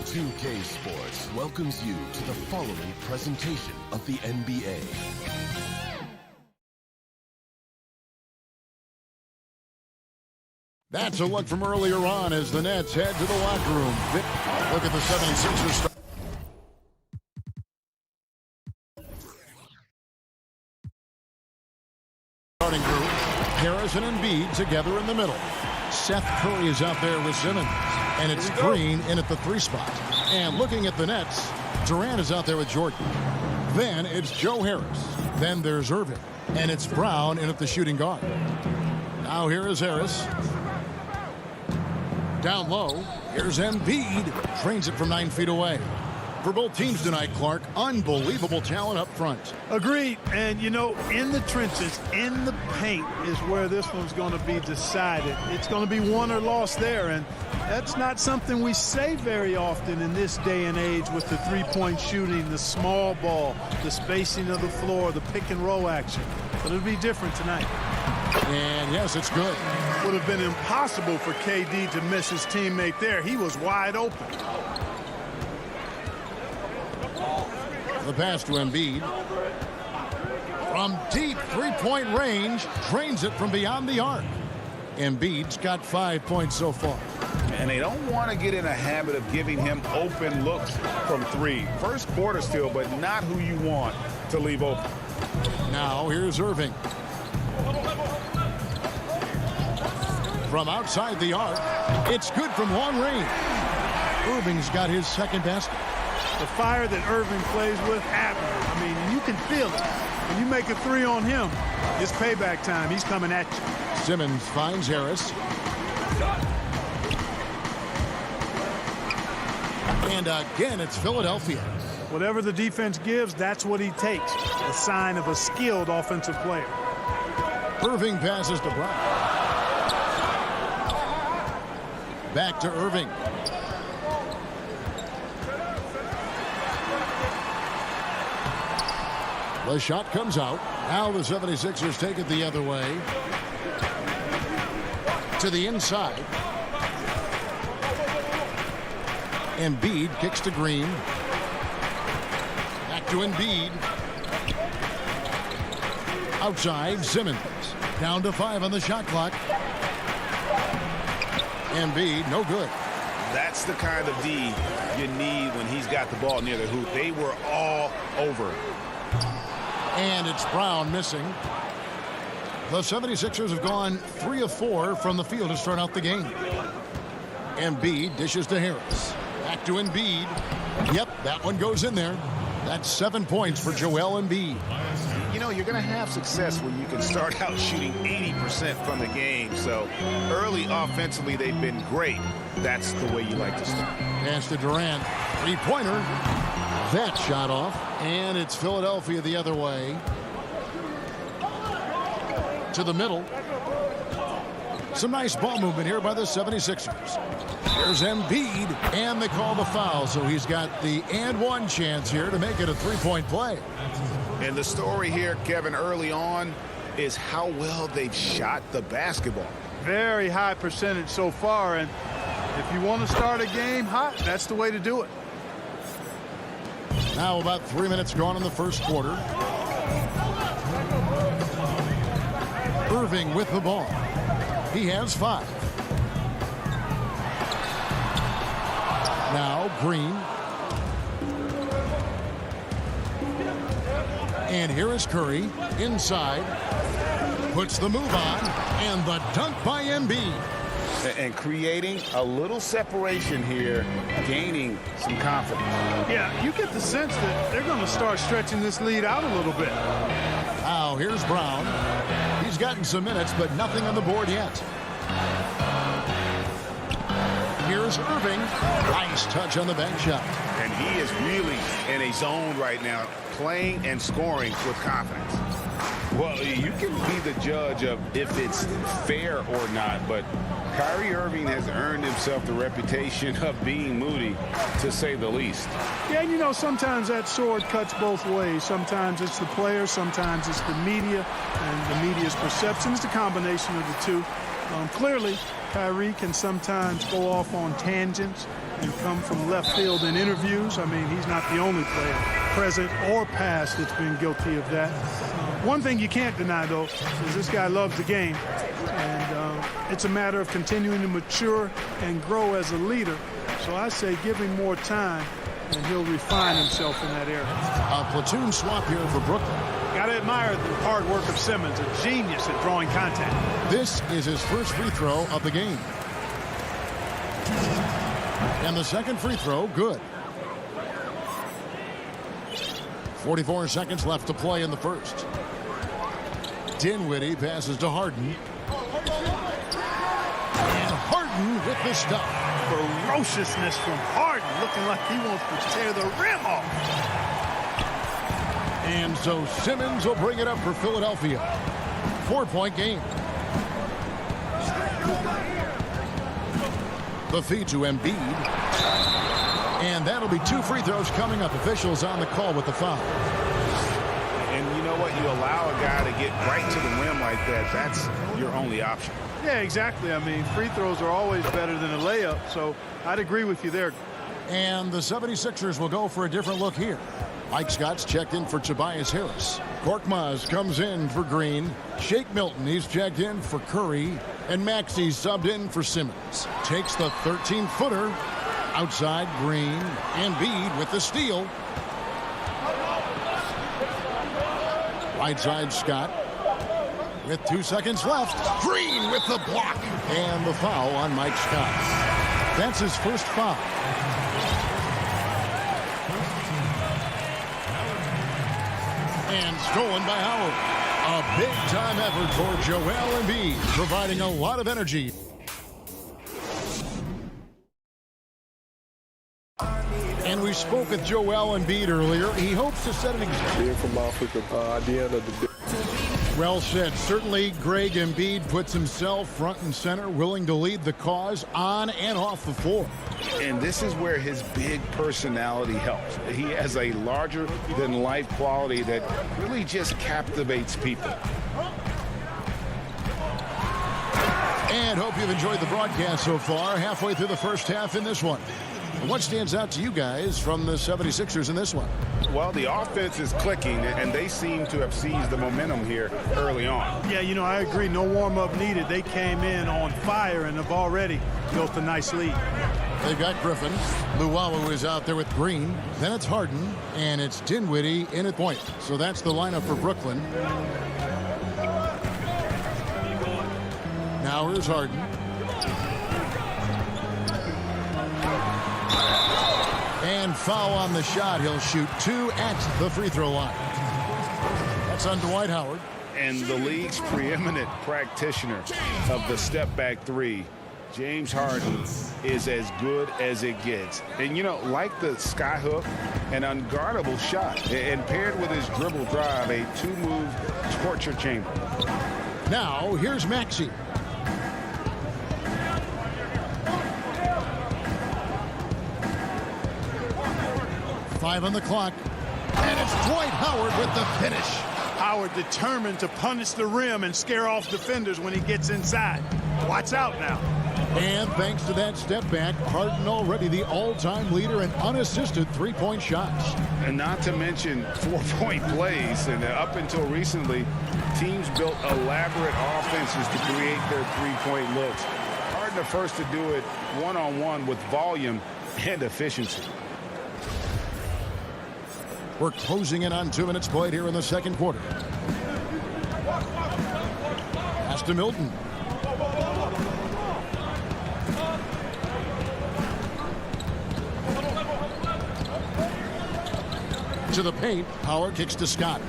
2K Sports welcomes you to the following presentation of the NBA. That's a look from earlier on as the Nets head to the locker room. Look at the 76ers start. Starting group, Harris and Embiid together in the middle. Seth Curry is out there with Simmons. And it's Green in at the 3 spot. And looking at the Nets, Durant is out there with Jordan. Then it's Joe Harris. Then there's Irving. And it's Brown in at the shooting guard. Now here is Harris. Down low, here's Embiid. Trains it from 9 feet away. For both teams tonight, Clark, unbelievable talent up front. Agreed. And, you know, in the trenches, in the paint is where this one's going to be decided. It's going to be won or lost there. And that's not something we say very often in this day and age with the three-point shooting, the small ball, the spacing of the floor, the pick-and-roll action. But it'll be different tonight. And, yes, it's good. Would have been impossible for KD to miss his teammate there. He was wide open. The pass to Embiid. From deep three-point range, drains it from beyond the arc. Embiid's got 5 points so far. and they don't want to get in a habit of giving him open looks from three. First quarter still, but not who you want to leave open. Now here's Irving. From outside the arc, it's good from long range. Irving's got his second basket. The fire that Irving plays with, admirable. I mean, you can feel it. When you make a three on him, it's payback time. He's coming at you. Simmons finds Harris. And again, it's Philadelphia. Whatever the defense gives, that's what he takes. A sign of a skilled offensive player. Irving passes to Brown. Back to Irving. The shot comes out. Now the 76ers take it the other way. To the inside. Embiid kicks to Green. Back to Embiid. Outside, Simmons. Down to 5 on the shot clock. Embiid, no good. That's the kind of D you need when he's got the ball near the hoop. They were all over. And it's Brown missing. The 76ers have gone 3 of 4 from the field to start out the game. Embiid dishes to Harris. Back to Embiid. Yep, that one goes in there. That's 7 points for Joel Embiid. You know, you're going to have success when you can start out shooting 80% from the game. So early offensively, they've been great. That's the way you like to start. Pass to Durant. Three-pointer. That shot off. And it's Philadelphia the other way. To the middle. Some nice ball movement here by the 76ers. There's Embiid, and they call the foul, so he's got the and one chance here to make it a three-point play. And the story here, Kevin, early on is how well they've shot the basketball. Very high percentage so far, and if you want to start a game hot, that's the way to do it. Now about 3 minutes gone in the first quarter. Irving with the ball. He has 5. Now Green. And here is Curry inside. Puts the move on. And the dunk by Embiid. And creating a little separation here, gaining some confidence. Yeah, you get the sense that they're going to start stretching this lead out a little bit. Now here's Brown. He's gotten some minutes, but nothing on the board yet. Here's Irving. Nice touch on the bank shot. And he is really in a zone right now, playing and scoring with confidence. Well, you can be the judge of if it's fair or not, but Kyrie Irving has earned himself the reputation of being moody, to say the least. Yeah, you know, sometimes that sword cuts both ways. Sometimes it's the player, sometimes it's the media, and the media's perception. It's a combination of the two. Clearly, Kyrie can sometimes go off on tangents and come from left field in interviews. I mean, he's not the only player, present or past, that's been guilty of that. One thing you can't deny, though, is this guy loves the game. And it's a matter of continuing to mature and grow as a leader. So I say give him more time, and he'll refine himself in that area. A platoon swap here for Brooklyn. Got to admire the hard work of Simmons, a genius at drawing contact. This is his first free throw of the game. And the second free throw, good. 44 seconds left to play in the first. Dinwiddie passes to Harden. And Harden with the stop. Ferociousness from Harden, looking like he wants to tear the rim off. And so Simmons will bring it up for Philadelphia. 4-point game. The feed to Embiid. And that'll be 2 free throws coming up. Officials on the call with the foul. And you know what? You allow a guy to get right to the rim like that. That's your only option. Yeah, exactly. I mean, free throws are always better than a layup. So I'd agree with you there. And the 76ers will go for a different look here. Mike Scott's checked in for Tobias Harris. Korkmaz comes in for Green. Shake Milton, he's checked in for Curry. And Maxey subbed in for Simmons. Takes the 13-footer. Outside Green. Embiid with the steal. Right side Scott. With 2 seconds left. Green with the block. And the foul on Mike Scott. That's his first foul. And stolen by Howard. A big-time effort for Joel Embiid, providing a lot of energy. And we spoke with Joel Embiid earlier. He hopes to set an example. From Africa, at the end of the day. Well said. Certainly, Greg Embiid puts himself front and center, willing to lead the cause on and off the floor. And this is where his big personality helps. He has a larger-than-life quality that really just captivates people. And hope you've enjoyed the broadcast so far. Halfway through the first half in this one. What stands out to you guys from the 76ers in this one? Well, the offense is clicking, and they seem to have seized the momentum here early on. Yeah, I agree. No warm-up needed. They came in on fire and have already built a nice lead. They've got Griffin. Luwawu is out there with Green. Then it's Harden, and it's Dinwiddie in at point. So that's the lineup for Brooklyn. Now here's Harden. And foul on the shot. He'll shoot 2 at the free throw line. That's on Dwight Howard. And the league's preeminent practitioner of the step-back three, James Harden, is as good as it gets. And, like the skyhook, an unguardable shot. And paired with his dribble drive, a 2-move torture chamber. Now, here's Maxey. Five on the clock. And it's Dwight Howard with the finish. Howard determined to punish the rim and scare off defenders when he gets inside. Watch out now. And thanks to that step back, Harden already the all-time leader in unassisted three-point shots. And not to mention 4-point plays. And up until recently, teams built elaborate offenses to create their three-point looks. Harden the first to do it one-on-one with volume and efficiency. We're closing in on 2 minutes played here in the second quarter. Pass to Milton. To the paint. Howard kicks to Scott.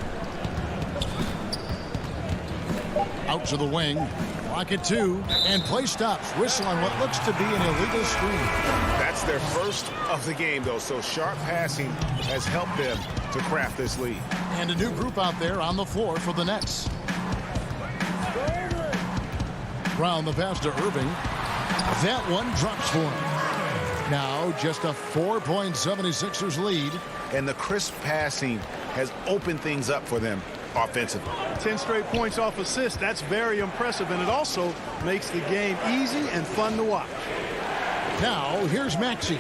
Out to the wing. Clock at 2. And play stops. Whistle on what looks to be an illegal screen. That's their first of the game, though, so sharp passing has helped them to craft this lead. And a new group out there on the floor for the Nets. Brown the pass to Irving. That one drops for him. Now just a 4-point 76ers lead. And the crisp passing has opened things up for them offensively. 10 straight points off assists. That's very impressive, and it also makes the game easy and fun to watch. Now here's Maxey.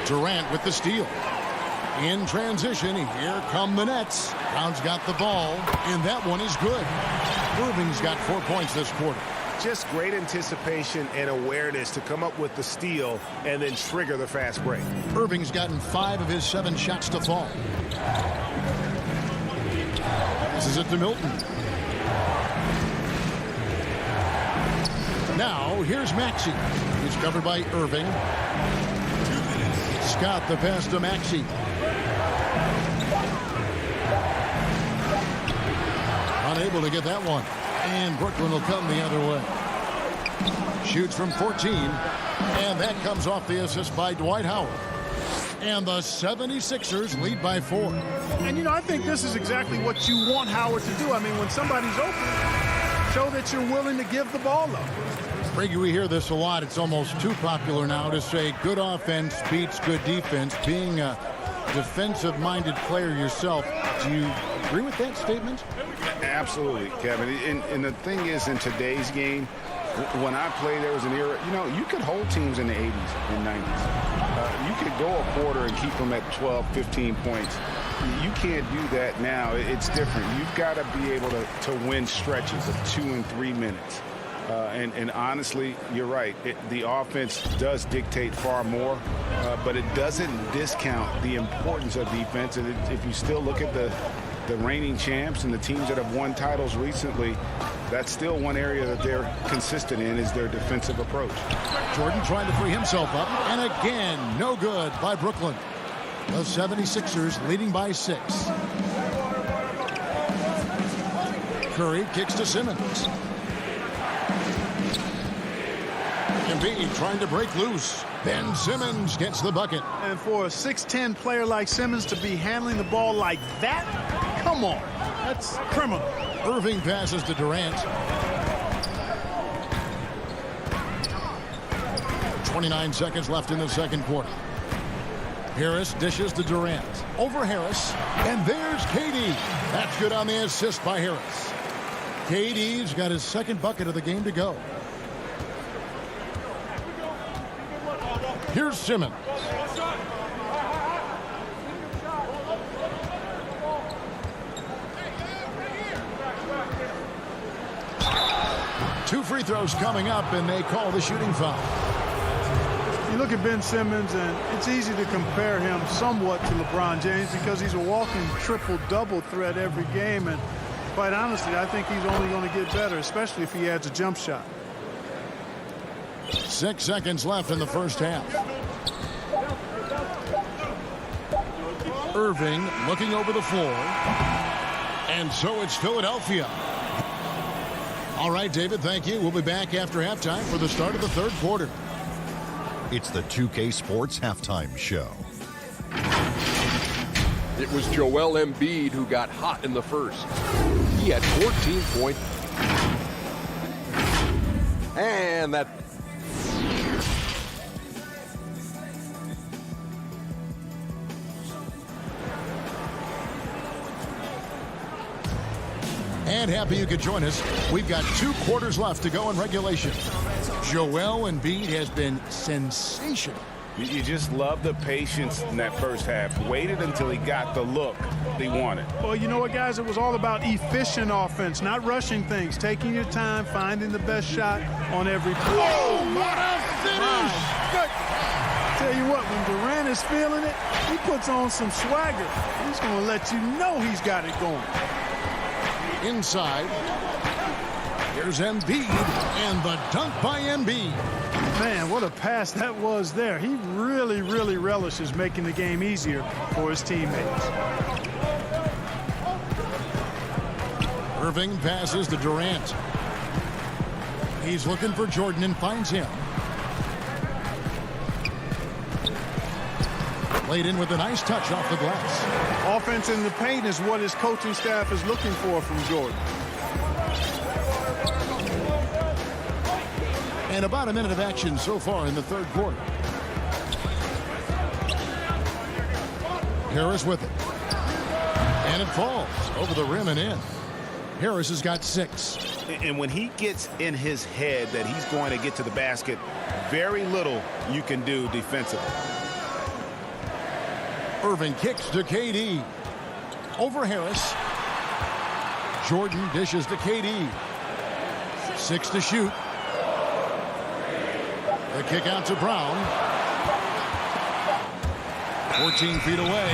Durant with the steal. In transition, here come the Nets. Brown's got the ball, and that one is good. Irving's got 4 points this quarter. Just great anticipation and awareness to come up with the steal and then trigger the fast break. Irving's gotten 5 of his 7 shots to fall. This is it to Milton. Now, here's Maxey. He's covered by Irving. Scott the pass to Maxey. Unable to get that one. And Brooklyn will come the other way. Shoots from 14. And that comes off the assist by Dwight Howard. And the 76ers lead by 4. And, I think this is exactly what you want Howard to do. I mean, when somebody's open, show that you're willing to give the ball up. Brady, we hear this a lot. It's almost too popular now to say good offense beats good defense. Being a defensive-minded player yourself, do you agree with that statement? Absolutely, Kevin. And the thing is, in today's game, when I played, there was an era, you could hold teams in the 80s and 90s. You could go a quarter and keep them at 12, 15 points. You can't do that now. It's different. You've got to be able to win stretches of 2 and 3 minutes. And honestly, you're right. The offense does dictate far more, but it doesn't discount the importance of defense. And if you still look at the reigning champs and the teams that have won titles recently, that's still one area that they're consistent in, is their defensive approach. Jordan trying to free himself up, and again, no good by Brooklyn. The 76ers leading by 6. Curry kicks to Simmons. Embiid trying to break loose. Ben Simmons gets the bucket. And for a 6'10 player like Simmons to be handling the ball like that, come on, that's criminal. Irving passes to Durant. 29 seconds left in the second quarter. Harris dishes to Durant. Over Harris, and there's KD. That's good on the assist by Harris. KD's got his second bucket of the game to go. Here's Simmons. Two free throws coming up, and they call the shooting foul. You look at Ben Simmons, and it's easy to compare him somewhat to LeBron James because he's a walking triple-double threat every game. And quite honestly, I think he's only going to get better, especially if he adds a jump shot. 6 seconds left in the first half. Irving looking over the floor. And so it's Philadelphia. All right, David, thank you. We'll be back after halftime for the start of the third quarter. It's the 2K Sports Halftime Show. It was Joel Embiid who got hot in the first. He had 14 points. And that... And happy you could join us. We've got 2 quarters left to go in regulation. Joel Embiid has been sensational. You just love the patience in that first half. Waited until he got the look he wanted. Well, you know what, guys? It was all about efficient offense, not rushing things, taking your time, finding the best shot on every play. Oh, what a finish! Good. Tell you what, when Durant is feeling it, he puts on some swagger. He's going to let you know he's got it going. Inside. Here's Embiid, and the dunk by Embiid. Man, what a pass that was there. He really, really relishes making the game easier for his teammates. Irving passes to Durant. He's looking for Jordan and finds him. Played in with a nice touch off the glass. Offense in the paint is what his coaching staff is looking for from Jordan. And about a minute of action so far in the third quarter. Harris with it. And it falls over the rim and in. Harris has got 6. And when he gets in his head that he's going to get to the basket, very little you can do defensively. Irving kicks to KD. Over Harris. Jordan dishes to KD. 6 to shoot. The kick out to Brown. 14 feet away,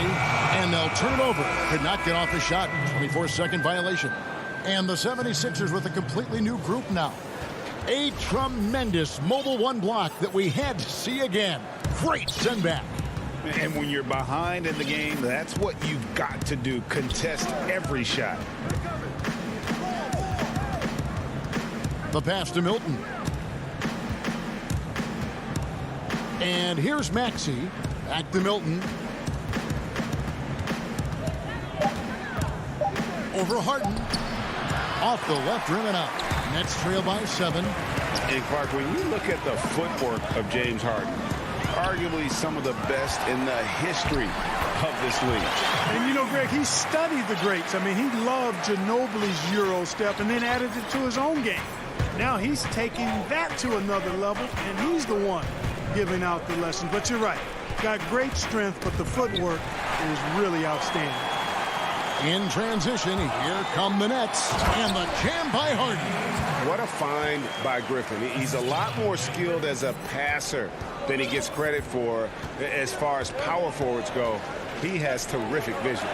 and they'll turn it over. Could not get off the shot. 24-second violation. And the 76ers with a completely new group now. A tremendous mobile 1 block that we had to see again. Great send back. And when you're behind in the game, that's what you've got to do. Contest every shot. The pass to Milton. And here's Maxey. Back to Milton. Over Harden. Off the left rim and out. Nets trail by 7. And Clark, when you look at the footwork of James Harden, arguably some of the best in the history of this league. And you know, Greg, he studied the greats. I mean, he loved Ginobili's Euro step and then added it to his own game. Now he's taking that to another level, and he's the one giving out the lesson. But you're right. Got great strength, but the footwork is really outstanding. In transition, here come the Nets. And the jam by Harden. What a find by Griffin. He's a lot more skilled as a passer than he gets credit for as far as power forwards go. He has terrific vision.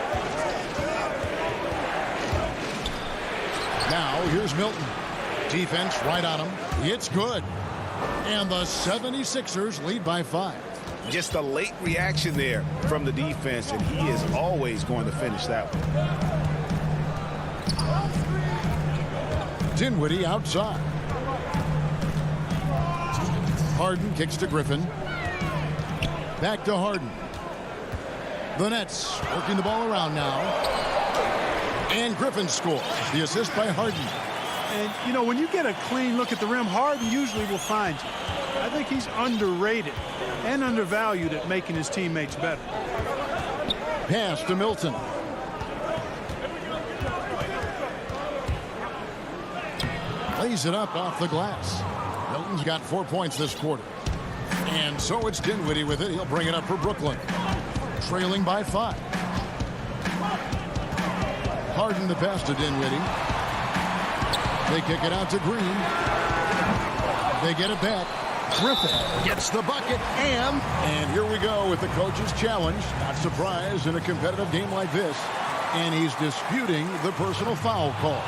Now, here's Milton. Defense right on him. It's good. And the 76ers lead by 5. Just a late reaction there from the defense, and he is always going to finish that one. Dinwiddie outside. Harden kicks to Griffin. Back to Harden. The Nets working the ball around now. And Griffin scores. The assist by Harden. And, you know, when you get a clean look at the rim, Harden usually will find you. I think he's underrated and undervalued at making his teammates better. Pass to Milton. Lays it up off the glass. Milton's got 4 points this quarter. And so it's Dinwiddie with it. He'll bring it up for Brooklyn. Trailing by 5. Harden the pass to Dinwiddie. They kick it out to Green. They get it back. Griffin gets the bucket, and here we go with the coach's challenge. Not surprised in a competitive game like this. And he's disputing the personal foul call.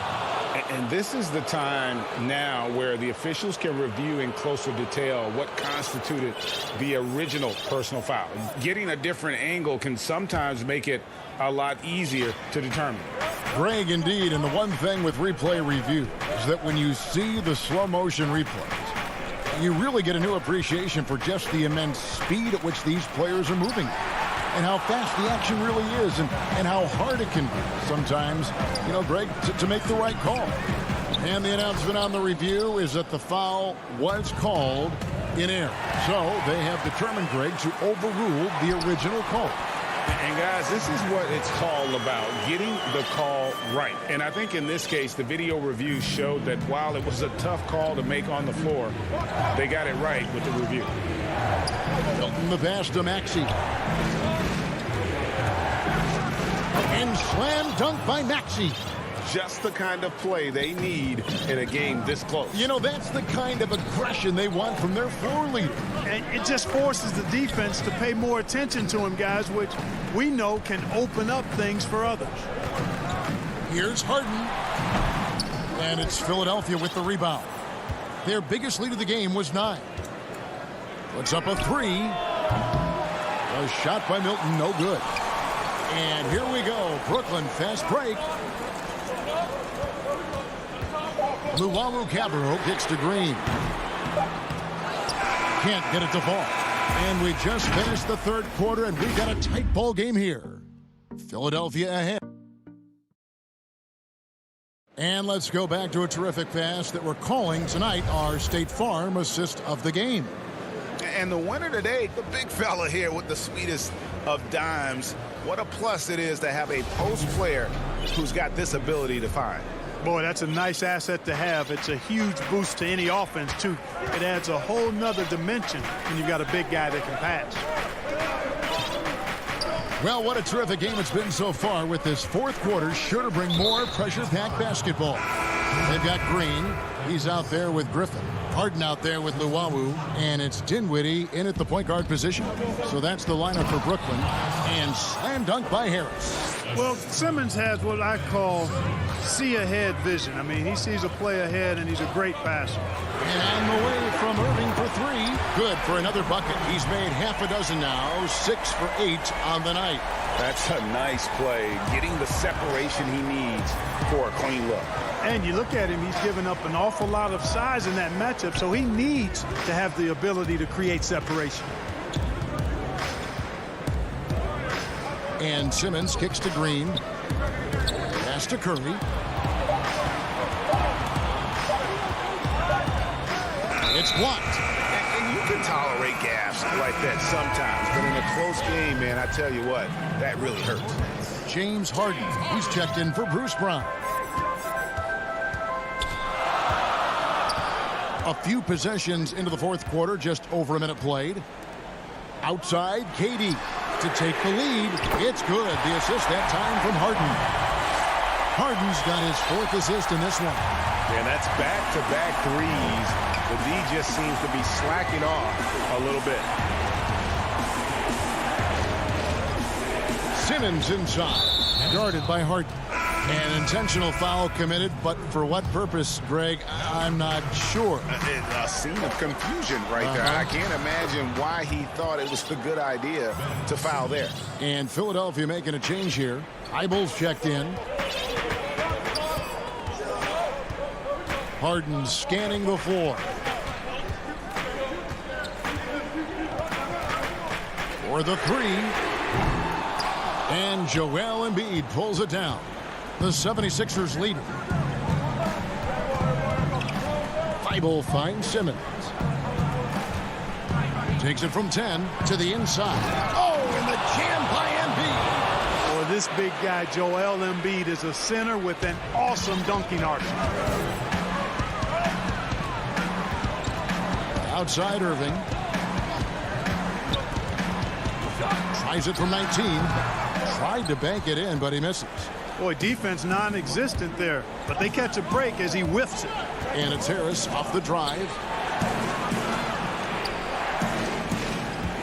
And this is the time now where the officials can review in closer detail what constituted the original personal foul. Getting a different angle can sometimes make it a lot easier to determine. Greg, indeed, and the one thing with replay review is that when you see the slow motion replays, you really get a new appreciation for just the immense speed at which these players are moving and how fast the action really is and how hard it can be sometimes, you know, Greg, to make the right call. And the announcement on the review is that the foul was called in error. So they have determined, Greg, to overrule the original call. And guys, this is what it's all about, getting the call right. And I think in this case, the video review showed that while it was a tough call to make on the floor, they got it right with the review. Milton the pass to Maxey. And slam dunk by Maxey. Just the kind of play they need in a game this close. You know, that's the kind of aggression they want from their floor leader. And it just forces the defense to pay more attention to him, guys, which we know can open up things for others. Here's Harden. And it's Philadelphia with the rebound. Their biggest lead of the game was 9. Puts up a 3. A shot by Milton, no good. And here we go. Brooklyn fast break. Luwawu Cabarro kicks to Green. Can't get it to fall. And we just finished the third quarter, and we got a tight ball game here. Philadelphia ahead. And let's go back to a terrific pass that we're calling tonight our State Farm assist of the game. And the winner today, the big fella here with the sweetest of dimes. What a plus it is to have a post player who's got this ability to find. Boy, that's a nice asset to have. It's a huge boost to any offense, too. It adds a whole nother dimension when you've got a big guy that can pass. Well, what a terrific game it's been so far, with this fourth quarter sure to bring more pressure-packed basketball. They've got Green. He's out there with Griffin. Harden out there with Luwawu. And it's Dinwiddie in at the point guard position. So that's the lineup for Brooklyn. And slam dunk by Harris. Well, Simmons has what I call see-ahead vision. I mean, he sees a play ahead, and he's a great passer. And on the way from Irving for 3. Good for another bucket. He's made half a dozen now. 6 for 8 on the night. That's a nice play, getting the separation he needs for a clean look. And you look at him, he's given up an awful lot of size in that matchup, so he needs to have the ability to create separation. And Simmons kicks to Green. Pass to Curry. It's blocked. And you can tolerate gaps like that sometimes, but in a close game, man, I tell you what, that really hurts. James Harden, he's checked in for Bruce Brown. A few possessions into the fourth quarter, just over a minute played. Outside, KD to take the lead. It's good. The assist that time from Harden. Harden's got his 4th assist in this one. And that's back-to-back threes. The D just seems to be slacking off a little bit. Simmons inside, guarded by Harden. An intentional foul committed, but for what purpose, Greg, I'm not sure. A scene of confusion right there. I can't imagine why he thought it was a good idea to foul there. And Philadelphia making a change here. Eyeballs checked in. Harden scanning the floor. For the 3. And Joel Embiid pulls it down. The 76ers lead. Thibault finds Simmons. Takes it from 10 to the inside. Oh, and the jam by Embiid. Boy, this big guy, Joel Embiid, is a center with an awesome dunking arc. Outside Irving. Tries it from 19. Tried to bank it in, but he misses. Boy, defense non-existent there, but they catch a break as he whiffs it. And it's Harris off the drive.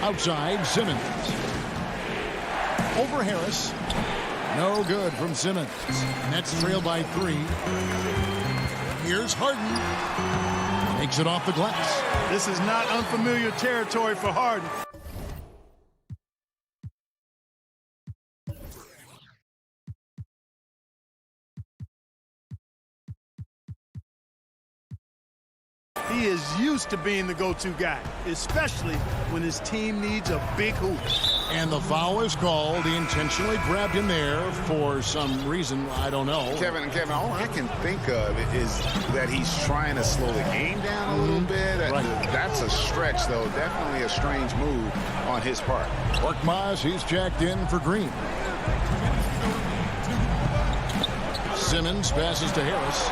Outside, Simmons. Over Harris. No good from Simmons. Nets trailed by 3. Here's Harden. Takes it off the glass. This is not unfamiliar territory for Harden. He is used to being the go-to guy, especially when his team needs a big hoop. And the foul is called. He intentionally grabbed him there for some reason. I don't know. Kevin, all I can think of is that he's trying to slow the game down a little bit. Right. That's a stretch, though. Definitely a strange move on his part. Korkmaz, he's checked in for Green. Simmons passes to Harris.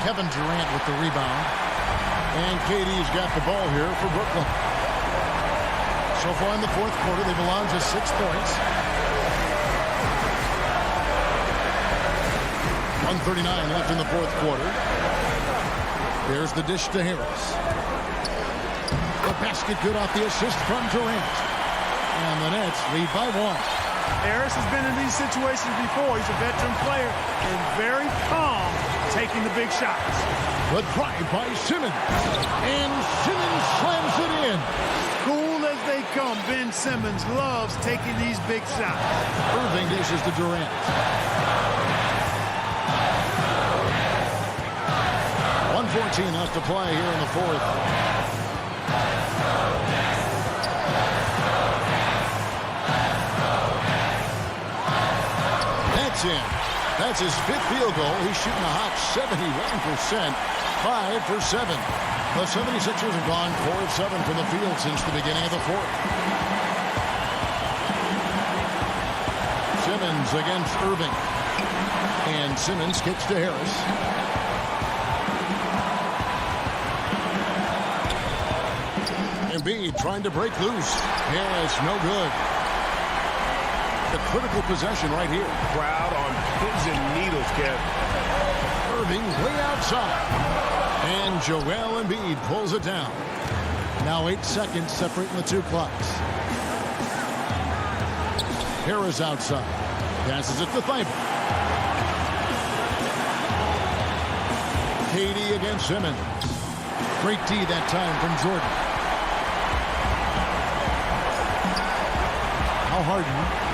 Kevin Durant with the rebound. And KD's got the ball here for Brooklyn. So far in the 4th quarter, they belong to 6 points. 1:39 left in the 4th quarter. There's the dish to Harris. The basket good off the assist from Durant. And the Nets lead by 1. Harris has been in these situations before. He's a veteran player and very calm taking the big shots. Good drive by Simmons. And Simmons slams it in. Cool as they come, Ben Simmons loves taking these big shots. Irving dishes to Durant. .114 left to play here in the 4th. That's in. That's his 5th field goal. He's shooting a hot 71%. 5 for 7. The 76ers have gone 4 of 7 from the field since the beginning of the 4th. Simmons against Irving. And Simmons kicks to Harris. Embiid trying to break loose. Harris, no good. The critical possession right here. Crowd on pins and needles, Kev. Irving way outside. And Joel Embiid pulls it down. Now 8 seconds separating the 2 clocks. Harris outside. Passes it to Thibault. KD against Simmons. Great D that time from Jordan. Now Harden.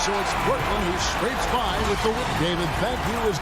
So it's Brooklyn who scrapes by with the win. David, thank you.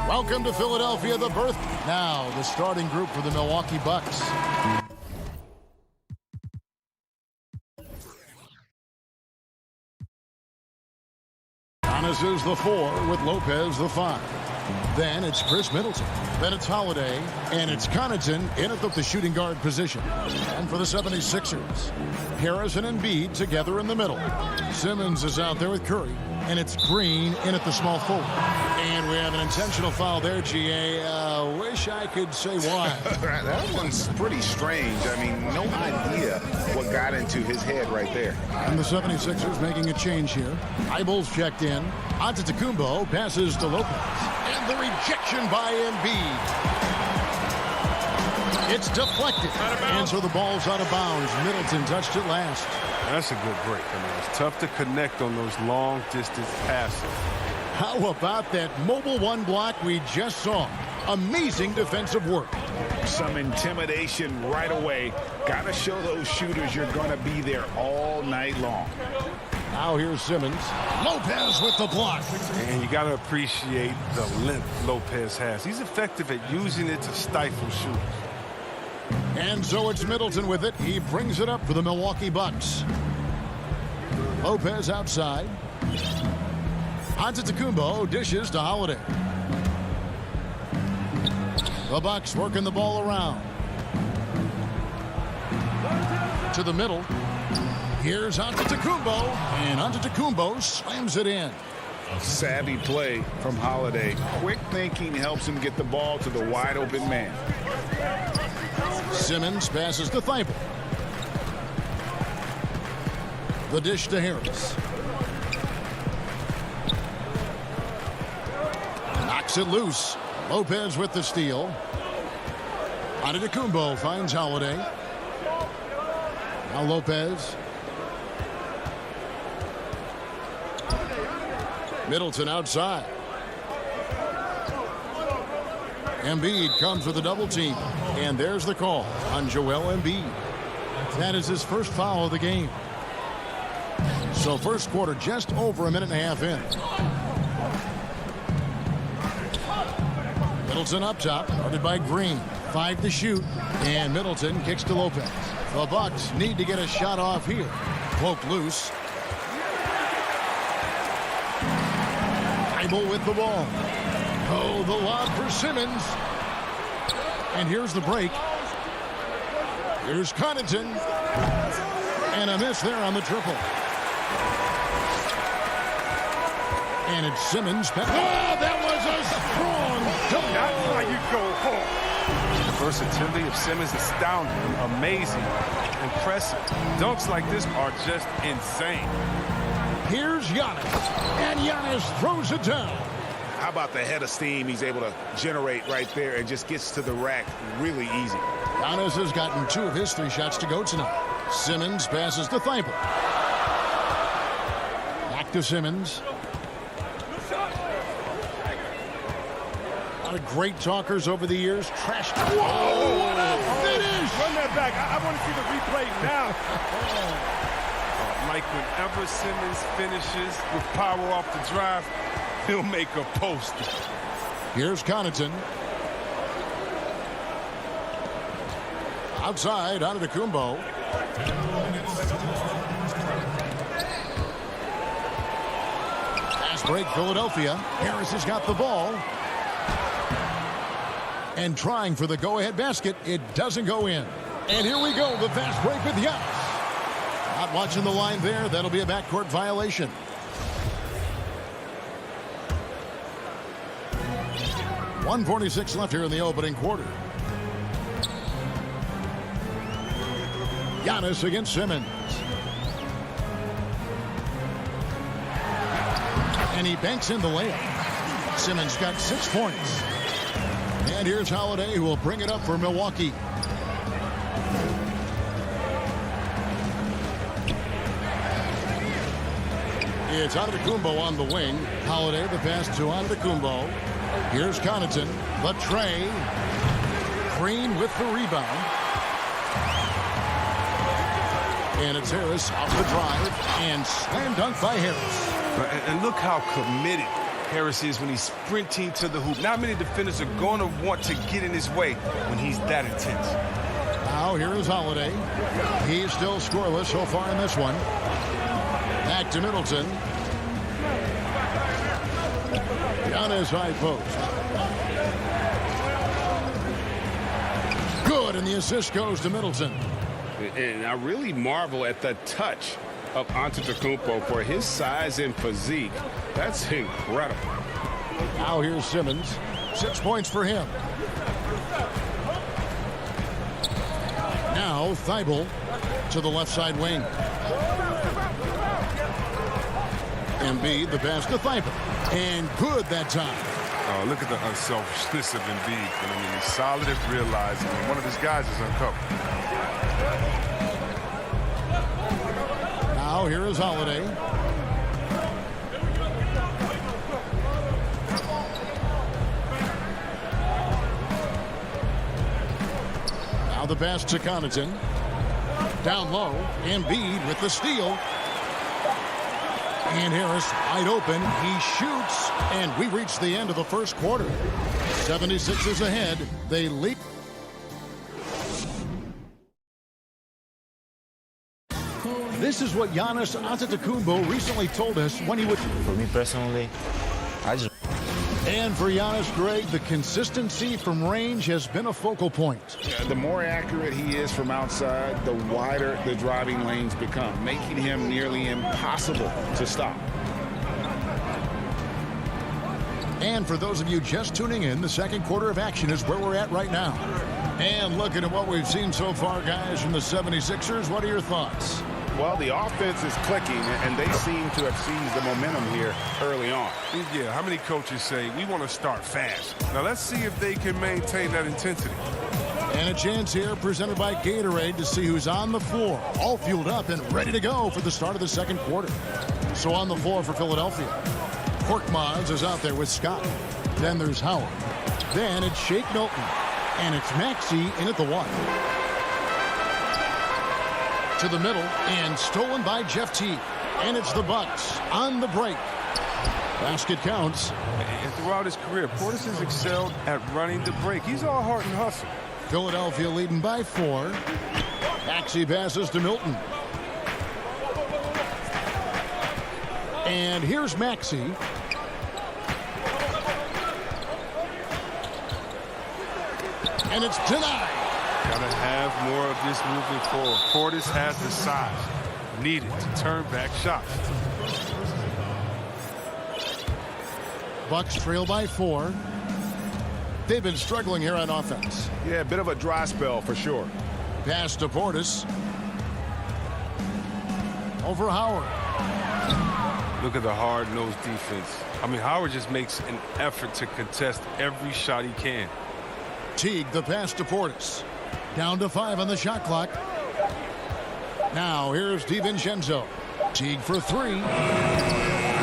Welcome to Philadelphia, the birth. Now, the starting group for the Milwaukee Bucks. Giannis is the 4 with Lopez the 5. Then it's Chris Middleton. Then it's Holiday. And it's Connaughton in at the shooting guard position. And for the 76ers, Harrison and Embiid together in the middle. Simmons is out there with Curry. And it's Green in at the small forward. And we have an intentional foul there, GA. Wish I could say why. That one's pretty strange. I mean, no idea what got into his head right there. And the 76ers making a change here. Eyeballs checked in. Antetokounmpo passes to Lopez. And the rejection by Embiid. It's deflected. And so the ball's out of bounds. Middleton touched it last. That's a good break. I mean, it's tough to connect on those long-distance passes. How about that mobile one block we just saw? Amazing defensive work. Some intimidation right away. Got to show those shooters you're going to be there all night long. Now here's Simmons. Lopez with the block. And you got to appreciate the length Lopez has. He's effective at using it to stifle shooters. And so it's Middleton with it. He brings it up for the Milwaukee Bucks. Lopez outside. Antetokounmpo dishes to Holiday. The Bucks working the ball around. To the middle. Here's Antetokounmpo. And Antetokounmpo slams it in. Savvy play from Holiday. Quick thinking helps him get the ball to the wide open man. Simmons passes to Thibault. The dish to Harris. Knocks it loose. Lopez with the steal. Antetokounmpo finds Holiday. Now Lopez. Middleton outside. Embiid comes with a double team. And there's the call on Joel Embiid. That is his first foul of the game. So first quarter just over a minute and a half in. Middleton up top, guarded by Green. 5 to shoot. And Middleton kicks to Lopez. The Bucks need to get a shot off here. Poke loose. Thibault with the ball. Oh, the lob for Simmons. And here's the break. Here's Connaughton. And a miss there on the triple. And it's Simmons. Oh, that was a strong dunk. That's how you go home. The versatility of Simmons is astounding, amazing, impressive. Dunks like this are just insane. Here's Giannis. And Giannis throws it down. How about the head of steam he's able to generate right there and just gets to the rack really easy. Giannis has gotten 2 of his 3 shots to go tonight. Simmons passes to Thibault. Back to Simmons. A lot of great talkers over the years. Trash. Whoa, what a finish! Run that back. I want to see the replay now. Like whenever Simmons finishes with power off the drive, he'll make a poster. Here's Connaughton. Outside, Antetokounmpo. Fast break, Philadelphia. Harris has got the ball. And trying for the go-ahead basket. It doesn't go in. And here we go. The fast break with Giannis. Not watching the line there. That'll be a backcourt violation. .146 left here in the opening quarter. Giannis against Simmons. And he banks in the layup. Simmons got 6 points. And here's Holiday, who will bring it up for Milwaukee. It's Antetokounmpo on the wing. Holiday, the pass to Antetokounmpo. Here's Connaughton. The tray. Green with the rebound. And it's Harris off the drive. And slam dunk by Harris. And look how committed Harris is when he's sprinting to the hoop. Not many defenders are going to want to get in his way when he's that intense. Now here is Holiday. He's still scoreless so far in this one. Back to Middleton. Giannis high post. Good, and the assist goes to Middleton. And I really marvel at the touch of Antetokounmpo for his size and physique. That's incredible. Now here's Simmons. 6 points for him. Now Thibault to the left side wing. Embiid, the pass to Thibault. And good that time. Oh, look at the unselfishness of Embiid. I mean, he's solid at realizing when one of his guys is uncovered. Now here is Holiday. Now the pass to Connaughton. Down low. Embiid with the steal. And Harris wide open. He shoots. And we reach the end of the first quarter. 76ers ahead. They lead. This is what Giannis Antetokounmpo recently told us when he would. For me personally, And for Giannis, Greg, the consistency from range has been a focal point. The more accurate he is from outside, the wider the driving lanes become, making him nearly impossible to stop. And for those of you just tuning in, the second quarter of action is where we're at right now. And looking at what we've seen so far, guys, from the 76ers, what are your thoughts? Well, the offense is clicking, and they seem to have seized the momentum here early on. Yeah, how many coaches say, we want to start fast? Now, let's see if they can maintain that intensity. And a chance here presented by Gatorade to see who's on the floor, all fueled up and ready to go for the start of the second quarter. So on the floor for Philadelphia, Korkmaz is out there with Scott. Then there's Howard. Then it's Shake Milton. And it's Maxey in at the one. To the middle and stolen by Jeff Teague. And it's the Bucks on the break. Basket counts. And throughout his career, Portis has excelled at running the break. He's all heart and hustle. Philadelphia leading by 4. Maxey passes to Milton. And here's Maxey. And it's denied. Gotta have more of this moving forward. Portis has the size needed to turn back shots. Bucks trail by 4. They've been struggling here on offense. Yeah, a bit of a dry spell for sure. Pass to Portis. Over Howard. Look at the hard-nosed defense. I mean, Howard just makes an effort to contest every shot he can. Teague, the pass to Portis. Down to 5 on the shot clock. Now here's DiVincenzo. Teague for 3.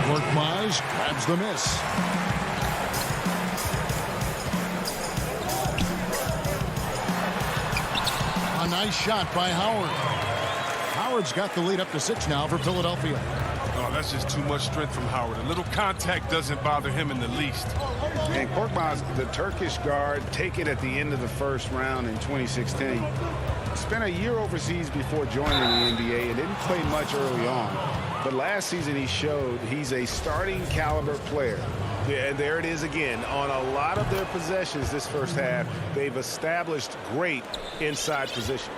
Korkmaz grabs the miss. A nice shot by Howard. Howard's got the lead up to 6 now for Philadelphia. Oh, that's just too much strength from Howard. A little contact doesn't bother him in the least. And Korkmaz, the Turkish guard, taken at the end of the first round in 2016. Spent a year overseas before joining the NBA and didn't play much early on. But last season he showed he's a starting caliber player. And there it is again. On a lot of their possessions this first half, they've established great inside position.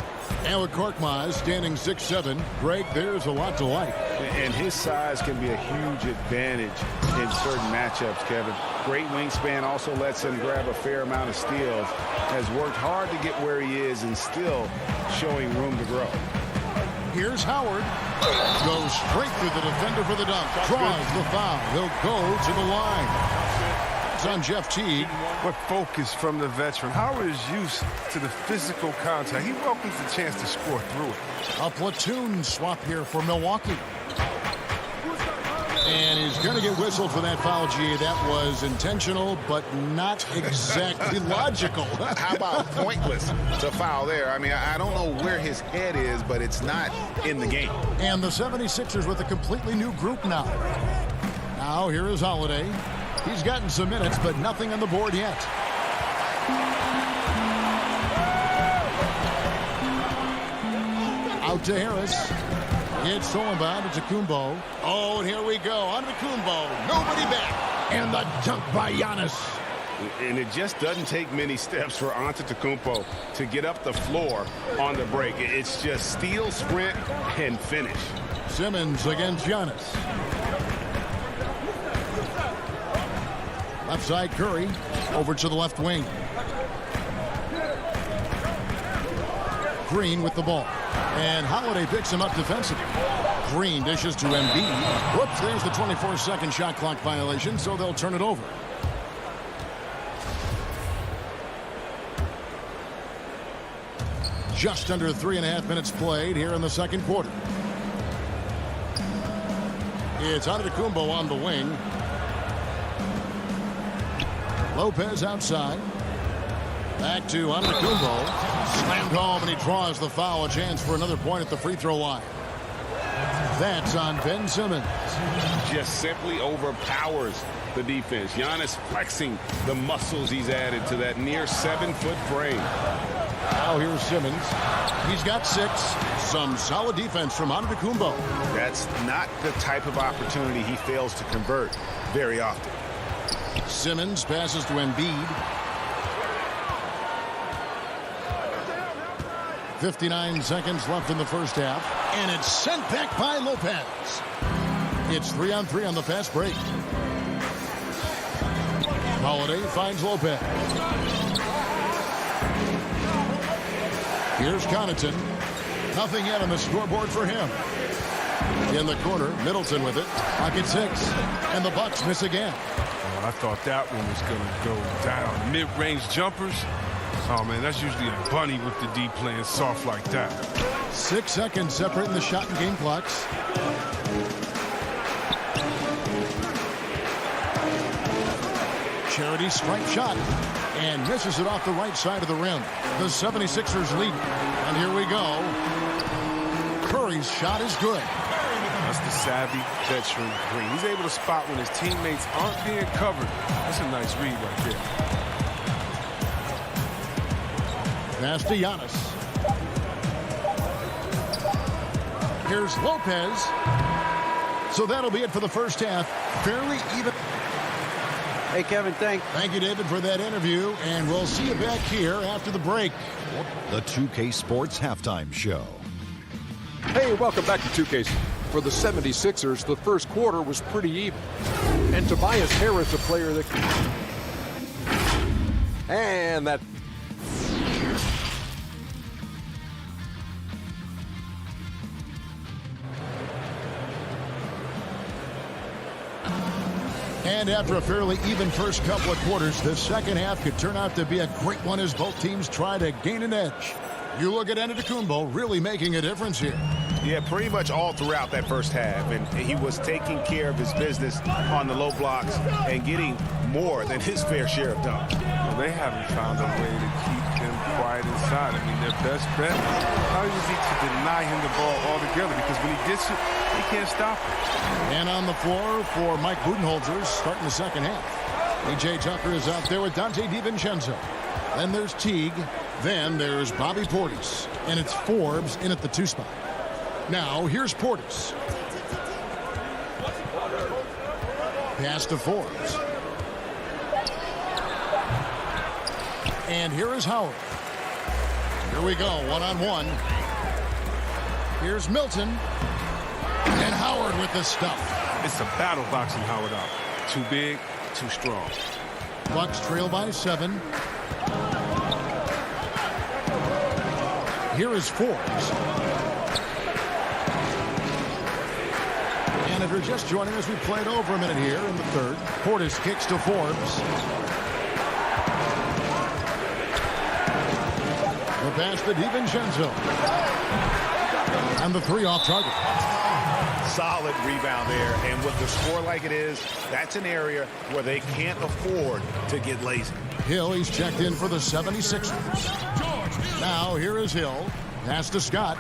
And with Korkmaz standing 6'7", Greg, there's a lot to like. And his size can be a huge advantage in certain matchups, Kevin. Great wingspan also lets him grab a fair amount of steals. Has worked hard to get where he is and still showing room to grow. Here's Howard. Goes straight through the defender for the dunk. Draws the foul. He'll go to the line. It's on Jeff Teague. What focus from the veteran. Howard is used to the physical contact. He welcomes the chance to score through it. A platoon swap here for Milwaukee. And he's going to get whistled for that foul, G. That was intentional, but not exactly logical. How about pointless to foul there? I mean, I don't know where his head is, but it's not in the game. And the 76ers with a completely new group now. Now, here is Holiday. He's gotten some minutes, but nothing on the board yet. Out to Harris. It's stolen by Antetokounmpo. Oh, and here we go. Antetokounmpo. Nobody back. And the dunk by Giannis. And it just doesn't take many steps for Antetokounmpo to get up the floor on the break. It's just steal, sprint, and finish. Simmons against Giannis. Left side Curry. Over to the left wing. Green with the ball. And Holiday picks him up defensively. Green dishes to Embiid. Whoops, there's the 24-second shot clock violation, so they'll turn it over. Just under 3.5 minutes played here in the second quarter. It's Antetokounmpo on the wing. Lopez outside. Back to Antetokounmpo. Slammed home, and he draws the foul. A chance for another point at the free throw line. That's on Ben Simmons. Just simply overpowers the defense. Giannis flexing the muscles he's added to that near 7-foot frame. Now here's Simmons. He's got 6. Some solid defense from Antetokounmpo. That's not the type of opportunity he fails to convert very often. Simmons passes to Embiid. 59 seconds left in the first half. And it's sent back by Lopez. It's 3-on-3 on the fast break. Holiday finds Lopez. Here's Connaughton. Nothing yet on the scoreboard for him. In the corner, Middleton with it. Pocket 6. And the Bucks miss again. I thought that one was going to go down. Mid-range jumpers. Oh, man, that's usually a bunny with the D playing soft like that. 6 seconds separating the shot and game clocks. Charity strike shot. And misses it off the right side of the rim. The 76ers lead. And here we go. Curry's shot is good. That's the savvy veteran Green. He's able to spot when his teammates aren't being covered. That's a nice read right there. Pass to Giannis. Here's Lopez. So that'll be it for the first half. Fairly even. Hey, Kevin, thank you, David, for that interview. And we'll see you back here after the break. The 2K Sports Halftime Show. Hey, welcome back to 2K. For the 76ers, the first quarter was pretty even. And Tobias Harris, a player that... And that... And after a fairly even first couple of quarters, the second half could turn out to be a great one as both teams try to gain an edge. You look at Antetokounmpo really making a difference here. Yeah, pretty much all throughout that first half. And he was taking care of his business on the low blocks and getting more than his fair share of dunks. Well, they haven't found a way to keep him quiet inside. I mean, their best bet is to deny him the ball altogether, because when he gets it, he can't stop it. And on the floor for Mike Budenholzer starting the second half. A.J. Tucker is out there with Dante DiVincenzo. Then there's Teague. Then there's Bobby Portis. And it's Forbes in at the 2 spot. Now, here's Portis. Pass to Forbes. And here is Howard. Here we go, one-on-one. Here's Milton. And Howard with the stuff. It's a battle boxing Howard out. Too big, too strong. Bucks trail by 7. Here is Forbes. And if you're just joining us, we played over a minute here in the third. Portis kicks to Forbes. The pass to DiVincenzo. And the 3 off target. Solid rebound there. And with the score like it is, that's an area where they can't afford to get lazy. Hill, he's checked in for the 76ers. Now here is Hill. Pass to Scott.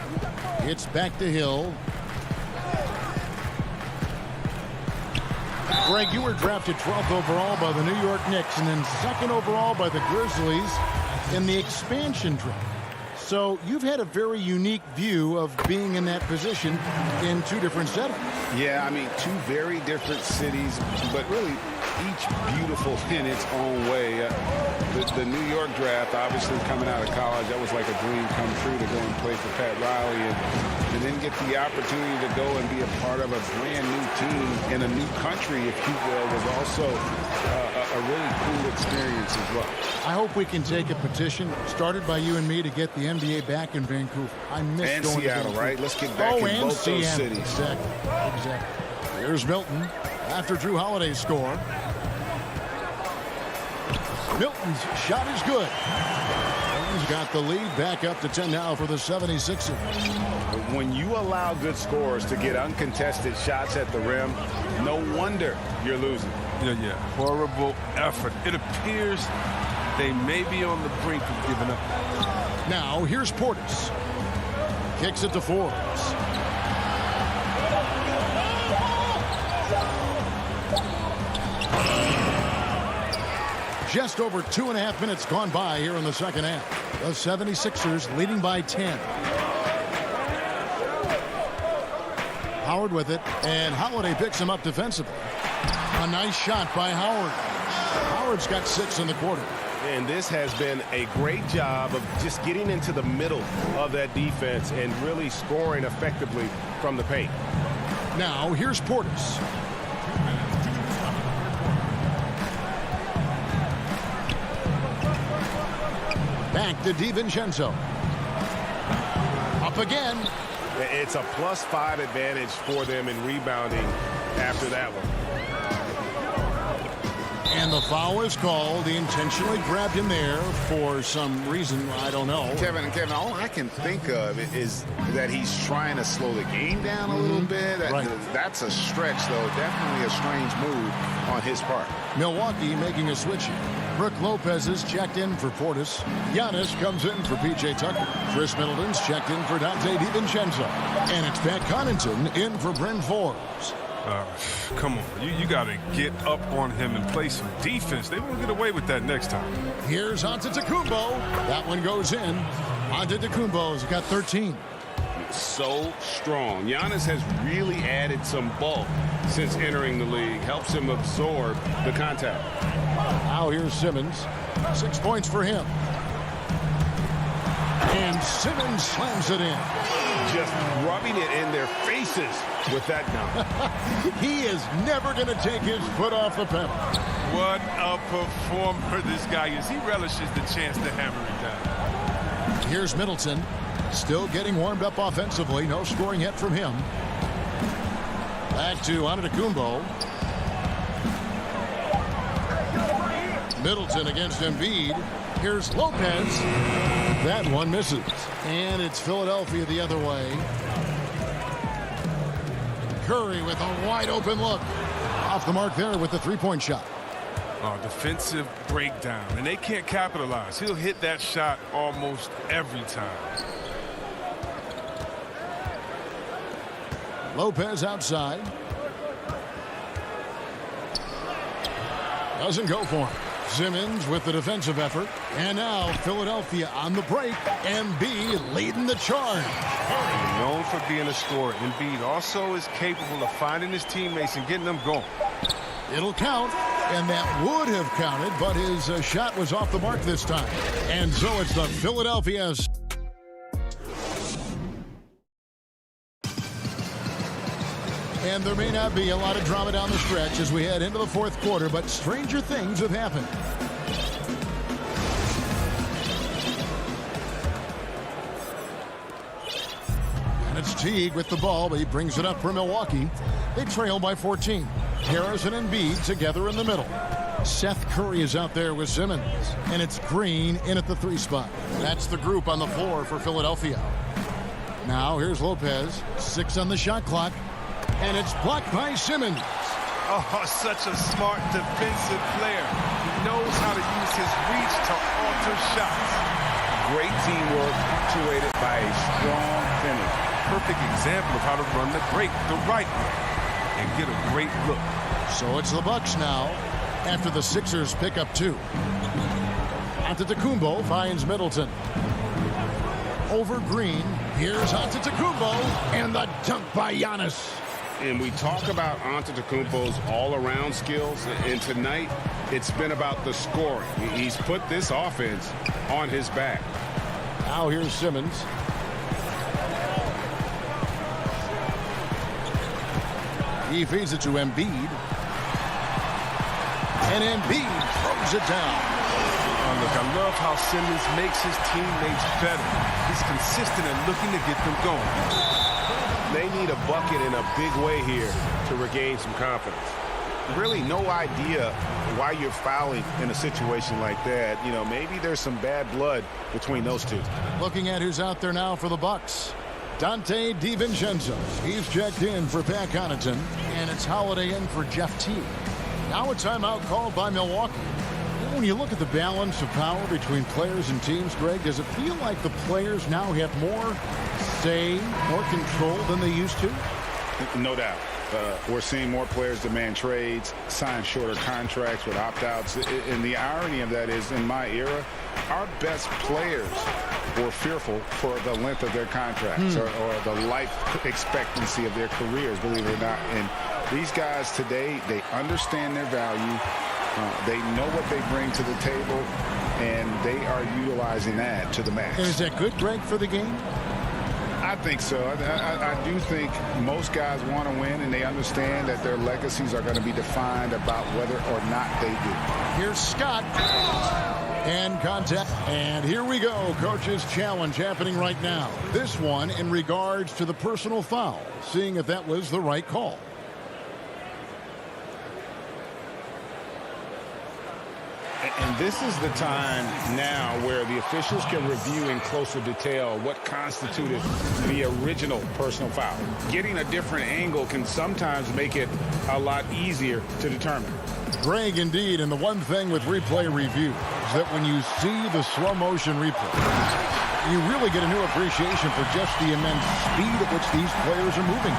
It's back to Hill. Greg, you were drafted 12th overall by the New York Knicks and then 2nd overall by the Grizzlies in the expansion draft. So you've had a very unique view of being in that position in 2 different settings. Yeah, I mean, 2 very different cities, but really each beautiful in its own way. The New York draft, obviously coming out of college, that was like a dream come true to go and play for Pat Riley and then get the opportunity to go and be a part of a brand new team in a new country, if you will, was also a really cool experience as well. I hope we can take a petition started by you and me to get the NBA back in Vancouver. I miss and going Seattle, to right? Let's get back in both those cities. Exactly. Here's Milton after Drew Holiday's score. Milton's shot is good. Milton's got the lead back up to 10 now for the 76ers. When you allow good scorers to get uncontested shots at the rim, no wonder you're losing. Yeah. Horrible effort. It appears they may be on the brink of giving up. Now, here's Portis. Kicks it to Forbes. Just over 2.5 minutes gone by here in the second half. The 76ers leading by 10. Howard with it, and Holiday picks him up defensively. A nice shot by Howard. Howard's got 6 in the quarter. And this has been a great job of just getting into the middle of that defense and really scoring effectively from the paint. Now, here's Portis. Back to DiVincenzo. Up again. It's a +5 advantage for them in rebounding after that one. And the foul is called. He intentionally grabbed him there for some reason. I don't know. Kevin, all I can think of is that he's trying to slow the game down a little bit. That's a stretch, though. Definitely a strange move on his part. Milwaukee making a switch here. Brook Lopez is checked in for Portis. Giannis comes in for P.J. Tucker. Chris Middleton's checked in for Dante DiVincenzo. And it's Pat Connaughton in for Bryn Forbes. Come on, you got to get up on him and play some defense. They won't get away with that next time. Here's Antetokounmpo. That one goes in. Antetokounmpo's got 13. So strong. Giannis has really added some bulk since entering the league. Helps him absorb the contact. Now here's Simmons. 6 points for him. And Simmons slams it in. Just rubbing it in their faces with that dunk. He is never going to take his foot off the pedal. What a performer this guy is. He relishes the chance to hammer it down. Here's Middleton. Still getting warmed up offensively. No scoring yet from him. Back to Antetokounmpo. Middleton against Embiid. Here's Lopez. That one misses. And it's Philadelphia the other way. Curry with a wide open look. Off the mark there with the 3-point shot. Defensive breakdown. And they can't capitalize. He'll hit that shot almost every time. Lopez outside. Doesn't go for him. Simmons with the defensive effort. And now Philadelphia on the break. Embiid leading the charge. Known for being a scorer, Embiid also is capable of finding his teammates and getting them going. It'll count, and that would have counted, but his shot was off the mark this time. And so it's the Philadelphia. And there may not be a lot of drama down the stretch as we head into the fourth quarter, but stranger things have happened. And it's Teague with the ball, but he brings it up for Milwaukee. They trail by 14. Harris and Embiid together in the middle. Seth Curry is out there with Simmons. And it's Green in at the 3 spot. That's the group on the floor for Philadelphia. Now here's Lopez. 6 on the shot clock. And it's blocked by Simmons. Oh, such a smart defensive player. He knows how to use his reach to alter shots. Great teamwork punctuated by a strong finish. Perfect example of how to run the right way and get a great look. So it's the Bucks now after the Sixers pick up 2. Antetokounmpo finds Middleton. Over Green. Here's Antetokounmpo and the dunk by Giannis. And we talk about Antetokounmpo's all-around skills, and tonight it's been about the scoring. He's put this offense on his back. Now here's Simmons. He feeds it to Embiid. And Embiid throws it down. Oh, look, I love how Simmons makes his teammates better. He's consistent and looking to get them going. They need a bucket in a big way here to regain some confidence. Really no idea why you're fouling in a situation like that. You know, maybe there's some bad blood between those two. Looking at who's out there now for the Bucks. Dante DiVincenzo. He's checked in for Pat Connaughton. And it's Holiday in for Jeff Teague. Now a timeout called by Milwaukee. When you look at the balance of power between players and teams, Greg, does it feel like the players now have more say, more control than they used to? No doubt. We're seeing more players demand trades, sign shorter contracts with opt-outs. And the irony of that is, in my era, our best players were fearful for the length of their contracts or the life expectancy of their careers, believe it or not. And these guys today, they understand their value. They know what they bring to the table, and they are utilizing that to the max. And is that good, Greg, for the game? I think so. I do think most guys want to win, and they understand that their legacies are going to be defined about whether or not they do. Here's Scott. And contact. And here we go. Coach's challenge happening right now. This one in regards to the personal foul, seeing if that was the right call. And this is the time now where the officials can review in closer detail what constituted the original personal foul. Getting a different angle can sometimes make it a lot easier to determine. Greg, indeed, and the one thing with replay review is that when you see the slow motion replay, you really get a new appreciation for just the immense speed at which these players are moving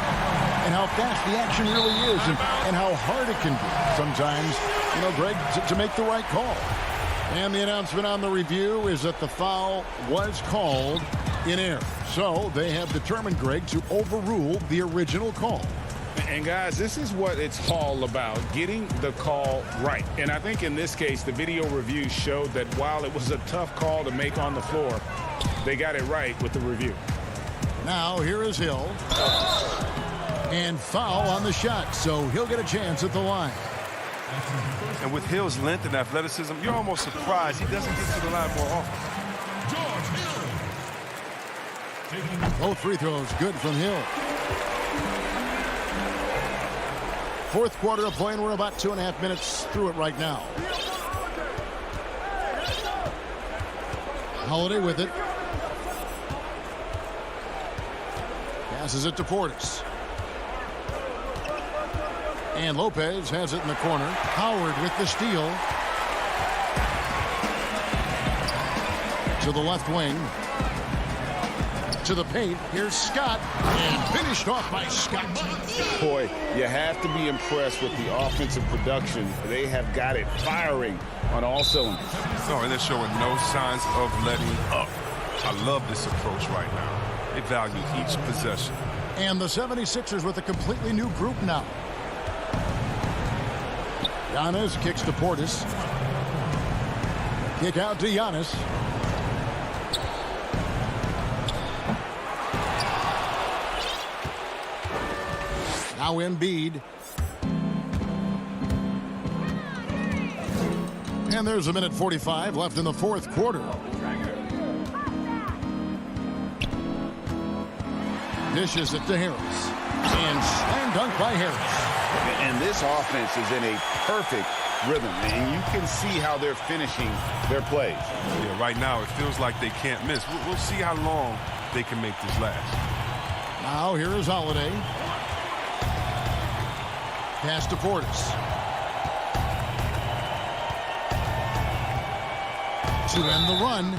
and how fast the action really is and how hard it can be sometimes, you know, Greg, to make the right call. And the announcement on the review is that the foul was called in error. So they have determined, Greg, to overrule the original call. And guys, this is what it's all about, getting the call right. And I think in this case, the video review showed that while it was a tough call to make on the floor, they got it right with the review. Now here is Hill. And foul on the shot, so he'll get a chance at the line. And with Hill's length and athleticism, you're almost surprised he doesn't get to the line more often. Both free throws good from Hill. Fourth quarter of play, and we're about 2.5 minutes through it right now. Holiday with it. Passes it to Portis. And Lopez has it in the corner. Howard with the steal. To the left wing. To the paint. Here's Scott. And finished off by Scott. Boy, you have to be impressed with the offensive production. They have got it firing on all cylinders. No, and they're showing no signs of letting up. I love this approach right now. They value each possession. And the 76ers with a completely new group now. Giannis kicks to Portis. Kick out to Giannis. Now Embiid. And there's 1:45 left in the fourth quarter. Dishes it to Harris. And slam dunk by Harris. And this offense is in a perfect rhythm, and you can see how they're finishing their plays. Yeah, right now it feels like they can't miss. We'll see how long they can make this last. Now here is Holiday. Pass to Portis. To end the run.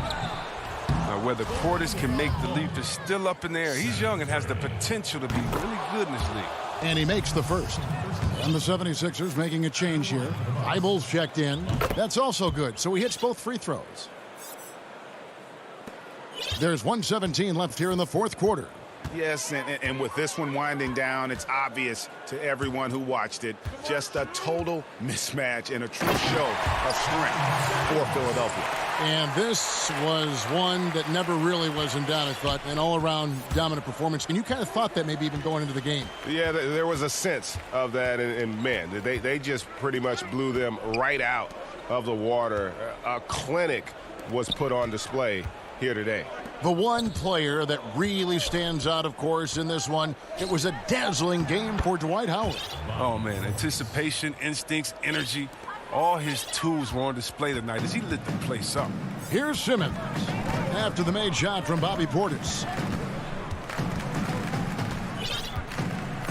Now, whether Portis can make the leap is still up in the air. He's young and has the potential to be really good in this league. And he makes the first. And the 76ers making a change here. Eibel's checked in. That's also good. So he hits both free throws. There's 1:17 left here in the fourth quarter. Yes, and with this one winding down, it's obvious to everyone who watched it. Just a total mismatch and a true show of strength for Philadelphia. And this was one that never really was in doubt, I thought, an all-around dominant performance. And you kind of thought that maybe even going into the game. Yeah, there was a sense of that, and man, they just pretty much blew them right out of the water. A clinic was put on display here today. The one player that really stands out, of course, in this one, it was a dazzling game for Dwight Howard. Oh, man, anticipation, instincts, energy, all his tools were on display tonight as he lit the place up. Here's Simmons after the made shot from Bobby Portis.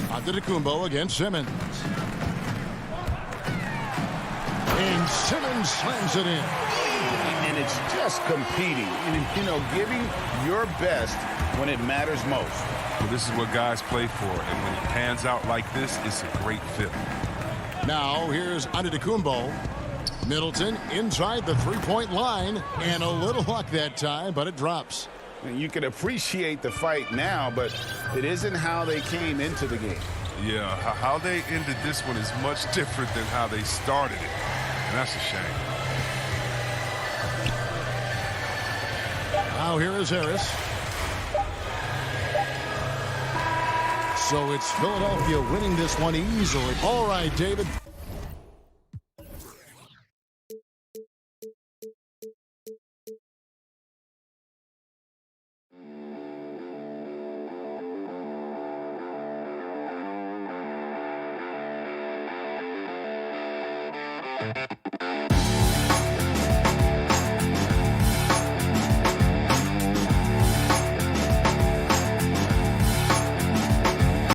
Antetokounmpo against Simmons. And Simmons slams it in. And it's just competing and, giving your best when it matters most. Well, this is what guys play for, and when it pans out like this, it's a great fit. Now, here's Antetokounmpo. Middleton inside the three-point line, and a little luck that time, but it drops. And you can appreciate the fight now, but it isn't how they came into the game. Yeah, how they ended this one is much different than how they started it, and that's a shame. Now here is Harris. So it's Philadelphia winning this one easily. All right, David.